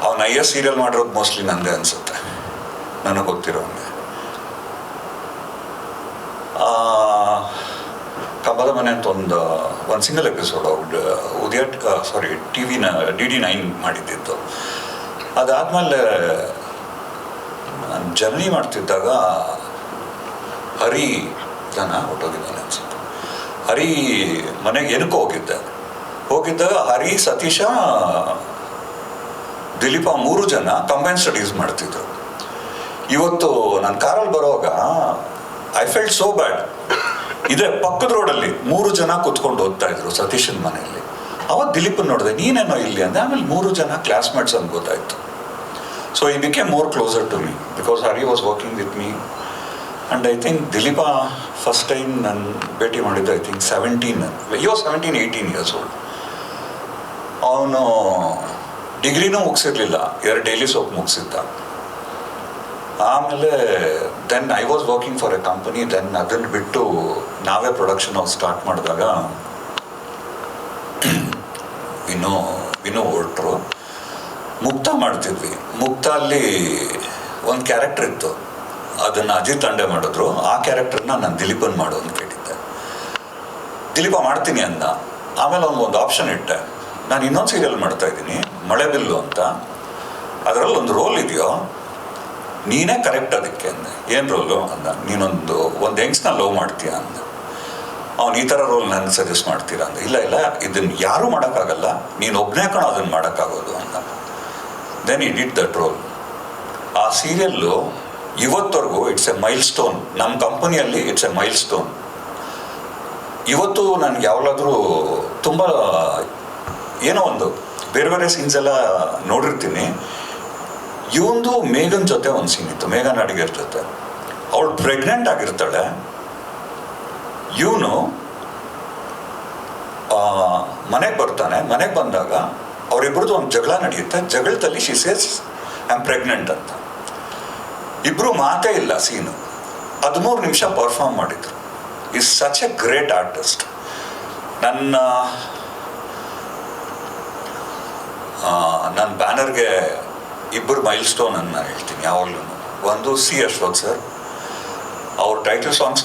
ಅವ್ನು ಸೀರಿಯಲ್ ಮಾಡಿರೋದು ಮೋಸ್ಟ್ಲಿ ನಂದೇ ಅನಿಸುತ್ತೆ, ನನಗೆ ಗೊತ್ತಿರೋಂಗೆ. ಕಂಬದ ಮನೆ ಅಂತ ಒಂದು ಸಿಂಗಲ್ ಎಪಿಸೋಡ್ ಉದಯ ಟಿವಿನ DD9 ಮಾಡಿದ್ದಿತ್ತು. ಅದಾದಮೇಲೆ ನಾನು ಜರ್ನಿ ಮಾಡ್ತಿದ್ದಾಗ ಹರಿ ಹೊಟ್ಟೋಗಿದ್ದಾನೆ ಅನ್ಸುತ್ತೆ. ಹರಿ ಮನೆಗೆ ಏನಕ್ಕೂ ಹೋಗಿದ್ದಾಗ ಹರಿ, ಸತೀಶ, ದಿಲೀಪ 3 ಜನ ಕಂಬೈನ್ ಸ್ಟಡೀಸ್ ಮಾಡ್ತಿದ್ರು. ಇವತ್ತು ನಾನು ಕಾರಲ್ಲಿ ಬರುವಾಗ ಐ ಫೆಲ್ಟ್ ಸೋ ಬ್ಯಾಡ್. ಇದೇ ಪಕ್ಕದ ರೋಡಲ್ಲಿ 3 ಜನ ಕೂತ್ಕೊಂಡು ಓದ್ತಾ ಇದ್ರು ಸತೀಶನ ಮನೆಯಲ್ಲಿ. ಅವತ್ತು ದಿಲೀಪನ್ ನೋಡಿದೆ, ನೀನೇನೋ ಇಲ್ಲಿ ಅಂದೆ. ಆಮೇಲೆ 3 ಜನ ಕ್ಲಾಸ್ಮೇಟ್ಸ್ ಅಂತ ಗೊತ್ತಾಯ್ತು. So he became more closer to me because Hari was working with me. And I think Dileepa first time ನಾನು ಭೇಟಿ ಮಾಡಿದ್ದು ಐ ಥಿಂಕ್ 17-18 ಇಯರ್ಸ್ ಓಲ್ಡ್. ಅವನು ಡಿಗ್ರಿನೂ ಮುಗಿಸಿರ್ಲಿಲ್ಲ, 2 ಡೈಲಿ ಸೋಪ್ ಮುಗಿಸಿದ್ದ. ಆಮೇಲೆ then I was working for a company. Then ಅದನ್ನು ಬಿಟ್ಟು ನಾವೇ ಪ್ರೊಡಕ್ಷನ್ ಹೌಸ್ ಸ್ಟಾರ್ಟ್ ಮಾಡಿದಾಗ ವಿನೋ ಹೊರಟರು. ಮುಕ್ತ ಮಾಡ್ತಿದ್ವಿ. ಮುಕ್ತ ಅಲ್ಲಿ ಒಂದು ಕ್ಯಾರೆಕ್ಟರ್ ಇತ್ತು, ಅದನ್ನು ಅಜಿತ್ ತಂಡೆ ಮಾಡಿದ್ರು. ಆ ಕ್ಯಾರೆಕ್ಟರ್ನ ನಾನು ದಿಲೀಪನ್ ಮಾಡು ಅಂತ ಕೇಳಿದ್ದೆ. ದಿಲೀಪ ಮಾಡ್ತೀನಿ ಅಂದ. ಆಮೇಲೆ ಒಂದು ಆಪ್ಷನ್ ಇಟ್ಟೆ, ನಾನು ಇನ್ನೊಂದು ಸೀರಿಯಲ್ ಮಾಡ್ತಾಯಿದ್ದೀನಿ ಮಳೆಬಿಲ್ಲು ಅಂತ, ಅದರಲ್ಲಿ ಒಂದು ರೋಲ್ ಇದೆಯೋ, ನೀನೇ ಕರೆಕ್ಟ್ ಅದಕ್ಕೆ ಅಂದೆ. ಏನು ರೋಲು ಅಂದ. ನೀನೊಂದು ಹೆಂಗ್ಸ್ನ ಲವ್ ಮಾಡ್ತೀಯ ಅಂದ. ಅವ್ನು ಈ ಥರ ರೋಲ್ ನನಗೆ ಸಜೆಸ್ಟ್ ಮಾಡ್ತೀರಾ ಅಂದ. ಇಲ್ಲ ಇದನ್ನು ಯಾರೂ ಮಾಡೋಕ್ಕಾಗಲ್ಲ, ನೀನು ಒಬ್ಬನೇ ಕಣ ಅದನ್ನು ಮಾಡೋಕ್ಕಾಗೋದು ಅಂದ. Then he did that role. ಆ ಸೀರಿಯಲ್ಲು ಇವತ್ತವರೆಗೂ ಇಟ್ಸ್ ಎ ಮೈಲ್ ಸ್ಟೋನ್. ನಮ್ಮ ಕಂಪನಿಯಲ್ಲಿ ಇಟ್ಸ್ ಎ ಮೈಲ್ ಸ್ಟೋನ್. ಇವತ್ತು ನನಗೆ ಯಾವಾಗಲಾದರೂ ತುಂಬ ಏನೋ ಒಂದು ಬೇರೆ ಸೀನ್ಸ್ ಎಲ್ಲ ನೋಡಿರ್ತೀನಿ. ಇವಂದು ಮೇಘನ್ ಜೊತೆ ಒಂದು ಸೀನ್ ಇತ್ತು, ಮೇಘನ್ ಅಡಿಗರ್ ಜೊತೆ. ಅವಳು ಪ್ರೆಗ್ನೆಂಟ್ ಆಗಿರ್ತಾಳೆ. ಇವನು ಮನೆಗೆ ಬರ್ತಾನೆ. ಮನೆಗೆ ಬಂದಾಗ ಅವರಿಬ್ಬರದ್ದು ಒಂದು ಜಗಳ ನಡೆಯುತ್ತೆ. ಜಗಳದಲ್ಲಿ she says I am pregnant ಅಂತ. ಇಬ್ಬರು ಮಾತೇ ಇಲ್ಲ. ಸೀನು 13 ನಿಮಿಷ ಪರ್ಫಾರ್ಮ್ ಮಾಡಿದ್ರು. Is such a great artist. ನನ್ನ ಬ್ಯಾನರ್ಗೆ ಇಬ್ಬರು ಮೈಲ್ ಸ್ಟೋನ್ ಅನ್ನು ಹೇಳ್ತೀನಿ ಯಾವಾಗಲೂ. ಒಂದು ಸಿ ಅಶ್ವಥ್ ಸರ್, ಅವ್ರ ಟೈಟಲ್ ಸಾಂಗ್ಸ್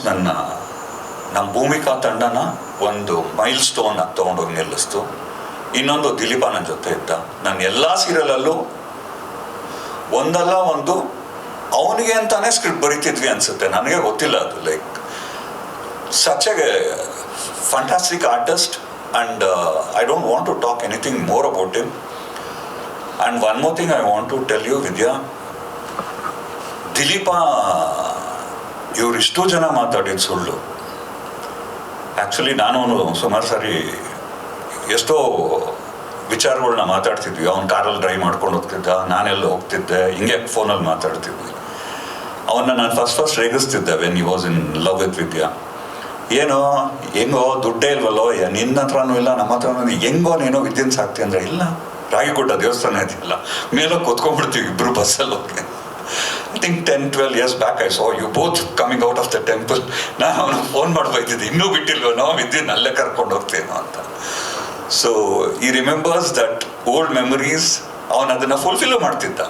ನಮ್ಮ ಭೂಮಿಕಾ ತಂಡನ ಒಂದು ಮೈಲ್ ಸ್ಟೋನ್ ಆಗಿ ತೊಗೊಂಡೋಗಿ ನಿಲ್ಲಿಸ್ತು. ಇನ್ನೊಂದು ದಿಲೀಪ ನನ್ನ ಜೊತೆ ಇದ್ದ. ನಾನು ಎಲ್ಲ ಸೀರಿಯಲಲ್ಲೂ ಒಂದಲ್ಲ ಒಂದು ಅವನಿಗೆ ಅಂತಾನೆ ಸ್ಕ್ರಿಪ್ಟ್ ಬರೀತಿದ್ವಿ ಅನಿಸುತ್ತೆ, ನನಗೆ ಗೊತ್ತಿಲ್ಲ ಅದು. Like such a fantastic artist. And I don't want to talk anything more about him. And one more thing I want to tell you Vidya, Dileepa ಇವರಿಷ್ಟು ಜನ ಮಾತಾಡಿದ ಸುಳ್ಳು. ಆ್ಯಕ್ಚುಲಿ ನಾನು ಸುಮಾರು ಸಾರಿ ಎಷ್ಟೋ ವಿಚಾರಗಳನ್ನ ಮಾತಾಡ್ತಿದ್ವಿ. ಅವ್ನು ಕಾರಲ್ಲಿ ಡ್ರೈವ್ ಮಾಡ್ಕೊಂಡು ಹೋಗ್ತಿದ್ದ, ನಾನೆಲ್ಲ ಹೋಗ್ತಿದ್ದೆ, ಹಿಂಗೆ ಫೋನಲ್ಲಿ ಮಾತಾಡ್ತಿದ್ವಿ. ಅವನ್ನ ನಾನು ಫಸ್ಟ್ ರೇಗಿಸ್ತಿದ್ದೆ when he was in love with Vidya. ಏನೋ ಹೆಂಗೋ ದುಡ್ಡೇ ಇಲ್ವಲ್ಲೋ, ನಿನ್ನ ಹತ್ರನೂ ಇಲ್ಲ, ನಮ್ಮ ಹತ್ರನೂ ಹೆಂಗೋ ನೀನೋ ವಿದ್ಯೆನ ಸಾಕ್ತಿ ಅಂದರೆ, ಇಲ್ಲ ರಾಗಿಕೊಟ್ಟ ದೇವಸ್ಥಾನ ಇದೆಯಲ್ಲ, ಮೇಲೆ ಕೂತ್ಕೊಂಡ್ಬಿಡ್ತೀವಿ ಇಬ್ಬರು ಬಸ್ಸಲ್ಲಿ ಹೋಗಿ. I think 10-12 years back I saw you both coming out of the temple. ನಾನು ಅವನು ಫೋನ್ ಮಾಡ್ಬೋಯ್ತಿದ್ದೆ, ಇನ್ನೂ ಬಿಟ್ಟಿಲ್ವೋ ವಿದ್ಯೆನ ಅಲ್ಲೇ ಕರ್ಕೊಂಡು ಹೋಗ್ತೇನೋ ಅಂತ. ಸೊ ಈ ರಿಮೆಂಬರ್ಸ್ ದಟ್ ಓಲ್ಡ್ ಮೆಮರೀಸ್. ಅವನು ಅದನ್ನು ಫುಲ್ಫಿಲ್ ಮಾಡ್ತಿದ್ದ.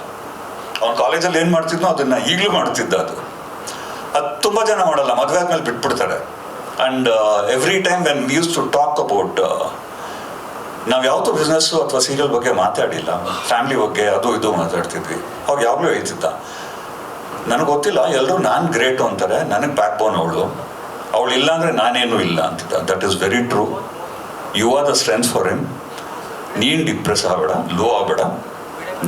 ಅವನ ಕಾಲೇಜಲ್ಲಿ ಏನು ಮಾಡ್ತಿದ್ನೋ ಅದನ್ನು ಈಗಲೂ ಮಾಡ್ತಿದ್ದ. ಅದು ತುಂಬ ಜನ ಮಾಡಲ್ಲ, ಮದುವೆ ಆದ್ಮೇಲೆ ಬಿಟ್ಬಿಡ್ತಾರೆ. And every time when we use to talk about, ನಾವು ಯಾವತ್ತೂ ಬಿಸ್ನೆಸ್ಸು ಅಥವಾ ಸೀರಿಯಲ್ ಬಗ್ಗೆ ಮಾತಾಡಿಲ್ಲ, ಫ್ಯಾಮಿಲಿ ಬಗ್ಗೆ ಅದು ಇದು ಮಾತಾಡ್ತಿದ್ವಿ. ಅವಾಗ ಯಾವಾಗಲೂ ಹೇಳ್ತಿದ್ದ, ನನಗೆ ಗೊತ್ತಿಲ್ಲ, ಎಲ್ಲರೂ ನಾನು ಗ್ರೇಟು ಅಂತಾರೆ, ನನಗೆ ಬ್ಯಾಕ್ ಬೋನ್ ಅವಳು, ಅವಳು ಇಲ್ಲ ಅಂದರೆ ನಾನೇನು ಇಲ್ಲ ಅಂತಿದ್ದ. That is very true. You are the strength for him. ನೀನು ಡಿಪ್ರೆಸ್ ಆಗಬೇಡ, ಲೋ ಆಗಬೇಡ,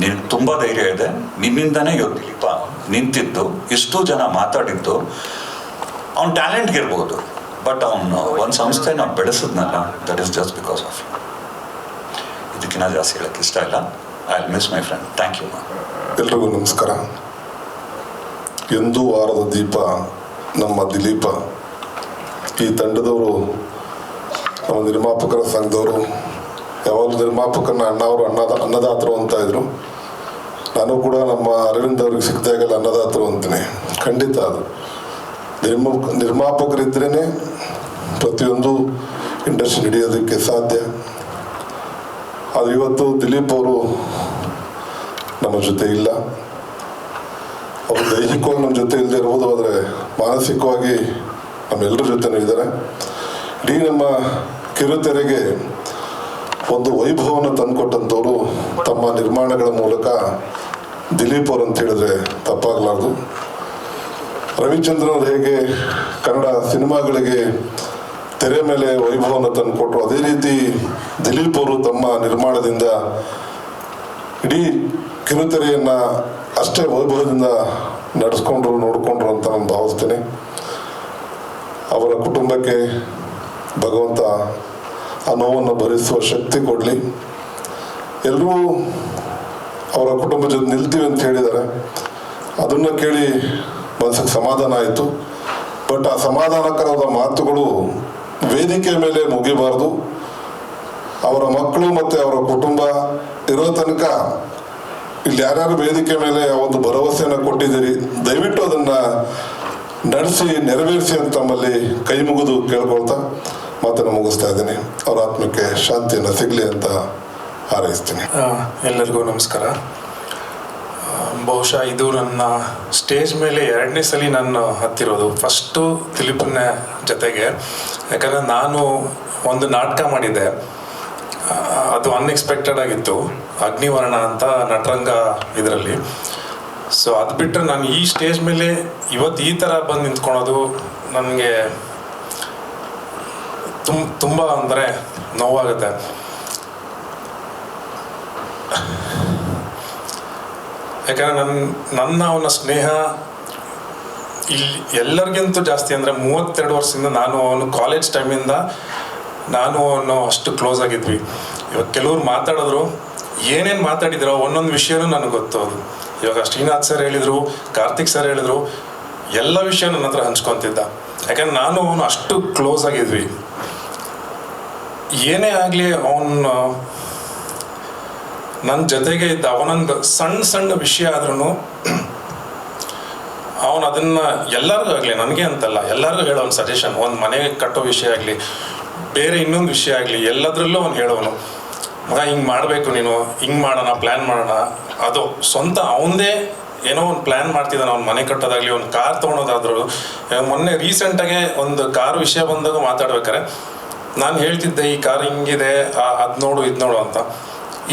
ನಿನಗೆ ತುಂಬ ಧೈರ್ಯ ಇದೆ. ನಿನ್ನಿಂದನೇ ಇವತ್ತು ದಿಲೀಪ ನಿಂತಿದ್ದು, ಇಷ್ಟು ಜನ ಮಾತಾಡಿದ್ದು. ಅವ್ನ ಟ್ಯಾಲೆಂಟ್ಗೆ ಇರ್ಬೋದು, ಬಟ್ ಅವನು ಒಂದು ಸಂಸ್ಥೆನ ಬೆಳೆಸಿದ್ನಲ್ಲ, that is just because of. ಇದಕ್ಕಿಂತ ಜಾಸ್ತಿ ಹೇಳೋಕ್ಕೆ ಇಷ್ಟ ಇಲ್ಲ. I will miss my friend. Thank you. ಎಲ್ರಿಗೂ ನಮಸ್ಕಾರ. ಎಂದೂ ವಾರದ ದೀಪ ನಮ್ಮ ದಿಲೀಪ. ಈ ತಂಡದವರು, ನಮ್ಮ ನಿರ್ಮಾಪಕರ ಸಂಘದವರು ಯಾವಾಗಲೂ ನಿರ್ಮಾಪಕರನ್ನ ಅಣ್ಣವರು ಅನ್ನದಾತರು ಅಂತ ಇದ್ರು. ನಾನು ಕೂಡ ನಮ್ಮ ಅರವಿಂದ್ ಅವ್ರಿಗೆ ಸಿಕ್ಕಿದಾಗೆಲ್ಲ ಅನ್ನದಾತರು ಅಂತೀನಿ. ಖಂಡಿತ ಅದು ನಿರ್ಮಾಪಕರಿದ್ರೇ ಪ್ರತಿಯೊಂದು ಇಂಡಸ್ಟ್ರಿ ನಡೆಯೋದಕ್ಕೆ ಸಾಧ್ಯ. ಅದು ಇವತ್ತು ದಿಲೀಪ್ ಅವರು ನಮ್ಮ ಜೊತೆ ಇಲ್ಲ. ಅವರು ದೈಹಿಕವಾಗಿ ನಮ್ಮ ಜೊತೆ ಇಲ್ಲದೆ ಇರ್ಬೋದು, ಆದರೆ ಮಾನಸಿಕವಾಗಿ ನಮ್ಮೆಲ್ಲರ ಜೊತೆನೂ ಇದ್ದಾರೆ. ಇಡೀ ನಮ್ಮ ಕಿರುತೆರೆಗೆ ಒಂದು ವೈಭವವನ್ನು ತಂದುಕೊಟ್ಟಂಥವರು ತಮ್ಮ ನಿರ್ಮಾಣಗಳ ಮೂಲಕ ದಿಲೀಪ್ ಅವರು ಅಂತ ಹೇಳಿದ್ರೆ ತಪ್ಪಾಗಲಾರ್ದು. ರವಿಚಂದ್ರನ್ ಹೇಗೆ ಕನ್ನಡ ಸಿನಿಮಾಗಳಿಗೆ ತೆರೆ ಮೇಲೆ ವೈಭವವನ್ನು ತಂದುಕೊಟ್ರು, ಅದೇ ರೀತಿ ದಿಲೀಪ್ ಅವರು ತಮ್ಮ ನಿರ್ಮಾಣದಿಂದ ಇಡೀ ಕಿರುತೆರೆಯನ್ನು ಅಷ್ಟೇ ವೈಭವದಿಂದ ನಡೆಸ್ಕೊಂಡ್ರು, ನೋಡಿಕೊಂಡ್ರು ಅಂತ ನಾನು ಭಾವಿಸ್ತೇನೆ. ಅವರ ಕುಟುಂಬಕ್ಕೆ ಭಗವಂತ ಆ ನೋವನ್ನು ಭರಿಸುವ ಶಕ್ತಿ ಕೊಡಲಿ. ಎಲ್ಲರೂ ಅವರ ಕುಟುಂಬ ಜೊತೆ ನಿಲ್ತೀವಿ ಅಂತ ಹೇಳಿದ್ದಾರೆ. ಅದನ್ನು ಕೇಳಿ ಮನಸ್ಸಿಗೆ ಸಮಾಧಾನ ಆಯಿತು. ಬಟ್ ಆ ಸಮಾಧಾನಕರವಾದ ಮಾತುಗಳು ವೇದಿಕೆ ಮೇಲೆ ಮುಗಿಬಾರ್ದು. ಅವರ ಮಕ್ಕಳು ಮತ್ತು ಅವರ ಕುಟುಂಬ ಇರೋ ತನಕ ಇಲ್ಲಿ ಯಾರ್ಯಾರು ವೇದಿಕೆ ಮೇಲೆ ಒಂದು ಭರವಸೆಯನ್ನು ಕೊಟ್ಟಿದ್ದೀರಿ, ದಯವಿಟ್ಟು ಅದನ್ನು ನಡೆಸಿ ನೆರವೇರಿಸಿ ಅಂತ ತಮ್ಮಲ್ಲಿ ಕೈ ಮುಗಿದು ಕೇಳ್ಕೊಳ್ತಾ ಮಾತನ್ನು ಮುಗಿಸ್ತಾ ಇದ್ದೀನಿ. ಅವರ ಆತ್ಮಕ್ಕೆ ಶಾಂತಿಯನ್ನು ಸಿಗಲಿ ಅಂತ ಹಾರೈಸ್ತೀನಿ. ಎಲ್ಲರಿಗೂ ನಮಸ್ಕಾರ. ಬಹುಶಃ ಇದು ನನ್ನ ಸ್ಟೇಜ್ ಮೇಲೆ 2ನೇ ಸಲ ನಾನು ಹತ್ತಿರೋದು. ಫಸ್ಟು ದಿಲೀಪನ ಜೊತೆಗೆ, ಯಾಕಂದರೆ ನಾನು ಒಂದು ನಾಟಕ ಮಾಡಿದ್ದೆ, ಅದು ಅನ್ಎಕ್ಸ್ಪೆಕ್ಟೆಡ್ ಆಗಿತ್ತು, ಅಗ್ನಿವರ್ಣ ಅಂತ ನಟರಂಗ ಇದರಲ್ಲಿ. ಸೊ ಅದು ಬಿಟ್ಟರೆ ನಾನು ಈ ಸ್ಟೇಜ್ ಮೇಲೆ ಇವತ್ತು ಈ ಥರ ಬಂದು ನಿಂತ್ಕೊಳೋದು ನನಗೆ ತುಂಬ ಅಂದರೆ ನೋವಾಗುತ್ತೆ. ಯಾಕಂದರೆ ನನ್ನ ಅವನ ಸ್ನೇಹ ಇಲ್ಲಿ ಎಲ್ಲರಿಗಿಂತೂ ಜಾಸ್ತಿ ಅಂದರೆ 32 ವರ್ಷದಿಂದ ನಾನು ಅವನು ಕಾಲೇಜ್ ಟೈಮಿಂದ ನಾನು ಅವನು ಅಷ್ಟು ಕ್ಲೋಸ್ ಆಗಿದ್ವಿ. ಇವಾಗ ಕೆಲವ್ರು ಮಾತಾಡಿದ್ರು, ಏನೇನು ಮಾತಾಡಿದ್ರು ಒಂದೊಂದು ವಿಷಯನೂ ನನಗೆ ಗೊತ್ತು. ಅದು ಇವಾಗ ಶ್ರೀನಾಥ್ ಸರ್ ಹೇಳಿದರು, ಕಾರ್ತಿಕ್ ಸರ್ ಹೇಳಿದರು, ಎಲ್ಲ ವಿಷಯ ನನ್ನ ಹತ್ರ ಹಂಚ್ಕೊತಿದ್ದ. ಯಾಕಂದ್ರೆ ನಾನು ಅವನು ಅಷ್ಟು ಕ್ಲೋಸ್ ಆಗಿದ್ವಿ. ಏನೇ ಆಗಲಿ ಅವನು ನನ್ನ ಜೊತೆಗೆ ಇದ್ದ. ಅವನೊಂದು ಸಣ್ಣ ವಿಷಯ ಆದ್ರೂ ಅವನು ಅದನ್ನು ಎಲ್ಲರಿಗೂ ಆಗಲಿ, ನನಗೆ ಅಂತಲ್ಲ, ಎಲ್ಲರಿಗೂ ಹೇಳೋನು ಸಜೆಷನ್. ಒಂದು ಮನೆ ಕಟ್ಟೋ ವಿಷಯ ಆಗಲಿ, ಬೇರೆ ಇನ್ನೊಂದು ವಿಷಯ ಆಗಲಿ, ಎಲ್ಲದರಲ್ಲೂ ಅವ್ನು ಹೇಳೋನು, ಮಗ ಹಿಂಗೆ ಮಾಡಬೇಕು, ನೀನು ಹಿಂಗೆ ಮಾಡೋಣ, ಪ್ಲ್ಯಾನ್ ಮಾಡೋಣ. ಅದು ಸ್ವಂತ ಅವನದೇ ಏನೋ ಒಂದು ಪ್ಲ್ಯಾನ್ ಮಾಡ್ತಿದ್ದಾನೆ. ಅವ್ನು ಮನೆ ಕಟ್ಟೋದಾಗಲಿ, ಒಂದು ಕಾರ್ ತೊಗೊಳೋದಾದ್ರು. ಮೊನ್ನೆ ರೀಸೆಂಟಾಗೆ ಒಂದು ಕಾರ್ ವಿಷಯ ಬಂದಾಗ ಮಾತಾಡ್ಬೇಕಾರೆ ನಾನು ಹೇಳ್ತಿದ್ದೆ, ಈ ಕಾರ್ ಹಿಂಗಿದೆ, ಅದು ನೋಡು, ಇದು ನೋಡು ಅಂತ.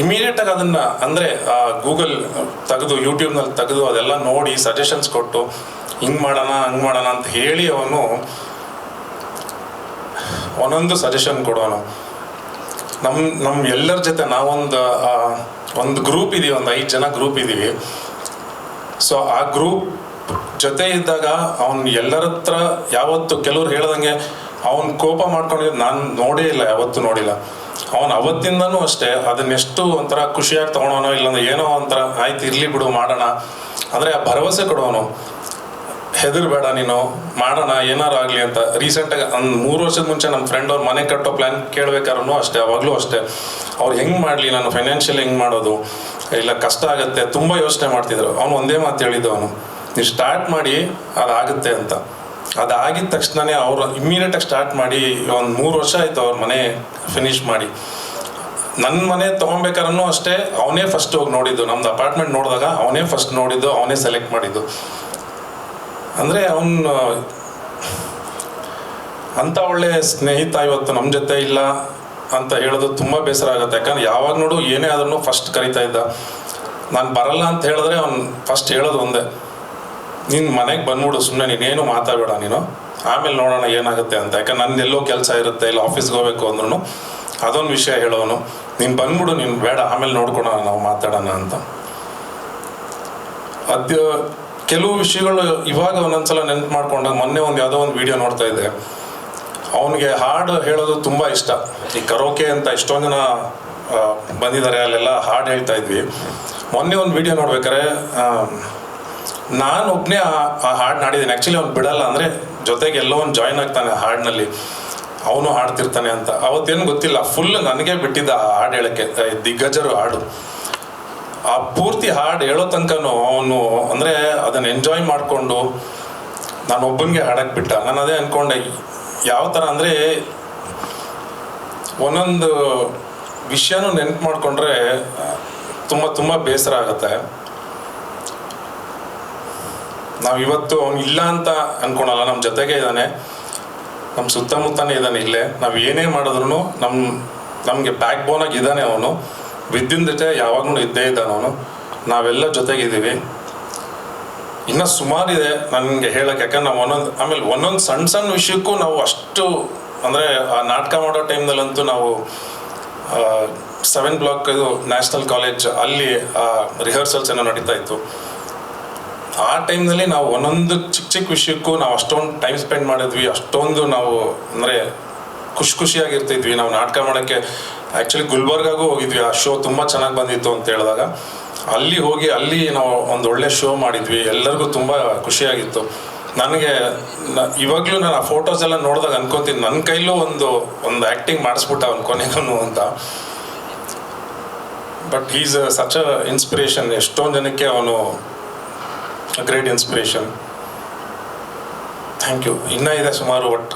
ಇಮಿಡಿಯೇಟಾಗಿ ಅದನ್ನು ಅಂದರೆ ಗೂಗಲ್ ತೆಗೆದು, ಯೂಟ್ಯೂಬ್ನಲ್ಲಿ ತೆಗೆದು ಅದೆಲ್ಲ ನೋಡಿ ಸಜೆಷನ್ಸ್ ಕೊಟ್ಟು ಹಿಂಗೆ ಮಾಡೋಣ, ಹಂಗೆ ಮಾಡೋಣ ಅಂತ ಹೇಳಿ ಅವನು ಒಂದೊಂದು ಸಜೆಷನ್ ಕೊಡೋನು. ನಮ್ಮ ಎಲ್ಲರ ಜೊತೆ ನಾವೊಂದು ಗ್ರೂಪ್ ಇದ್ದೀವಿ, ಒಂದು 5 ಜನ ಗ್ರೂಪ್ ಇದ್ದೀವಿ. ಸೊ ಆ ಗ್ರೂಪ್ ಜೊತೆ ಇದ್ದಾಗ ಅವನು ಎಲ್ಲರ ಹತ್ರ ಯಾವತ್ತು ಕೆಲವ್ರು ಹೇಳ್ದಂಗೆ ಅವನು ಕೋಪ ಮಾಡ್ಕೊಂಡಿದ್ದು ನಾನು ನೋಡೇ ಇಲ್ಲ, ಯಾವತ್ತೂ ನೋಡಿಲ್ಲ. ಅವನು ಅವತ್ತಿಂದನೂ ಅಷ್ಟೇ ಅದನ್ನೆಷ್ಟು ಒಂಥರ ಖುಷಿಯಾಗಿ ತೊಗೊಳೋನೋ, ಇಲ್ಲಾಂದ್ರೆ ಏನೋ ಒಂಥರ ಆಯ್ತು ಇರಲಿ ಬಿಡು ಮಾಡೋಣ ಅಂದರೆ ಆ ಭರವಸೆ ಕೊಡೋನು. ಹೆದರ್ಬೇಡ ನೀನು, ಮಾಡೋಣ ಏನಾರು ಆಗಲಿ ಅಂತ. ರೀಸೆಂಟಾಗಿ ಒಂದು 3 ವರ್ಷದ ಮುಂಚೆ ನಮ್ಮ ಫ್ರೆಂಡ್ ಅವ್ರ ಮನೆ ಕಟ್ಟೋ ಪ್ಲ್ಯಾನ್ ಕೇಳ್ಬೇಕಾದ್ರೂ ಅಷ್ಟೇ, ಅವಾಗಲೂ ಅಷ್ಟೇ, ಅವ್ರು ಹೆಂಗೆ ಮಾಡಲಿ, ನಾನು ಫೈನಾನ್ಷಿಯಲ್ ಹೆಂಗೆ ಮಾಡೋದು, ಇಲ್ಲ ಕಷ್ಟ ಆಗುತ್ತೆ, ತುಂಬ ಯೋಚನೆ ಮಾಡ್ತಿದ್ರು. ಅವನು ಒಂದೇ ಮಾತು ಹೇಳಿದ್ದು, ಅವನು ನೀವು ಸ್ಟಾರ್ಟ್ ಮಾಡಿ ಅದಾಗುತ್ತೆ ಅಂತ. ಅದಾಗಿದ್ದ ತಕ್ಷಣವೇ ಅವರು ಇಮ್ಮಿಡಿಯೇಟಾಗಿ ಸ್ಟಾರ್ಟ್ ಮಾಡಿ ಒಂದು 3 ವರ್ಷ ಆಯಿತು ಅವ್ರ ಮನೆ ಫಿನಿಷ್ ಮಾಡಿ. ನನ್ನ ಮನೆ ತೊಗೊಬೇಕಾದ್ರೂ ಅಷ್ಟೇ ಅವನೇ ಫಸ್ಟ್ ಹೋಗಿ ನೋಡಿದ್ದು. ನಮ್ದು ಅಪಾರ್ಟ್ಮೆಂಟ್ ನೋಡಿದಾಗ ಅವನೇ ಫಸ್ಟ್ ನೋಡಿದ್ದು, ಅವನೇ ಸೆಲೆಕ್ಟ್ ಮಾಡಿದ್ದು. ಅಂದರೆ ಅವನು ಅಂಥ ಒಳ್ಳೆ ಸ್ನೇಹಿತ ಇವತ್ತು ನಮ್ಮ ಜೊತೆ ಇಲ್ಲ ಅಂತ ಹೇಳೋದು ತುಂಬ ಬೇಸರ ಆಗುತ್ತೆ. ಯಾಕಂದ್ರೆ ಯಾವಾಗ ನೋಡು ಏನೇ ಆದ್ರೂ ಫಸ್ಟ್ ಕರಿತಾ ಇದ್ದ. ನಾನು ಬರಲ್ಲ ಅಂತ ಹೇಳಿದ್ರೆ ಅವ್ನು ಫಸ್ಟ್ ಹೇಳೋದು ಒಂದೇ, ನೀನು ಮನೆಗೆ ಬಂದ್ಬಿಡು, ಸುಮ್ಮನೆ ನೀನೇನು ಮಾತಾಡಬೇಡ ನೀನು ಆಮೇಲೆ ನೋಡೋಣ ಏನಾಗುತ್ತೆ ಅಂತ. ಯಾಕಂದ್ರೆ ನನ್ನ ಎಲ್ಲೋ ಕೆಲಸ ಇರುತ್ತೆ, ಇಲ್ಲ ಆಫೀಸ್ಗೆ ಹೋಗ್ಬೇಕು ಅಂದ್ರೂ ಅದೊಂದು ವಿಷಯ ಹೇಳೋನು, ನೀನು ಬಂದ್ಬಿಡು, ನೀನು ಬೇಡ, ಆಮೇಲೆ ನೋಡ್ಕೊಳೋಣ, ನಾವು ಮಾತಾಡೋಣ ಅಂತ. ಅದು ಕೆಲವು ವಿಷಯಗಳು ಇವಾಗ ಒಂದೊಂದ್ಸಲ ನೆನ್ಪು ಮಾಡ್ಕೊಂಡಾಗ, ಮೊನ್ನೆ ಯಾವುದೋ ಒಂದು ವಿಡಿಯೋ ನೋಡ್ತಾ ಇದ್ದೆ, ಅವನಿಗೆ ಹಾಡು ಹೇಳೋದು ತುಂಬ ಇಷ್ಟ. ಈ ಕರೋಕೆ ಅಂತ ಎಷ್ಟೊಂದು ಜನ ಬಂದಿದ್ದಾರೆ, ಅಲ್ಲೆಲ್ಲ ಹಾಡು ಹೇಳ್ತಾ ಇದ್ವಿ. ಮೊನ್ನೆ ಒಂದು ವಿಡಿಯೋ ನೋಡ್ಬೇಕಾರೆ ನಾನು ಒಬ್ಬನೇ ಆ ಹಾಡು ನಾಡಿದ್ದೀನಿ. ಆ್ಯಕ್ಚುಲಿ ಅವ್ನು ಬಿಡಲ್ಲ, ಅಂದರೆ ಜೊತೆಗೆ ಎಲ್ಲೋ ಒಂದು ಜಾಯ್ನ್ ಆಗ್ತಾನೆ ಹಾಡಿನಲ್ಲಿ, ಅವನು ಹಾಡ್ತಿರ್ತಾನೆ ಅಂತ. ಅವತ್ತೇನು ಗೊತ್ತಿಲ್ಲ, ಫುಲ್ ನನಗೆ ಬಿಟ್ಟಿದ್ದ ಆ ಹಾಡು ಹೇಳೋಕ್ಕೆ, ದಿಗ್ಗಜರು ಹಾಡು. ಆ ಪೂರ್ತಿ ಹಾಡು ಹೇಳೋ ತನಕನೂ ಅವನು ಅಂದರೆ ಅದನ್ನು ಎಂಜಾಯ್ ಮಾಡಿಕೊಂಡು ನಾನು ಒಬ್ಬನಿಗೆ ಹಾಡಕ್ಕೆ ಬಿಟ್ಟ. ನಾನು ಅದೇ ಅಂದ್ಕೊಂಡೆ, ಯಾವ ಥರ ಅಂದರೆ ಒಂದೊಂದು ವಿಷಯನೂ ನೆನ್ಪು ಮಾಡಿಕೊಂಡ್ರೆ ತುಂಬ ತುಂಬ ಬೇಸರ ಆಗುತ್ತೆ. ನಾವು ಇವತ್ತು ಅವನು ಇಲ್ಲ ಅಂತ ಅಂದ್ಕೊಳಲ್ಲ, ನಮ್ಮ ಜೊತೆಗೆ ಇದ್ದಾನೆ, ನಮ್ಮ ಸುತ್ತಮುತ್ತನೇ ಇದ್ದಾನೆ ಇಲ್ಲೇ. ನಾವು ಏನೇ ಮಾಡಿದ್ರು ನಮಗೆ ಬ್ಯಾಕ್ ಬೋನಾಗಿ ಇದ್ದಾನೆ ಅವನು. ವಿದ್ಯುನ್ ಜೊತೆ ಯಾವಾಗಲೂ ಇದ್ದೇ ಇದ್ದಾನೆ ಅವನು. ನಾವೆಲ್ಲ ಜೊತೆಗಿದ್ದೀವಿ. ಇನ್ನೂ ಸುಮಾರಿದೆ ನನಗೆ ಹೇಳೋಕ್ಕೆ, ಯಾಕಂದ್ರೆ ನಾವು ಒಂದೊಂದು ಸಣ್ಣ ಸಣ್ಣ ವಿಷಯಕ್ಕೂ ನಾವು ಅಷ್ಟು ಅಂದರೆ ಆ ನಾಟಕ ಮಾಡೋ ಟೈಮ್ನಲ್ಲಂತೂ ನಾವು 7 ಬ್ಲಾಕ್ ಇದು ನ್ಯಾಷನಲ್ ಕಾಲೇಜ್, ಅಲ್ಲಿ ರಿಹರ್ಸಲ್ಸ್ ಏನೋ ನಡೀತಾ ಇತ್ತು. ಆ ಟೈಮ್ನಲ್ಲಿ ನಾವು ಒಂದೊಂದು ಚಿಕ್ಕ ಚಿಕ್ಕ ವಿಷಯಕ್ಕೂ ನಾವು ಅಷ್ಟೊಂದು ಟೈಮ್ ಸ್ಪೆಂಡ್ ಮಾಡಿದ್ವಿ, ಅಷ್ಟೊಂದು ನಾವು ಅಂದರೆ ಖುಷಿಯಾಗಿರ್ತಿದ್ವಿ. ನಾವು ನಾಟಕ ಮಾಡೋಕ್ಕೆ ಆ್ಯಕ್ಚುಲಿ ಗುಲ್ಬರ್ಗಾಗೂ ಹೋಗಿದ್ವಿ, ಆ ಶೋ ತುಂಬ ಚೆನ್ನಾಗಿ ಬಂದಿತ್ತು ಅಂತ ಹೇಳಿದಾಗ ಅಲ್ಲಿ ಹೋಗಿ ಅಲ್ಲಿ ನಾವು ಒಂದು ಒಳ್ಳೆ ಶೋ ಮಾಡಿದ್ವಿ, ಎಲ್ಲರಿಗೂ ತುಂಬ ಖುಷಿಯಾಗಿತ್ತು. ನನಗೆ ಇವಾಗಲೂ ನಾನು ಆ ಫೋಟೋಸ್ ಎಲ್ಲ ನೋಡಿದಾಗ ಅನ್ಕೊತೀನಿ, ನನ್ನ ಕೈಲೂ ಒಂದು ಆ್ಯಕ್ಟಿಂಗ್ ಮಾಡಿಸ್ಬಿಟ್ಟ ಅವ್ನು ಕೊನೆಗೂ ಅಂತ. But is such a inspiration. ಎಷ್ಟೊಂದು ಜನಕ್ಕೆ ಅವನು ಗ್ರೇಟ್ ಇನ್ಸ್ಪಿರೇಷನ್. Thank you. ಇನ್ನೂ ಇದೆ ಸುಮಾರು, but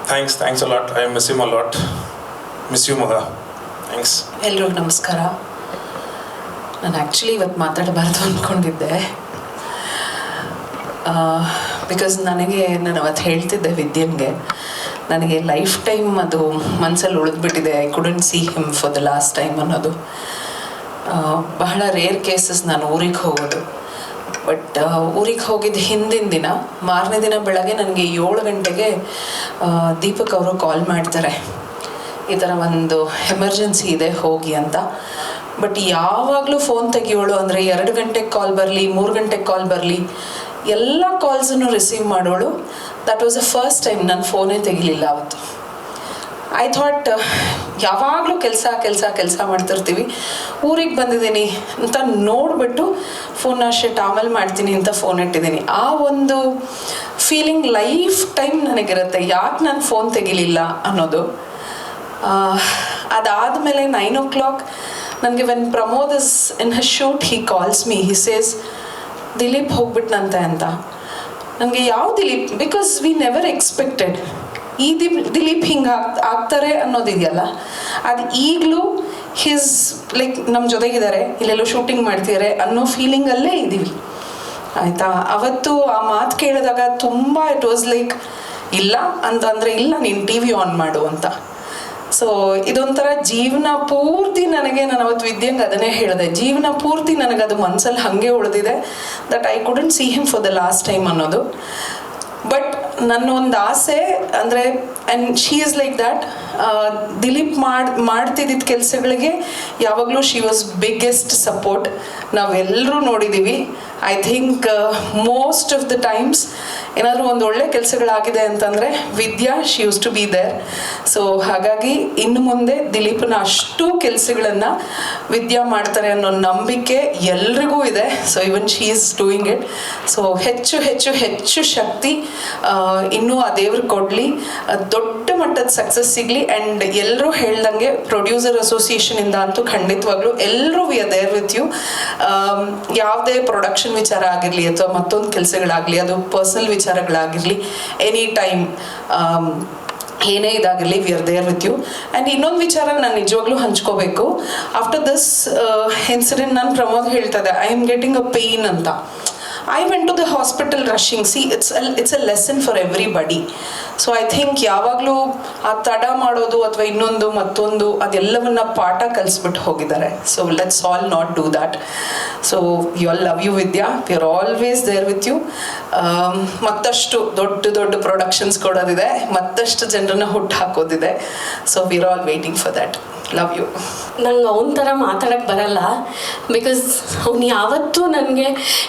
thanks a lot. I miss him a lot. Miss you ಮಗ. ಥ್ಯಾಂಕ್ಸ್. ಎಲ್ರಿಗೂ ನಮಸ್ಕಾರ. ನಾನು ಆ್ಯಕ್ಚುಲಿ ಇವತ್ತು ಮಾತಾಡಬಾರ್ದು ಅಂದ್ಕೊಂಡಿದ್ದೆ, ಬಿಕಾಸ್ ನಾನು ಅವತ್ತು ಹೇಳ್ತಿದ್ದೆ ವಿದ್ಯನ್ಗೆ, ನನಗೆ ಲೈಫ್ ಟೈಮ್ ಅದು ಮನಸ್ಸಲ್ಲಿ ಉಳಿದ್ಬಿಟ್ಟಿದೆ. I couldn't see him for the last time ಅನ್ನೋದು. ಬಹಳ ರೇರ್ ಕೇಸಸ್ ನಾನು ಊರಿಗೆ ಹೋಗೋದು. ಬಟ್ ಊರಿಗೆ ಹೋಗಿದ್ದು ಹಿಂದಿನ ದಿನ, ಮಾರನೇ ದಿನ ಬೆಳಗ್ಗೆ ನನಗೆ 7 ಗಂಟೆಗೆ ದೀಪಕ್ ಅವರು ಕಾಲ್ ಮಾಡ್ತಾರೆ, ಈ ಥರ ಒಂದು ಎಮರ್ಜೆನ್ಸಿ ಇದೆ ಹೋಗಿ ಅಂತ. ಬಟ್ ಯಾವಾಗಲೂ ಫೋನ್ ತೆಗಿಯೋಳು ಅಂದರೆ 2 ಗಂಟೆಗೆ ಕಾಲ್ ಬರಲಿ, 3 ಗಂಟೆಗೆ ಕಾಲ್ ಬರಲಿ, ಎಲ್ಲ ಕಾಲ್ಸನ್ನು ರಿಸೀವ್ ಮಾಡೋಳು. That was the first time ನಾನು ಫೋನೇ ತೆಗಿಲಿಲ್ಲ ಅವತ್ತು. ಐ ಥಾಟ್ ಯಾವಾಗಲೂ ಕೆಲಸ ಮಾಡ್ತಿರ್ತೀವಿ, ಊರಿಗೆ ಬಂದಿದ್ದೀನಿ ಅಂತ ನೋಡಿಬಿಟ್ಟು ಫೋನ್ ಶೆಟ್ ಆಮೇಲೆ ಮಾಡ್ತೀನಿ ಅಂತ ಫೋನ್ ಇಟ್ಟಿದ್ದೀನಿ. ಆ ಒಂದು ಫೀಲಿಂಗ್ ಲೈಫ್ ಟೈಮ್ ನನಗಿರುತ್ತೆ, ಯಾಕೆ ನಾನು ಫೋನ್ ತೆಗಿಲಿಲ್ಲ ಅನ್ನೋದು. ಅದಾದಮೇಲೆ 9 o'clock ನನಗೆ when Pramod is in her shoot, he calls me, he says Dileep ಹೋಗ್ಬಿಟ್ನಂತೆ ಅಂತ. ನನಗೆ ಯಾವ Dileep? Because we never expected ಈ ದಿಲೀಪ್ ಹಿಂಗೆ ಆಗ್ತಾರೆ ಅನ್ನೋದಿದೆಯಲ್ಲ, ಅದು ಈಗಲೂ ಹಿಸ್ ಲೈಕ್ ನಮ್ಮ ಜೊತೆಗಿದ್ದಾರೆ, ಇಲ್ಲೆಲ್ಲೋ ಶೂಟಿಂಗ್ ಮಾಡ್ತಿದ್ದಾರೆ ಅನ್ನೋ ಫೀಲಿಂಗಲ್ಲೇ ಇದ್ದೀವಿ ಆಯಿತಾ. ಅವತ್ತು ಆ ಮಾತು ಕೇಳಿದಾಗ ತುಂಬ ಇಟ್ ವಾಸ್ ಲೈಕ್, ಇಲ್ಲ ಅಂತಂದರೆ ಇಲ್ಲ, ನೀನು ಟಿ ವಿ ಆನ್ ಮಾಡು ಅಂತ. ಸೊ ಇದೊಂಥರ ಜೀವನ ಪೂರ್ತಿ ನನಗೆ, ನಾನು ಅವತ್ತು ವಿದ್ಯಂಗೆ ಅದನ್ನೇ ಹೇಳಿದೆ, ಜೀವನ ಪೂರ್ತಿ ನನಗದು ಮನಸ್ಸಲ್ಲಿ ಹಾಗೆ ಉಳಿದಿದೆ, that I couldn't see him for the last time ಅನ್ನೋದು. ಬಟ್ ನನ್ನ ಒಂದು ಆಸೆ ಅಂದರೆ, and she is like that, Dileep ಮಾಡ್ತಿದ್ದ ಕೆಲಸಗಳಿಗೆ ಯಾವಾಗಲೂ ಶಿ ವಾಸ್ ಬಿಗ್ಗೆಸ್ಟ್ ಸಪೋರ್ಟ್. ನಾವೆಲ್ಲರೂ ನೋಡಿದ್ದೀವಿ. I think most of the times ಏನಾದರೂ ಒಂದು ಒಳ್ಳೆ ಕೆಲಸಗಳಾಗಿದೆ ಅಂತಂದರೆ Vidya she used to be there. So ಹಾಗಾಗಿ ಇನ್ನು ಮುಂದೆ ದಿಲೀಪನ ಅಷ್ಟು ಕೆಲಸಗಳನ್ನು ವಿದ್ಯಾ ಮಾಡ್ತಾರೆ ಅನ್ನೋ ನಂಬಿಕೆ ಎಲ್ರಿಗೂ ಇದೆ. So even she is doing it. So ಹೆಚ್ಚು ಶಕ್ತಿ ಇನ್ನೂ ಆ ದೇವ್ರಿಗೆ ಕೊಡಲಿ, ದೊಡ್ಡ ಮಟ್ಟದ ಸಕ್ಸಸ್ ಸಿಗಲಿ. ಆ್ಯಂಡ್ ಎಲ್ಲರೂ ಹೇಳ್ದಂಗೆ ಪ್ರೊಡ್ಯೂಸರ್ ಅಸೋಸಿಯೇಷನಿಂದ ಅಂತೂ ಖಂಡಿತವಾಗ್ಲೂ ಎಲ್ಲರೂ we are there with you. ಯಾವುದೇ ಪ್ರೊಡಕ್ಷನ್ ವಿಚಾರ ಆಗಿರಲಿ ಅಥವಾ ಮತ್ತೊಂದು ಕೆಲಸಗಳಾಗಲಿ, ಅದು ಪರ್ಸನಲ್ ವಿಚಾರಗಳಾಗಿರಲಿ, ಎನಿ ಟೈಮ್ ಏನೇ ಇದಾಗಿರಲಿ, we are there with you. And ಇನ್ನೊಂದು ವಿಚಾರ ನಾನು ನಿಜವಾಗ್ಲೂ ಹಂಚ್ಕೋಬೇಕು. ಆಫ್ಟರ್ ದಿಸ್ ಇನ್ಸಿಡೆಂಟ್ ನಾನು ಪ್ರಮೋದ್ ಹೇಳ್ತಾ ಇದ್ದೆ, I am getting a pain ಅಂತ. I went to the hospital rushing. See, it's a lesson for everybody. So I think ಯಾವಾಗಲೂ ಆ ತಡ ಮಾಡೋದು ಅಥವಾ ಇನ್ನೊಂದು ಮತ್ತೊಂದು ಅದೆಲ್ಲವನ್ನ ಪಾಠ ಕಲಿಸ್ಬಿಟ್ಟು ಹೋಗಿದ್ದಾರೆ. So let's all not do that. So you all love you Vidya. We are always there with you. ಮತ್ತಷ್ಟು ದೊಡ್ಡ ಪ್ರೊಡಕ್ಷನ್ಸ್ ಕೊಡೋದಿದೆ, ಮತ್ತಷ್ಟು ಜನರನ್ನ ಹುಟ್ಟು ಹಾಕೋದಿದೆ. So we are all waiting for that. Love you. ನಂಗೆ ಅವನ ಥರ ಮಾತಾಡೋಕ್ಕೆ ಬರಲ್ಲ, ಬಿಕಾಸ್ ಅವ್ನು ಯಾವತ್ತೂ ನನಗೆ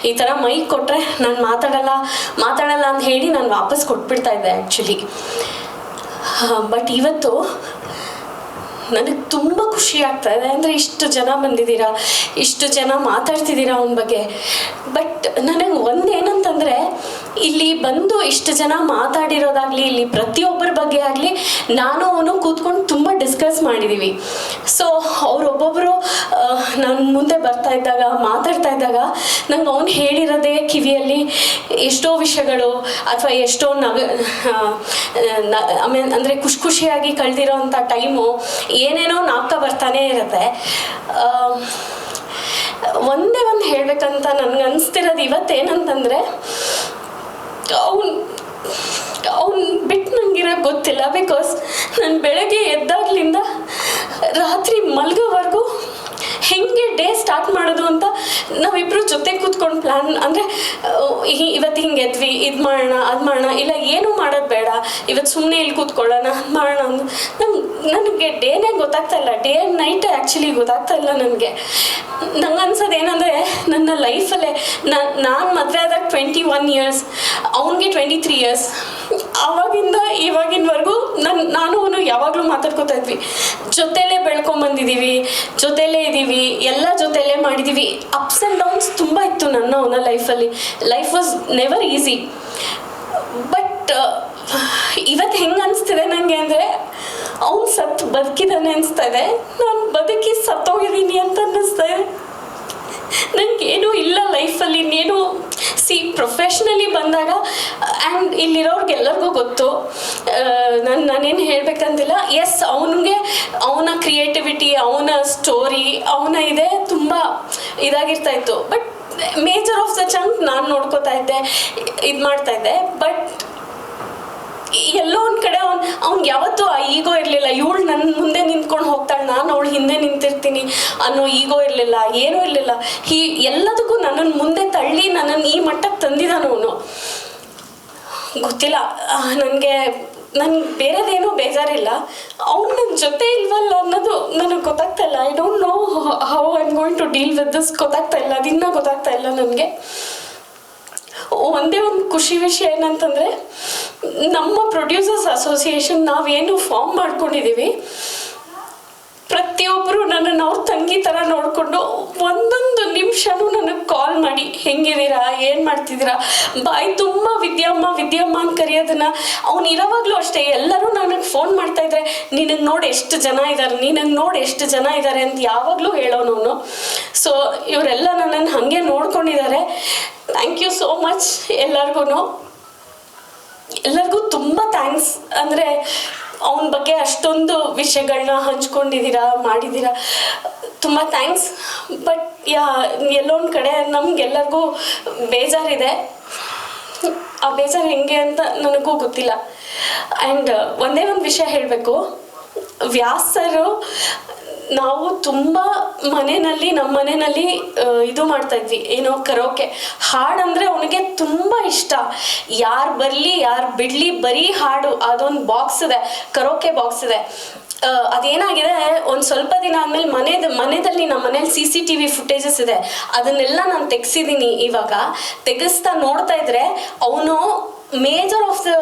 ಈ ಥರ ಮೈಕ್ ಕೊಟ್ಟರೆ ನಾನು ಮಾತಾಡಲ್ಲ ಅಂತ ಹೇಳಿ ನಾನು ವಾಪಸ್ ಕೊಟ್ಬಿಡ್ತಾ ಇದ್ದೆ ಆ್ಯಕ್ಚುಲಿ. ಬಟ್ ಇವತ್ತು ನನಗೆ ತುಂಬ ಖುಷಿ ಆಗ್ತಾ ಇದೆ. ಅಂದರೆ ಇಷ್ಟು ಜನ ಬಂದಿದ್ದೀರಾ, ಇಷ್ಟು ಜನ ಮಾತಾಡ್ತಿದ್ದೀರಾ ಅವನ ಬಗ್ಗೆ. ಬಟ್ ನನಗೆ ಒಂದೇನಂತಂದರೆ, ಇಲ್ಲಿ ಬಂದು ಇಷ್ಟು ಜನ ಮಾತಾಡಿರೋದಾಗಲಿ, ಇಲ್ಲಿ ಪ್ರತಿಯೊಬ್ಬರ ಬಗ್ಗೆ ಆಗಲಿ ನಾನು ಅವನು ಕೂತ್ಕೊಂಡು ತುಂಬ ಡಿಸ್ಕಸ್ ಮಾಡಿದ್ದೀವಿ. ಸೊ ಅವರೊಬ್ಬೊಬ್ಬರು ನಾನು ಮುಂದೆ ಮಾತಾಡ್ತಾ ಇದ್ದಾಗ ನಂಗೆ ಅವ್ನು ಹೇಳಿರೋದೇ ಕಿವಿಯಲ್ಲಿ ಎಷ್ಟೋ ವಿಷಯಗಳು, ಅಥವಾ ಎಷ್ಟೋ ಅಂದರೆ ಖುಷಿಯಾಗಿ ಕಳೆದಿರೋ ಅಂಥ ಟೈಮು ಏನೇನೋ ನಾಪ್ತಾ ಬರ್ತಾನೆ ಇರುತ್ತೆ. ಒಂದೇ ಒಂದು ಹೇಳ್ಬೇಕಂತ ನನ್ಗೆ ಅನಿಸ್ತಿರೋದು ಇವತ್ತೇನಂತಂದರೆ, ಅವ್ನು ಬಿಟ್ಟು ನಂಗಿರೋ ಗೊತ್ತಿಲ್ಲ. ಬಿಕಾಸ್ ನಾನು ಬೆಳಗ್ಗೆ ಎದ್ದಾಗ್ಲಿಂದ ರಾತ್ರಿ ಮಲ್ಗೋವರೆಗೂ ಹೆಂಗೆ ಡೇ ಸ್ಟಾರ್ಟ್ ಮಾಡೋದು ಅಂತ ನಾವಿಬ್ಬರು ಜೊತೆ ಕೂತ್ಕೊಂಡು ಪ್ಲ್ಯಾನ್, ಅಂದರೆ ಇವತ್ತು ಹಿಂಗೆ ಎದ್ವಿ, ಇದು ಮಾಡೋಣ ಅದು ಮಾಡೋಣ, ಇಲ್ಲ ಏನೂ ಮಾಡೋದು ಬೇಡ, ಇವತ್ತು ಸುಮ್ಮನೆ ಇಲ್ಲಿ ಕೂತ್ಕೊಳ್ಳೋಣ, ಅದು ಮಾಡೋಣ ಅಂದು ನನಗೆ ಡೇನೇ ಗೊತ್ತಾಗ್ತಾ ಇಲ್ಲ. ಡೇ ಆ್ಯಂಡ್ ನೈಟ್ ಆ್ಯಕ್ಚುಲಿ ಗೊತ್ತಾಗ್ತಾ ಇಲ್ಲ ನನಗೆ. ನಂಗೆ ಅನ್ಸೋದು ಏನಂದರೆ, ನನ್ನ ಲೈಫಲ್ಲೇ ನಾನು ಮದುವೆ ಆದಾಗ 21 years, ಅವನಿಗೆ 23 years. ಆವಾಗಿಂದ ಇವಾಗಿನವರೆಗೂ ನಾನು ಅವನು ಯಾವಾಗಲೂ ಮಾತಾಡ್ಕೋತಾ ಇದ್ವಿ, ಜೊತೆಲೇ ಬೆಳ್ಕೊಂಬಂದಿದ್ದೀವಿ, ಜೊತೆಲೇ ಇದ್ದೀವಿ, ಎಲ್ಲ ಜೊತೆಲೇ ಮಾಡಿದ್ದೀವಿ. ಅಪ್ಸ್ ಆ್ಯಂಡ್ ಡೌನ್ಸ್ ತುಂಬ ಇತ್ತು ಅವನ ಲೈಫಲ್ಲಿ. Life was never easy. But ಇವತ್ತು ಹೆಂಗೆ ಅನಿಸ್ತಿದೆ ನನಗೆ ಅಂದರೆ, ಅವನು ಬದುಕಿದ್ದಾನೆ ಅನಿಸ್ತಾ ಇದೆ, ನಾನು ಬದುಕಿ ಸತ್ತೋಗಿದ್ದೀನಿ ಅಂತ ಅನ್ನಿಸ್ತಾ ಇದೆ. ನನಗೇನೂ ಇಲ್ಲ ಲೈಫಲ್ಲಿ, ಇನ್ನೇನು ಪ್ರೊಫೆಷ್ನಲಿ ಬಂದಾಗ, ಆ್ಯಂಡ್ ಇಲ್ಲಿರೋರ್ಗೆಲ್ಲರಿಗೂ ಗೊತ್ತು, ನಾನೇನು ಹೇಳಬೇಕಂತಿಲ್ಲ. ಎಸ್, ಅವನ ಕ್ರಿಯೇಟಿವಿಟಿ, ಅವನ ಸ್ಟೋರಿ, ಅವನ ಇದೆ ತುಂಬ ಇದಾಗಿರ್ತಾ ಇತ್ತು. But major of the chunk ನಾನು ನೋಡ್ಕೋತಾ ಇದ್ದೆ, ಇದು ಮಾಡ್ತಾ ಇದ್ದೆ. ಬಟ್ ಎಲ್ಲೋ ಒಂದು ಕಡೆ ಅವ್ನಿಗೆ ಯಾವತ್ತೂ ಆ ಈಗೋ ಇರಲಿಲ್ಲ. ಇವಳು ನನ್ನ ಮುಂದೆ ನಿಂತ್ಕೊಂಡು ಹೋಗ್ತಾಳೆ, ನಾನು ಅವಳು ಹಿಂದೆ ನಿಂತಿರ್ತೀನಿ ಅನ್ನೋ ಈಗೋ ಇರಲಿಲ್ಲ, ಏನೂ ಇರಲಿಲ್ಲ. ಎಲ್ಲದಕ್ಕೂ ನನ್ನನ್ನು ಮುಂದೆ ತಳ್ಳಿ ನನ್ನನ್ನು ಈ ಮಟ್ಟಕ್ಕೆ ತಂದಿದ್ದಾನವನು. ಗೊತ್ತಿಲ್ಲ, ನನಗೆ ಬೇರೆದೇನೂ ಬೇಜಾರಿಲ್ಲ. ಅವ್ನು ನನ್ನ ಜೊತೆ ಇಲ್ವಲ್ಲ ಅನ್ನೋದು ನನಗೆ ಗೊತ್ತಾಗ್ತಾ ಇಲ್ಲ. I don't know how I am going to deal with this. ಗೊತ್ತಾಗ್ತಾ ಇಲ್ಲ, ಅದಿನ್ನೂ ಗೊತ್ತಾಗ್ತಾ ಇಲ್ಲ ನನಗೆ. ಒಂದೇ ಒಂದು ಖುಷಿ ವಿಷಯ ಏನಂತಂದರೆ, ನಮ್ಮ ಪ್ರೊಡ್ಯೂಸರ್ಸ್ ಅಸೋಸಿಯೇಷನ್ ನಾವೇನು ಫಾರ್ಮ್ ಮಾಡ್ಕೊಂಡಿದ್ದೀವಿ, ಪ್ರತಿಯೊಬ್ಬರು ನನ್ನನ್ನು ಅವ್ರ ತಂಗಿ ಥರ ನೋಡಿಕೊಂಡು ಒಂದೊಂದು ನಿಮಿಷನೂ ನನಗೆ ಕಾಲ್ ಮಾಡಿ, ಹೆಂಗಿದ್ದೀರಾ, ಏನು ಮಾಡ್ತಿದ್ದೀರಾ, ಬಾಯಿ ತುಂಬ ವಿದ್ಯಮ್ಮ ಅಂತ ಕರೆಯೋದನ್ನು. ಅವ್ನು ಇರೋವಾಗಲೂ ಅಷ್ಟೇ, ಎಲ್ಲರೂ ನನಗೆ ಫೋನ್ ಮಾಡ್ತಾಯಿದ್ರೆ, ನಿನಗೆ ನೋಡಿ ಎಷ್ಟು ಜನ ಇದ್ದಾರೆ ಅಂತ ಯಾವಾಗಲೂ ಹೇಳೋನವನು. ಸೊ ಇವರೆಲ್ಲ ನನ್ನನ್ನು ಹಾಗೆ ನೋಡ್ಕೊಂಡಿದ್ದಾರೆ. ಥ್ಯಾಂಕ್ ಯು ಸೋ ಮಚ್ ಎಲ್ಲರಿಗೂ ತುಂಬ ಥ್ಯಾಂಕ್ಸ್. ಅಂದರೆ ಅವನ ಬಗ್ಗೆ ಅಷ್ಟೊಂದು ವಿಷಯಗಳನ್ನ ಹಂಚ್ಕೊಂಡಿದ್ದೀರಾ, ಮಾಡಿದ್ದೀರಾ, ತುಂಬ ಥ್ಯಾಂಕ್ಸ್. ಬಟ್ ಎಲ್ಲೊಂದು ಕಡೆ ನಮಗೆಲ್ಲರಿಗೂ ಬೇಜಾರಿದೆ. ಆ ಬೇಜಾರು ಹೆಂಗೆ ಅಂತ ನನಗೂ ಗೊತ್ತಿಲ್ಲ. ಆ್ಯಂಡ್ ಒಂದೇ ಒಂದು ವಿಷಯ ಹೇಳಬೇಕು, ವ್ಯಾಸರು ನಾವು ತುಂಬ ನಮ್ಮ ಮನೆಯಲ್ಲಿ ಇದು ಮಾಡ್ತಾಯಿದ್ವಿ, ಏನೋ ಕರೋಕೆ ಹಾಡಂದರೆ ಅವನಿಗೆ ತುಂಬ ಇಷ್ಟ. ಯಾರು ಬರಲಿ ಯಾರು ಬಿಡಲಿ ಬರೀ ಹಾಡು. ಅದೊಂದು ಬಾಕ್ಸ್ ಇದೆ, ಕರೋಕೆ ಬಾಕ್ಸ್ ಇದೆ. ಅದೇನಾಗಿದೆ, ಒಂದು ಸ್ವಲ್ಪ ದಿನ ಆದಮೇಲೆ ಮನೆಯಲ್ಲಿ ನಮ್ಮ ಮನೇಲಿ CCTV ಫುಟೇಜಸ್ ಇದೆ, ಅದನ್ನೆಲ್ಲ ನಾನು ತೆಗ್ಸಿದ್ದೀನಿ. ಇವಾಗ ತೆಗೆಸ್ತಾ ನೋಡ್ತಾ ಇದ್ರೆ ಅವನು ಮೇಜರ್ ಆಫ್ ದ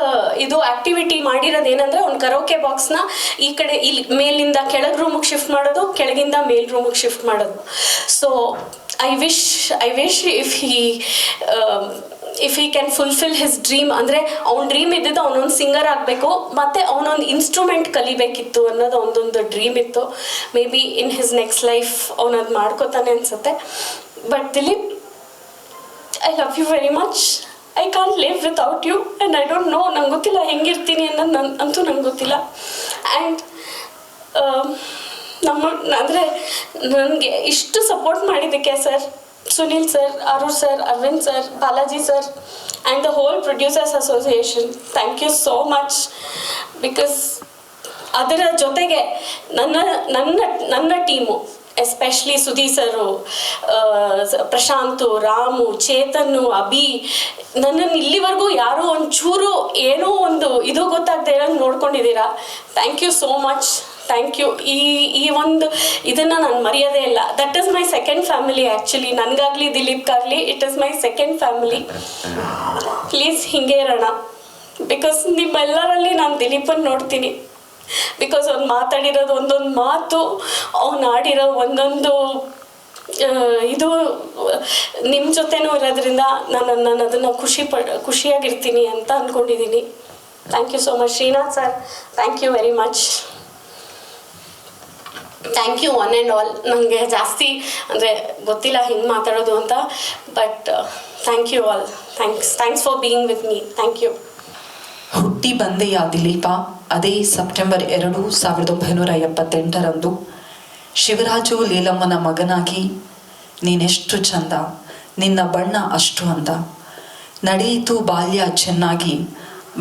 ಇದು ಆಕ್ಟಿವಿಟಿ ಮಾಡಿರೋದು ಏನಂದರೆ, ಒಂದು ಕರೋಕೆ ಬಾಕ್ಸ್ನ ಈ ಕಡೆ ಇಲ್ಲಿ ಮೇಲಿಂದ ಕೆಳಗೆ ರೂಮಿಗೆ ಶಿಫ್ಟ್ ಮಾಡೋದು, ಕೆಳಗಿಂದ ಮೇಲ್ ರೂಮಿಗೆ ಶಿಫ್ಟ್ ಮಾಡೋದು. So I wish if he can fulfil his dream. ಅಂದರೆ ಅವ್ನ ಡ್ರೀಮ್ ಇದ್ದಿದ್ದು ಅವನೊಂದು ಸಿಂಗರ್ ಆಗಬೇಕು, ಮತ್ತು ಅವನೊಂದು ಇನ್ಸ್ಟ್ರೂಮೆಂಟ್ ಕಲಿಬೇಕಿತ್ತು ಅನ್ನೋದು ಒಂದೊಂದು ಡ್ರೀಮ್ ಇತ್ತು. Maybe in his next life ಅವನದು ಮಾಡ್ಕೋತಾನೆ ಅನಿಸುತ್ತೆ. But Dileep, I love you very much. I can't live without you and I don't know, ನಂಗೆ ಗೊತ್ತಿಲ್ಲ ಹೆಂಗಿರ್ತೀನಿ ಅನ್ನೋದು ಅಂತೂ ನಂಗೆ ಗೊತ್ತಿಲ್ಲ. ಆ್ಯಂಡ್ ಅಂದರೆ ನನಗೆ ಇಷ್ಟು ಸಪೋರ್ಟ್ ಮಾಡಿದ್ದಕ್ಕೆ sir Sunil sir, Arur sir, Arvind sir, Balaji sir, and the whole Producers Association. Thank you so much, because ಅದರ ಜೊತೆಗೆ ನನ್ನ team, especially Sudhir sir, Prashant, Ramu, Chetan, Abhi, ನನ್ನನ್ನು ಇಲ್ಲಿವರೆಗೂ ಯಾರೋ ಒಂಚೂರು ಏನೋ ಒಂದು ಇದು ಗೊತ್ತಾಗದೆ ಇರೋಂಗೆ ನೋಡ್ಕೊಂಡಿದ್ದೀರಾ. Thank you so much. Thank you. ಈ ಒಂದು ಇದನ್ನು ನಾನು ಮರೆಯೋದೇ ಇಲ್ಲ. That is my second family actually. ನನಗಾಗಲಿ ದಿಲೀಪ್ಗಾಗಲಿ it is my second family. Please ಹಿಂಗೆ ಇರೋಣ, ಬಿಕಾಸ್ ನಿಮ್ಮೆಲ್ಲರಲ್ಲಿ ನಾನು ದಿಲೀಪನ್ನು ನೋಡ್ತೀನಿ. ಬಿಕಾಸ್ ಅವ್ನು ಮಾತಾಡಿರೋದು ಒಂದೊಂದು ಮಾತು, ಅವ್ನು ಆಡಿರೋ ಒಂದೊಂದು ಇದು ನಿಮ್ಮ ಜೊತೆನೂ ಇರೋದ್ರಿಂದ ನಾನು ಅದನ್ನು ಖುಷಿಯಾಗಿರ್ತೀನಿ ಅಂತ ಅಂದ್ಕೊಂಡಿದ್ದೀನಿ. Thank you so much. Srinath sir, thank you very much. Thank you one and all. ನನಗೆ ಜಾಸ್ತಿ ಅಂದರೆ ಗೊತ್ತಿಲ್ಲ ಹಿಂಗೆ ಮಾತಾಡೋದು ಅಂತ, but thank you all. Thanks for being with me. Thank you. ಹುಟ್ಟಿ ಬಂದೆಯ ದಿಲೀಪ ಅದೇ ಸೆಪ್ಟೆಂಬರ್ 2, 1978 ಶಿವರಾಜು ಲೀಲಮ್ಮನ ಮಗನಾಗಿ ನೀನೆಷ್ಟು ಚಂದ, ನಿನ್ನ ಬಣ್ಣ ಅಷ್ಟು ಅಂದ, ನಡೆಯಿತು ಬಾಲ್ಯ ಚೆನ್ನಾಗಿ,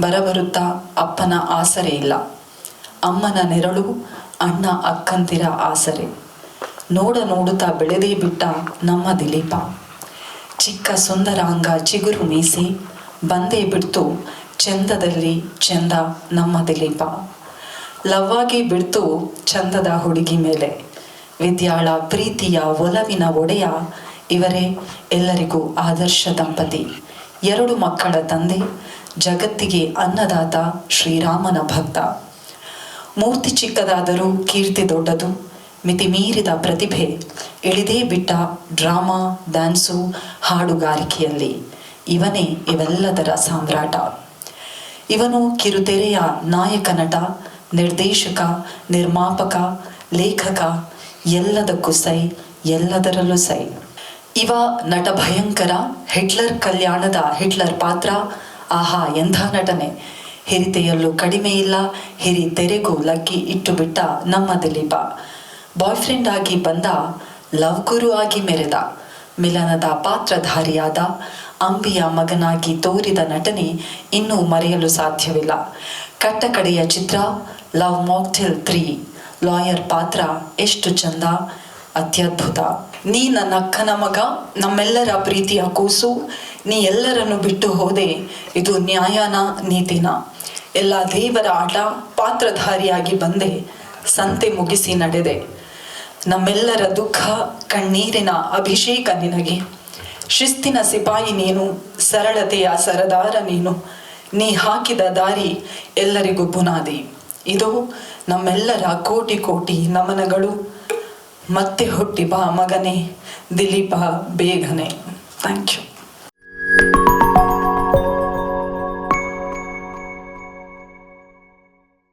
ಬರಬರುತ್ತಾ ಅಪ್ಪನ ಆಸರೆ ಇಲ್ಲ, ಅಮ್ಮನ ನೆರಳು ಅಣ್ಣ ಅಕ್ಕಂತಿರ ಆಸರೆ, ನೋಡುತ್ತಾ ಬೆಳೆದೇ ಬಿಟ್ಟ ನಮ್ಮ ದಿಲೀಪ, ಚಿಕ್ಕ ಸುಂದರಾಂಗ ಚಿಗುರು ಮೀಸಿ, ಬಂದೇ ಬಿಡ್ತು ಚಂದದಲ್ಲಿ ಚಂದ ನಮ್ಮ ದಿಲೀಪ, ಲವ್ವಾಗಿ ಬಿಡ್ತು ಚಂದದ ಹುಡುಗಿ ಮೇಲೆ, ವಿದ್ಯಾಳ ಪ್ರೀತಿಯ ಒಲವಿನ ಒಡೆಯ, ಇವರೇ ಎಲ್ಲರಿಗೂ ಆದರ್ಶ ದಂಪತಿ, 2 ಮಕ್ಕಳ ತಂದೆ, ಜಗತ್ತಿಗೆ ಅನ್ನದಾತ, ಶ್ರೀರಾಮನ ಭಕ್ತ. ಮೂರ್ತಿ ಚಿಕ್ಕದಾದರೂ ಕೀರ್ತಿ ದೊಡ್ಡದು, ಮಿತಿಮೀರಿದ ಪ್ರತಿಭೆ ಇಳಿದೇ ಬಿಟ್ಟ ಡ್ರಾಮಾ, ಡ್ಯಾನ್ಸು, ಹಾಡುಗಾರಿಕೆಯಲ್ಲಿ, ಇವನೇ ಇವೆಲ್ಲದರ ಸಾಮ್ರಾಟ. ಇವನು ಕಿರುತೆರೆಯ ನಾಯಕ ನಟ, ನಿರ್ದೇಶಕ, ನಿರ್ಮಾಪಕ, ಲೇಖಕ, ಎಲ್ಲದಕ್ಕೂ ಸೈ, ಎಲ್ಲದರಲ್ಲೂ ಸೈ. ಇವ ನಟ ಭಯಂಕರ, ಹಿಟ್ಲರ್ ಕಲ್ಯಾಣದ ಹಿಟ್ಲರ್ ಪಾತ್ರ, ಆಹಾ ಎಂಥ ನಟನೆ. ಹಿರಿತೆಯಲ್ಲೂ ಕಡಿಮೆ ಇಲ್ಲ, ಹಿರಿತೆರೆಗೂ ಲಗ್ಗಿ ಇಟ್ಟು ಬಿಟ್ಟ ನಮ್ಮ ದಿಲೀಪ. ಬಾಯ್ ಫ್ರೆಂಡ್ ಆಗಿ ಬಂದ, ಲವ್ ಗುರು ಆಗಿ ಮೆರೆದ, ಮಿಲನದ ಪಾತ್ರಧಾರಿಯಾದ, ಅಂಬಿಯ ಮಗನಾಗಿ ತೋರಿದ ನಟನೆ ಇನ್ನೂ ಮರೆಯಲು ಸಾಧ್ಯವಿಲ್ಲ. ಕಟ್ಟಕಡೆಯ ಚಿತ್ರ ಲವ್ ಮಾಕ್ಟೇಲ್ 3, ಲಾಯರ್ ಪಾತ್ರ ಎಷ್ಟು ಚಂದ, ಅತ್ಯದ್ಭುತ. ನೀ ನನ್ನ ಅಕ್ಕನ ಮಗ, ನಮ್ಮೆಲ್ಲರ ಪ್ರೀತಿಯ ಕೂಸು, ನೀ ಎಲ್ಲರನ್ನು ಬಿಟ್ಟು ಹೋದೆ, ಇದು ನ್ಯಾಯನ ನೀತಿನ, ಎಲ್ಲ ದೇವರ ಆಟ, ಪಾತ್ರಧಾರಿಯಾಗಿ ಬಂದೆ, ಸಂತೆ ಮುಗಿಸಿ ನಡೆದೆ, ನಮ್ಮೆಲ್ಲರ ದುಃಖ ಕಣ್ಣೀರಿನ ಅಭಿಷೇಕ ನಿನಗೆ, ಶಿಸ್ತಿನ ಸಿಪಾಯಿ ನೀನು, ಸರಳತೆಯ ಸರದಾರ ನೀನು, ನೀ ಹಾಕಿದ ದಾರಿ ಎಲ್ಲರಿಗೂ ಬುನಾದಿ. ಇದು ನಮ್ಮೆಲ್ಲರ ಕೋಟಿ ಕೋಟಿ ನಮನಗಳು. ಮತ್ತೆ ಹುಟ್ಟಿ ಬಾ ಮಗನೇ ದಿಲೀಪ ಬೇಗನೆ. Thank you.